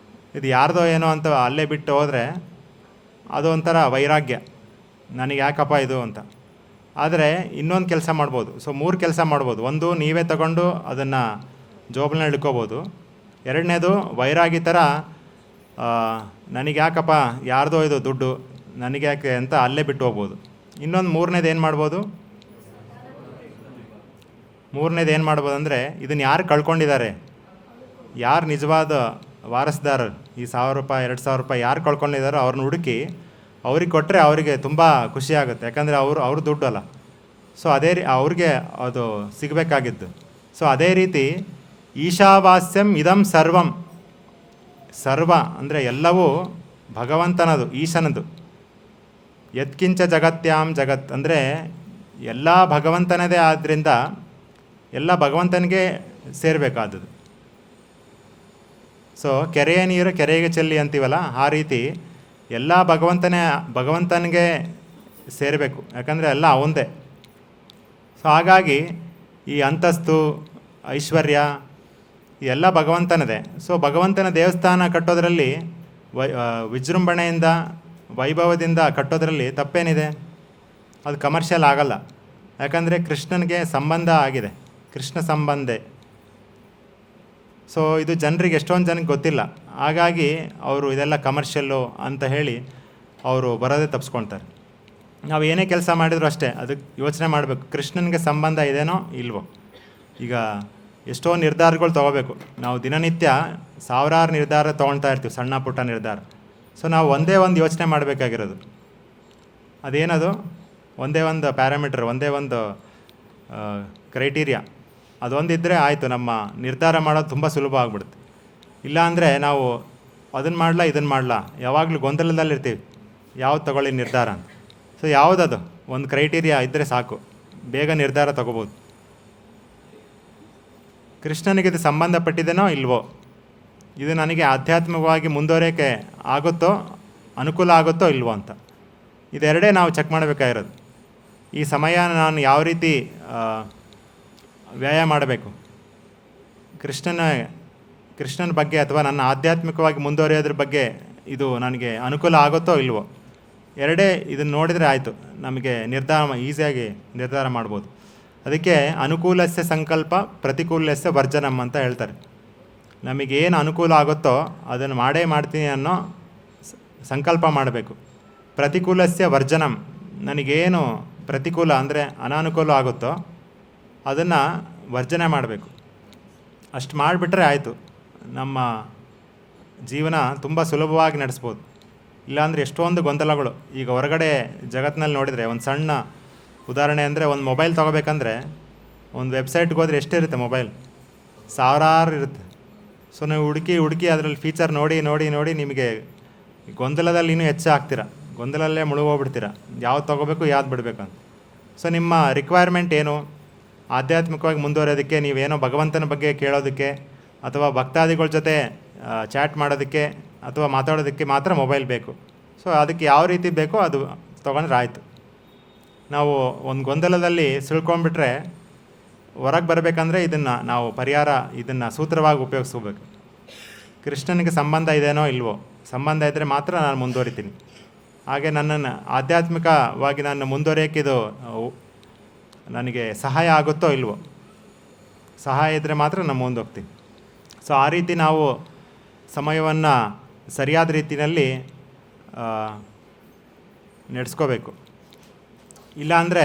ಇದು ಯಾರ್ದೋ ಏನೋ ಅಂತ ಅಲ್ಲೇ ಬಿಟ್ಟು ಹೋದರೆ ಅದು ಒಂಥರ ವೈರಾಗ್ಯ, ನನಗೆ ಯಾಕಪ್ಪ ಇದು ಅಂತ. ಆದರೆ ಇನ್ನೊಂದು ಕೆಲಸ ಮಾಡ್ಬೋದು. ಸೊ 3 ಕೆಲಸ ಮಾಡ್ಬೋದು. ಒಂದು, ನೀವೇ ತಗೊಂಡು ಅದನ್ನು ಜೋಬಲ್ಲಿ ಇಟ್ಕೋಬೋದು. ಎರಡನೇದು, ವೈರಾಗಿ ಥರ ನನಗೆ ಯಾಕಪ್ಪ ಯಾರ್ದೋ ಇದು ದುಡ್ಡು, ನನಗೆ ಯಾಕೆ ಅಂತ ಅಲ್ಲೇ ಬಿಟ್ಟು ಹೋಗ್ಬೋದು. ಇನ್ನೊಂದು ಮೂರನೇದು ಏನು ಮಾಡ್ಬೋದು ಅಂದರೆ ಇದನ್ನು ಯಾರು ಕಳ್ಕೊಂಡಿದ್ದಾರೆ, ಯಾರು ನಿಜವಾದ ವಾರಸ್ದಾರರು, ಈ 1,000 ರೂಪಾಯಿ 2,000 ರೂಪಾಯಿ ಯಾರು ಕಳ್ಕೊಂಡಿದ್ದಾರೋ ಅವ್ರನ್ನ ಹುಡುಕಿ ಅವ್ರಿಗೆ ಕೊಟ್ಟರೆ ಅವರಿಗೆ ತುಂಬ ಖುಷಿ ಆಗುತ್ತೆ. ಯಾಕಂದರೆ ಅವ್ರ ದುಡ್ಡು ಅಲ್ಲ. ಸೊ ಅದೇ ಅವ್ರಿಗೆ ಅದು ಸಿಗಬೇಕಾಗಿದ್ದು. ಸೊ ಅದೇ ರೀತಿ ಈಶಾವಾಸ್ಯಂ ಇದಂ ಸರ್ವಂ, ಸರ್ವ ಅಂದರೆ ಎಲ್ಲವೂ ಭಗವಂತನದು, ಈಶನದು. ಯತ್ಕಿಂಚ ಜಗತ್ಯಾಂ ಜಗತ್ ಅಂದರೆ ಎಲ್ಲ ಭಗವಂತನದೇ, ಆದ್ದರಿಂದ ಎಲ್ಲ ಭಗವಂತನಿಗೆ ಸೇರಬೇಕಾದದ್ದು. ಸೊ ಕೆರೆಯ ನೀರು ಕೆರೆಗೆ ಚೆಲ್ಲಿ ಅಂತೀವಲ್ಲ, ಆ ರೀತಿ ಎಲ್ಲ ಭಗವಂತನಿಗೆ ಸೇರಬೇಕು. ಯಾಕಂದರೆ ಎಲ್ಲ ಅವಂದೇ. ಸೊ ಹಾಗಾಗಿ ಈ ಅಂತಸ್ತು ಐಶ್ವರ್ಯ ಎಲ್ಲ ಭಗವಂತನದೇ. ಸೊ ಭಗವಂತನ ದೇವಸ್ಥಾನ ಕಟ್ಟೋದ್ರಲ್ಲಿ ವಿಜೃಂಭಣೆಯಿಂದ ವೈಭವದಿಂದ ಕಟ್ಟೋದ್ರಲ್ಲಿ ತಪ್ಪೇನಿದೆ? ಅದು ಕಮರ್ಷಿಯಲ್ ಆಗಲ್ಲ. ಯಾಕಂದರೆ ಕೃಷ್ಣನಿಗೆ ಸಂಬಂಧ ಆಗಿದೆ, ಕೃಷ್ಣ ಸಂಬಂಧೆ. ಸೊ ಇದು ಜನರಿಗೆ ಎಷ್ಟೊಂದು ಜನಕ್ಕೆ ಗೊತ್ತಿಲ್ಲ. ಹಾಗಾಗಿ ಅವರು ಇದೆಲ್ಲ ಕಮರ್ಷಿಯಲ್ಲು ಅಂತ ಹೇಳಿ ಅವರು ಬರೋದೇ ತಪ್ಪಿಸ್ಕೊಳ್ತಾರೆ. ನಾವು ಏನೇ ಕೆಲಸ ಮಾಡಿದರೂ ಅಷ್ಟೇ ಅದಕ್ಕೆ ಯೋಚನೆ ಮಾಡಬೇಕು, ಕೃಷ್ಣನಿಗೆ ಸಂಬಂಧ ಇದೇನೋ ಇಲ್ವೋ. ಈಗ ಎಷ್ಟೋ ನಿರ್ಧಾರಗಳು ತೊಗೋಬೇಕು. ನಾವು ದಿನನಿತ್ಯ ಸಾವಿರಾರು ನಿರ್ಧಾರ ತೊಗೊಳ್ತಾ ಇರ್ತೀವಿ, ಸಣ್ಣ ಪುಟ್ಟ ನಿರ್ಧಾರ. ಸೊ ನಾವು ಒಂದೇ ಒಂದು ಯೋಚನೆ ಮಾಡಬೇಕಾಗಿರೋದು, ಅದೇನದು, ಒಂದೇ ಒಂದು ಪ್ಯಾರಾಮೀಟರ್, ಒಂದೇ ಒಂದು ಕ್ರೈಟೀರಿಯಾ, ಅದೊಂದಿದ್ದರೆ ಆಯಿತು, ನಮ್ಮ ನಿರ್ಧಾರ ಮಾಡೋದು ತುಂಬ ಸುಲಭ ಆಗ್ಬಿಡುತ್ತೆ. ಇಲ್ಲಾಂದರೆ ನಾವು ಅದನ್ನು ಮಾಡಲ ಇದನ್ನು ಮಾಡಲ ಯಾವಾಗಲೂ ಗೊಂದಲದಲ್ಲಿರ್ತೀವಿ, ಯಾವ್ದು ತಗೊಳ್ಳಿ ನಿರ್ಧಾರ ಅಂತ. ಸೊ ಯಾವುದದು ಒಂದು ಕ್ರೈಟೀರಿಯಾ ಇದ್ದರೆ ಸಾಕು, ಬೇಗ ನಿರ್ಧಾರ ತಗೋಬೋದು. ಕೃಷ್ಣನಿಗೆ ಇದು ಸಂಬಂಧಪಟ್ಟಿದ್ದೇನೋ ಇಲ್ವೋ, ಇದು ನನಗೆ ಆಧ್ಯಾತ್ಮಿಕವಾಗಿ ಮುಂದುವರಿಯೋಕ್ಕೆ ಆಗುತ್ತೋ, ಅನುಕೂಲ ಆಗುತ್ತೋ ಇಲ್ವೋ ಅಂತ. ಇದೆರಡೇ ನಾವು ಚೆಕ್ ಮಾಡಬೇಕಾಗಿರೋದು. ಈ ಸಮಯ ನಾನು ಯಾವ ರೀತಿ ವ್ಯಯ ಮಾಡಬೇಕು, ಕೃಷ್ಣನ ಬಗ್ಗೆ ಅಥವಾ ನನ್ನ ಆಧ್ಯಾತ್ಮಿಕವಾಗಿ ಮುಂದುವರಿಯೋದ್ರ ಬಗ್ಗೆ ಇದು ನನಗೆ ಅನುಕೂಲ ಆಗುತ್ತೋ ಇಲ್ವೋ, ಎರಡೇ ಇದನ್ನು ನೋಡಿದರೆ ಆಯಿತು, ನಮಗೆ ಈಸಿಯಾಗಿ ನಿರ್ಧಾರ ಮಾಡ್ಬೋದು. ಅದಕ್ಕೆ ಅನುಕೂಲಸ್ಯ ಸಂಕಲ್ಪ ಪ್ರತಿಕೂಲಸ್ಯ ವರ್ಜನಂ ಅಂತ ಹೇಳ್ತಾರೆ. ನಮಗೇನು ಅನುಕೂಲ ಆಗುತ್ತೋ ಅದನ್ನು ಮಾಡೇ ಮಾಡ್ತೀನಿ ಅನ್ನೋ ಸಂಕಲ್ಪ ಮಾಡಬೇಕು. ಪ್ರತಿಕೂಲಸ್ಯ ವರ್ಜನಂ, ನನಗೇನು ಪ್ರತಿಕೂಲ ಅಂದರೆ ಅನಾನುಕೂಲ ಆಗುತ್ತೋ ಅದನ್ನು ವರ್ಜನೆ ಮಾಡಬೇಕು. ಅಷ್ಟು ಮಾಡಿಬಿಟ್ರೆ ಆಯಿತು, ನಮ್ಮ ಜೀವನ ತುಂಬ ಸುಲಭವಾಗಿ ನಡೆಸ್ಬೋದು. ಇಲ್ಲಾಂದರೆ ಎಷ್ಟೊಂದು ಗೊಂದಲಗಳು. ಈಗ ಹೊರಗಡೆ ಜಗತ್ತಿನಲ್ಲಿ ನೋಡಿದರೆ ಒಂದು ಸಣ್ಣ ಉದಾಹರಣೆ ಅಂದರೆ, ಒಂದು ಮೊಬೈಲ್ ತೊಗೋಬೇಕಂದ್ರೆ ಒಂದು ವೆಬ್ಸೈಟ್ಗೆ ಹೋದರೆ ಎಷ್ಟಿರುತ್ತೆ ಮೊಬೈಲ್, ಸಾವಿರಾರು ಇರುತ್ತೆ. ಸೊ ನೀವು ಹುಡುಕಿ ಅದರಲ್ಲಿ ಫೀಚರ್ ನೋಡಿ ನೋಡಿ ನೋಡಿ ನಿಮಗೆ ಗೊಂದಲದಲ್ಲಿ ಇನ್ನೂ ಹೆಚ್ಚು ಆಗ್ತೀರ, ಗೊಂದಲಲ್ಲೇ ಮುಳುಗೋಗ್ಬಿಡ್ತೀರ, ಯಾವ್ದು ತೊಗೋಬೇಕು ಯಾವ್ದು ಬಿಡಬೇಕು ಅಂತ. ಸೊ ನಿಮ್ಮ ರಿಕ್ವೈರ್ಮೆಂಟ್ ಏನು, ಆಧ್ಯಾತ್ಮಿಕವಾಗಿ ಮುಂದುವರೆಯೋದಕ್ಕೆ, ನೀವೇನೋ ಭಗವಂತನ ಬಗ್ಗೆ ಕೇಳೋದಕ್ಕೆ ಅಥವಾ ಭಕ್ತಾದಿಗಳ ಜೊತೆ ಚಾಟ್ ಮಾಡೋದಕ್ಕೆ ಅಥವಾ ಮಾತಾಡೋದಕ್ಕೆ ಮಾತ್ರ ಮೊಬೈಲ್ ಬೇಕು. ಸೊ ಅದಕ್ಕೆ ಯಾವ ರೀತಿ ಬೇಕೋ ಅದು ತೊಗೊಂಡ್ರೆ ಆಯಿತು. ನಾವು ಒಂದು ಗೊಂದಲದಲ್ಲಿ ಸಿಳ್ಕೊಂಡ್ಬಿಟ್ರೆ ಹೊರಗೆ ಬರಬೇಕಂದ್ರೆ ಇದನ್ನು ಸೂತ್ರವಾಗಿ ಉಪಯೋಗಿಸ್ಕೋಬೇಕು. ಕೃಷ್ಣನಿಗೆ ಸಂಬಂಧ ಇದೆಯೋ ಇಲ್ವೋ, ಸಂಬಂಧ ಇದ್ದರೆ ಮಾತ್ರ ನಾನು ಮುಂದುವರಿತೀನಿ. ಹಾಗೆ ನನ್ನನ್ನು ಆಧ್ಯಾತ್ಮಿಕವಾಗಿ ನಾನು ಮುಂದುವರಿಯೋಕ್ಕಿದು ನನಗೆ ಸಹಾಯ ಆಗುತ್ತೋ ಇಲ್ವೋ, ಸಹಾಯ ಇದ್ದರೆ ಮಾತ್ರ ನಾನು ಮುಂದೋಗ್ತೀನಿ. ಸೊ ಆ ರೀತಿ ನಾವು ಸಮಯವನ್ನು ಸರಿಯಾದ ರೀತಿಯಲ್ಲಿ ನಡೆಸ್ಕೋಬೇಕು. ಇಲ್ಲಾಂದರೆ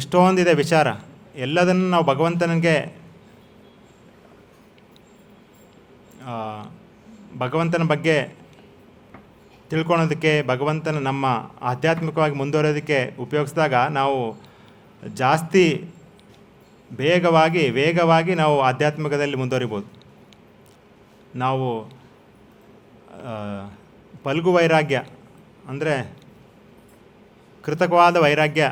ಎಷ್ಟೊಂದಿದೆ ವಿಚಾರ, ಎಲ್ಲದನ್ನು ನಾವು ಭಗವಂತನ ಬಗ್ಗೆ ತಿಳ್ಕೊಳೋದಕ್ಕೆ, ನಮ್ಮ ಆಧ್ಯಾತ್ಮಿಕವಾಗಿ ಮುಂದುವರೋದಕ್ಕೆ ಉಪಯೋಗಿಸಿದಾಗ ನಾವು ಜಾಸ್ತಿ ವೇಗವಾಗಿ ನಾವು ಆಧ್ಯಾತ್ಮಿಕದಲ್ಲಿ ಮುಂದುವರಿಬೋದು. ನಾವು ಫಲ್ಗು ವೈರಾಗ್ಯ ಅಂದರೆ ಕೃತಕವಾದ ವೈರಾಗ್ಯ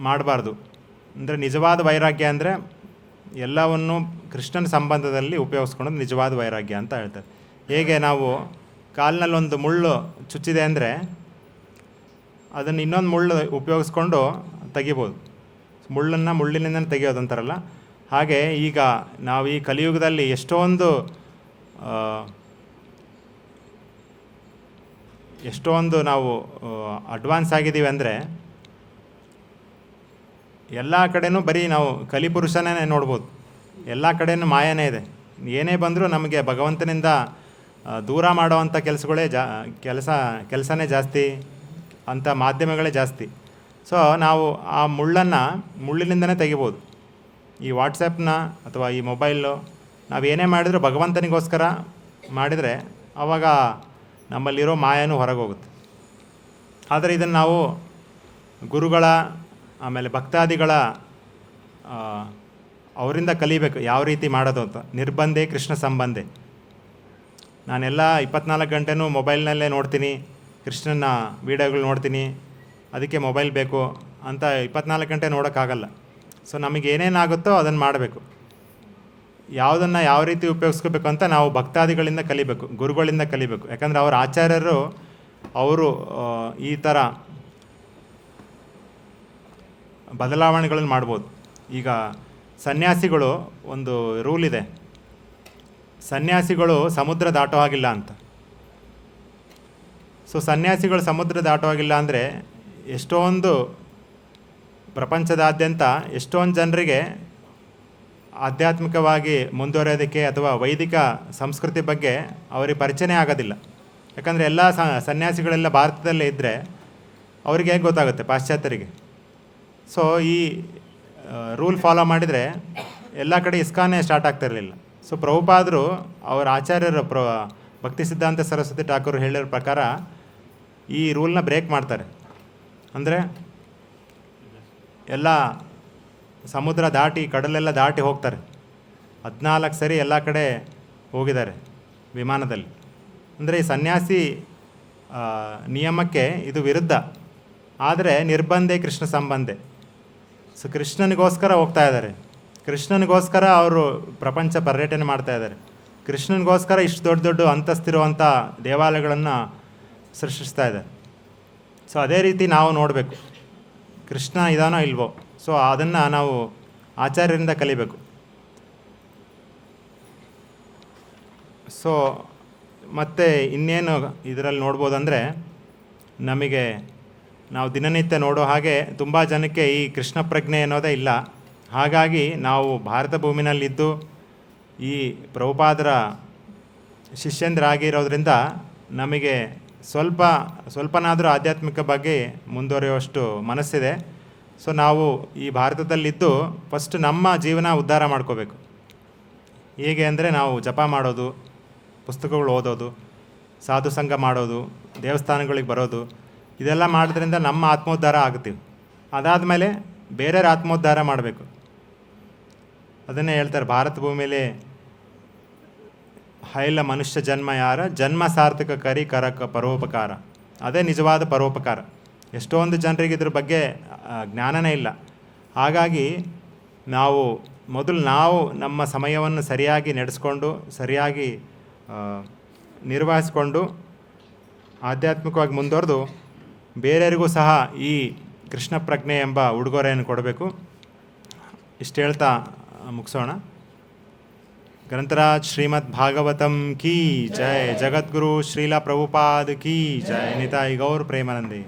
ಮಾಡಬಾರ್ದು. ಅಂದರೆ ನಿಜವಾದ ವೈರಾಗ್ಯ ಅಂದರೆ ಎಲ್ಲವನ್ನು ಕೃಷ್ಣನ ಸಂಬಂಧದಲ್ಲಿ ಉಪಯೋಗಿಸ್ಕೊಳ್ಳೋದು ನಿಜವಾದ ವೈರಾಗ್ಯ ಅಂತ ಹೇಳ್ತಾರೆ. ಹೇಗೆ ನಾವು ಕಾಲಿನಲ್ಲೊಂದು ಮುಳ್ಳು ಚುಚ್ಚಿದೆ ಅಂದರೆ ಅದನ್ನು ಇನ್ನೊಂದು ಮುಳ್ಳು ಉಪಯೋಗಿಸ್ಕೊಂಡು ತೆಗಿಬೋದು, ಮುಳ್ಳಿನಿಂದ ತೆಗಿಯೋದು ಅಂತಾರಲ್ಲ. ಹಾಗೆ ಈಗ ನಾವು ಈ ಕಲಿಯುಗದಲ್ಲಿ ಎಷ್ಟೊಂದು ನಾವು ಅಡ್ವಾನ್ಸ್ ಆಗಿದ್ದೀವಿ ಅಂದರೆ ಎಲ್ಲ ಕಡೆನೂ ಬರೀ ನಾವು ಕಲಿಪುರುಷನೇ ನೋಡ್ಬೋದು. ಎಲ್ಲ ಕಡೆಯೂ ಮಾಯನೇ ಇದೆ. ಏನೇ ಬಂದರೂ ನಮಗೆ ಭಗವಂತನಿಂದ ದೂರ ಮಾಡೋವಂಥ ಕೆಲಸನೇ ಜಾಸ್ತಿ, ಅಂಥ ಮಾಧ್ಯಮಗಳೇ ಜಾಸ್ತಿ. ಸೊ ನಾವು ಆ ಮುಳ್ಳಿನಿಂದನೇ ತೆಗಿಬೋದು. ಈ ವಾಟ್ಸಪ್ನ ಅಥವಾ ಈ ಮೊಬೈಲು ನಾವು ಏನೇ ಮಾಡಿದರೂ ಭಗವಂತನಿಗೋಸ್ಕರ ಮಾಡಿದರೆ ಆವಾಗ ನಮ್ಮಲ್ಲಿರೋ ಮಾಯನೂ ಹೊರಗೆ ಹೋಗುತ್ತೆ. ಆದರೆ ಇದನ್ನು ನಾವು ಗುರುಗಳ ಆಮೇಲೆ ಭಕ್ತಾದಿಗಳ ಅವರಿಂದ ಕಲಿಬೇಕು ಯಾವ ರೀತಿ ಮಾಡೋದು ಅಂತ. ನಿರ್ಬಂಧೆ ಕೃಷ್ಣ ಸಂಬಂಧೆ. ನಾನೆಲ್ಲ 24 ಗಂಟೆನೂ ಮೊಬೈಲ್ನಲ್ಲೇ ನೋಡ್ತೀನಿ, ಕೃಷ್ಣನ ವೀಡಿಯೋಗಳು ನೋಡ್ತೀನಿ, ಅದಕ್ಕೆ ಮೊಬೈಲ್ ಬೇಕು ಅಂತ 24 ಗಂಟೆ ನೋಡೋಕ್ಕಾಗಲ್ಲ. ಸೊ ನಮಗೆ ಏನೇನಾಗುತ್ತೋ ಅದನ್ನು ಮಾಡಬೇಕು. ಯಾವುದನ್ನು ಯಾವ ರೀತಿ ಉಪಯೋಗಿಸ್ಕೋಬೇಕು ಅಂತ ನಾವು ಭಕ್ತಾದಿಗಳಿಂದ ಕಲಿಬೇಕು, ಗುರುಗಳಿಂದ ಕಲಿಬೇಕು. ಯಾಕಂದರೆ ಅವರ ಆಚಾರ್ಯರು ಅವರು ಈ ಥರ ಬದಲಾವಣೆಗಳನ್ನು ಮಾಡ್ಬೋದು. ಈಗ ಸನ್ಯಾಸಿಗಳು ಒಂದು ರೂಲ್ ಇದೆ, ಸನ್ಯಾಸಿಗಳು ಸಮುದ್ರ ದಾಟೋ ಹಾಗಿಲ್ಲ ಅಂತ. ಸೊ ಸನ್ಯಾಸಿಗಳು ಸಮುದ್ರ ದಾಟೋ ಹಾಗಿಲ್ಲ ಅಂದರೆ ಎಷ್ಟೊಂದು ಪ್ರಪಂಚದಾದ್ಯಂತ ಎಷ್ಟೊಂದು ಜನರಿಗೆ ಆಧ್ಯಾತ್ಮಿಕವಾಗಿ ಮುಂದುವರೆಯೋದಕ್ಕೆ ಅಥವಾ ವೈದಿಕ ಸಂಸ್ಕೃತಿ ಬಗ್ಗೆ ಅವರಿಗೆ ಪರಿಚಯನೇ ಆಗೋದಿಲ್ಲ. ಯಾಕಂದರೆ ಎಲ್ಲ ಸನ್ಯಾಸಿಗಳೆಲ್ಲ ಭಾರತದಲ್ಲೇ ಇದ್ದರೆ ಅವರಿಗೆ ಹೇಗೆ ಗೊತ್ತಾಗುತ್ತೆ ಪಾಶ್ಚಾತ್ಯರಿಗೆ. ಸೊ ಈ ರೂಲ್ ಫಾಲೋ ಮಾಡಿದರೆ ಎಲ್ಲ ಕಡೆ ಇಸ್ಕಾನೇ ಸ್ಟಾರ್ಟ್ ಆಗ್ತಿರಲಿಲ್ಲ. ಸೊ ಪ್ರಭುಪಾದರು ಅವರ ಆಚಾರ್ಯರು ಭಕ್ತಿ ಸಿದ್ಧಾಂತ ಸರಸ್ವತಿ ಠಾಕೂರ್ ಹೇಳಿರೋ ಪ್ರಕಾರ ಈ ರೂಲ್ನ ಬ್ರೇಕ್ ಮಾಡ್ತಾರೆ. ಅಂದರೆ ಎಲ್ಲ ಸಮುದ್ರ ದಾಟಿ ಕಡಲೆಲ್ಲ ದಾಟಿ ಹೋಗ್ತಾರೆ. 14 ಸರಿ ಎಲ್ಲ ಕಡೆ ಹೋಗಿದ್ದಾರೆ ವಿಮಾನದಲ್ಲಿ. ಅಂದರೆ ಈ ಸನ್ಯಾಸಿ ನಿಯಮಕ್ಕೆ ಇದು ವಿರುದ್ಧ. ಆದರೆ ನಿರ್ಬಂಧೆ ಕೃಷ್ಣ ಸಂಬಂಧೆ. ಸೊ ಕೃಷ್ಣನಿಗೋಸ್ಕರ ಹೋಗ್ತಾ ಇದ್ದಾರೆ, ಕೃಷ್ಣನಿಗೋಸ್ಕರ ಅವರು ಪ್ರಪಂಚ ಪರ್ಯಟನೆ ಮಾಡ್ತಾ ಇದ್ದಾರೆ, ಕೃಷ್ಣನಿಗೋಸ್ಕರ ಇಷ್ಟು ದೊಡ್ಡ ದೊಡ್ಡ ಅಂತಸ್ತಿರುವಂಥ ದೇವಾಲಯಗಳನ್ನು ಸೃಷ್ಟಿಸ್ತಾ ಇದ್ದಾರೆ. ಸೊ ಅದೇ ರೀತಿ ನಾವು ನೋಡಬೇಕು, ಕೃಷ್ಣ ಇದಾನೋ ಇಲ್ವೋ. ಸೊ ಅದನ್ನು ನಾವು ಆಚಾರ್ಯರಿಂದ ಕಲಿಬೇಕು. ಸೊ ಮತ್ತು ಇನ್ನೇನು ಇದರಲ್ಲಿ ನೋಡ್ಬೋದಂದರೆ, ನಮಗೆ ನಾವು ದಿನನಿತ್ಯ ನೋಡೋ ಹಾಗೆ ತುಂಬ ಜನಕ್ಕೆ ಈ ಕೃಷ್ಣ ಪ್ರಜ್ಞೆ ಅನ್ನೋದೇ ಇಲ್ಲ. ಹಾಗಾಗಿ ನಾವು ಭಾರತ ಭೂಮಿನಲ್ಲಿದ್ದು ಈ ಪ್ರಭುಪಾದರ ಶಿಷ್ಯಂದ್ರಾಗಿರೋದ್ರಿಂದ ನಮಗೆ ಸ್ವಲ್ಪನಾದರೂ ಆಧ್ಯಾತ್ಮಿಕ ಬಗ್ಗೆ ಮುಂದುವರಿಯುವಷ್ಟು ಮನಸ್ಸಿದೆ. ಸೊ ನಾವು ಈ ಭಾರತದಲ್ಲಿದ್ದು ಫಸ್ಟ್ ನಮ್ಮ ಜೀವನ ಉದ್ಧಾರ ಮಾಡ್ಕೋಬೇಕು. ಹೇಗೆ ಅಂದರೆ ನಾವು ಜಪ ಮಾಡೋದು, ಪುಸ್ತಕಗಳು ಓದೋದು, ಸಾಧು ಸಂಘ ಮಾಡೋದು, ದೇವಸ್ಥಾನಗಳಿಗೆ ಬರೋದು, ಇದೆಲ್ಲ ಮಾಡೋದ್ರಿಂದ ನಮ್ಮ ಆತ್ಮೋದ್ಧಾರ ಆಗುತ್ತೀವಿ. ಅದಾದಮೇಲೆ ಬೇರೆಯವ್ರ ಆತ್ಮೋದ್ಧಾರ ಮಾಡಬೇಕು. ಅದನ್ನೇ ಹೇಳ್ತಾರೆ, ಭಾರತ ಭೂಮಿಯಲ್ಲಿ ಹೈಲ ಮನುಷ್ಯ ಜನ್ಮ ಯಾರ, ಜನ್ಮ ಸಾರ್ಥಕ ಕರಿ ಕರಕ ಪರೋಪಕಾರ. ಅದೇ ನಿಜವಾದ ಪರೋಪಕಾರ. ಎಷ್ಟೊಂದು ಜನರಿಗೆ ಇದ್ರ ಬಗ್ಗೆ ಜ್ಞಾನನೇ ಇಲ್ಲ. ಹಾಗಾಗಿ ನಾವು ನಮ್ಮ ಸಮಯವನ್ನು ಸರಿಯಾಗಿ ನಡೆಸ್ಕೊಂಡು, ಸರಿಯಾಗಿ ನಿರ್ವಹಿಸ್ಕೊಂಡು, ಆಧ್ಯಾತ್ಮಿಕವಾಗಿ ಮುಂದುವರೆದು ಬೇರೆಯವರಿಗೂ ಸಹ ಈ ಕೃಷ್ಣ ಪ್ರಜ್ಞೆ ಎಂಬ ಉಡುಗೊರೆಯನ್ನು ಕೊಡಬೇಕು. ಇಷ್ಟು ಹೇಳ್ತಾ ಮುಗಿಸೋಣ. ಗ್ರಂಥರಾಜ್ ಶ್ರೀಮದ್ ಭಾಗವತಂ ಕೀ ಜಯ. ಜಗದ್ಗುರು ಶ್ರೀಲ ಪ್ರಭುಪಾದ್ ಕೀ ಜಯ. ನಿತಾಯಿ ಗೌರ್ ಪ್ರೇಮಾನಂದಿ.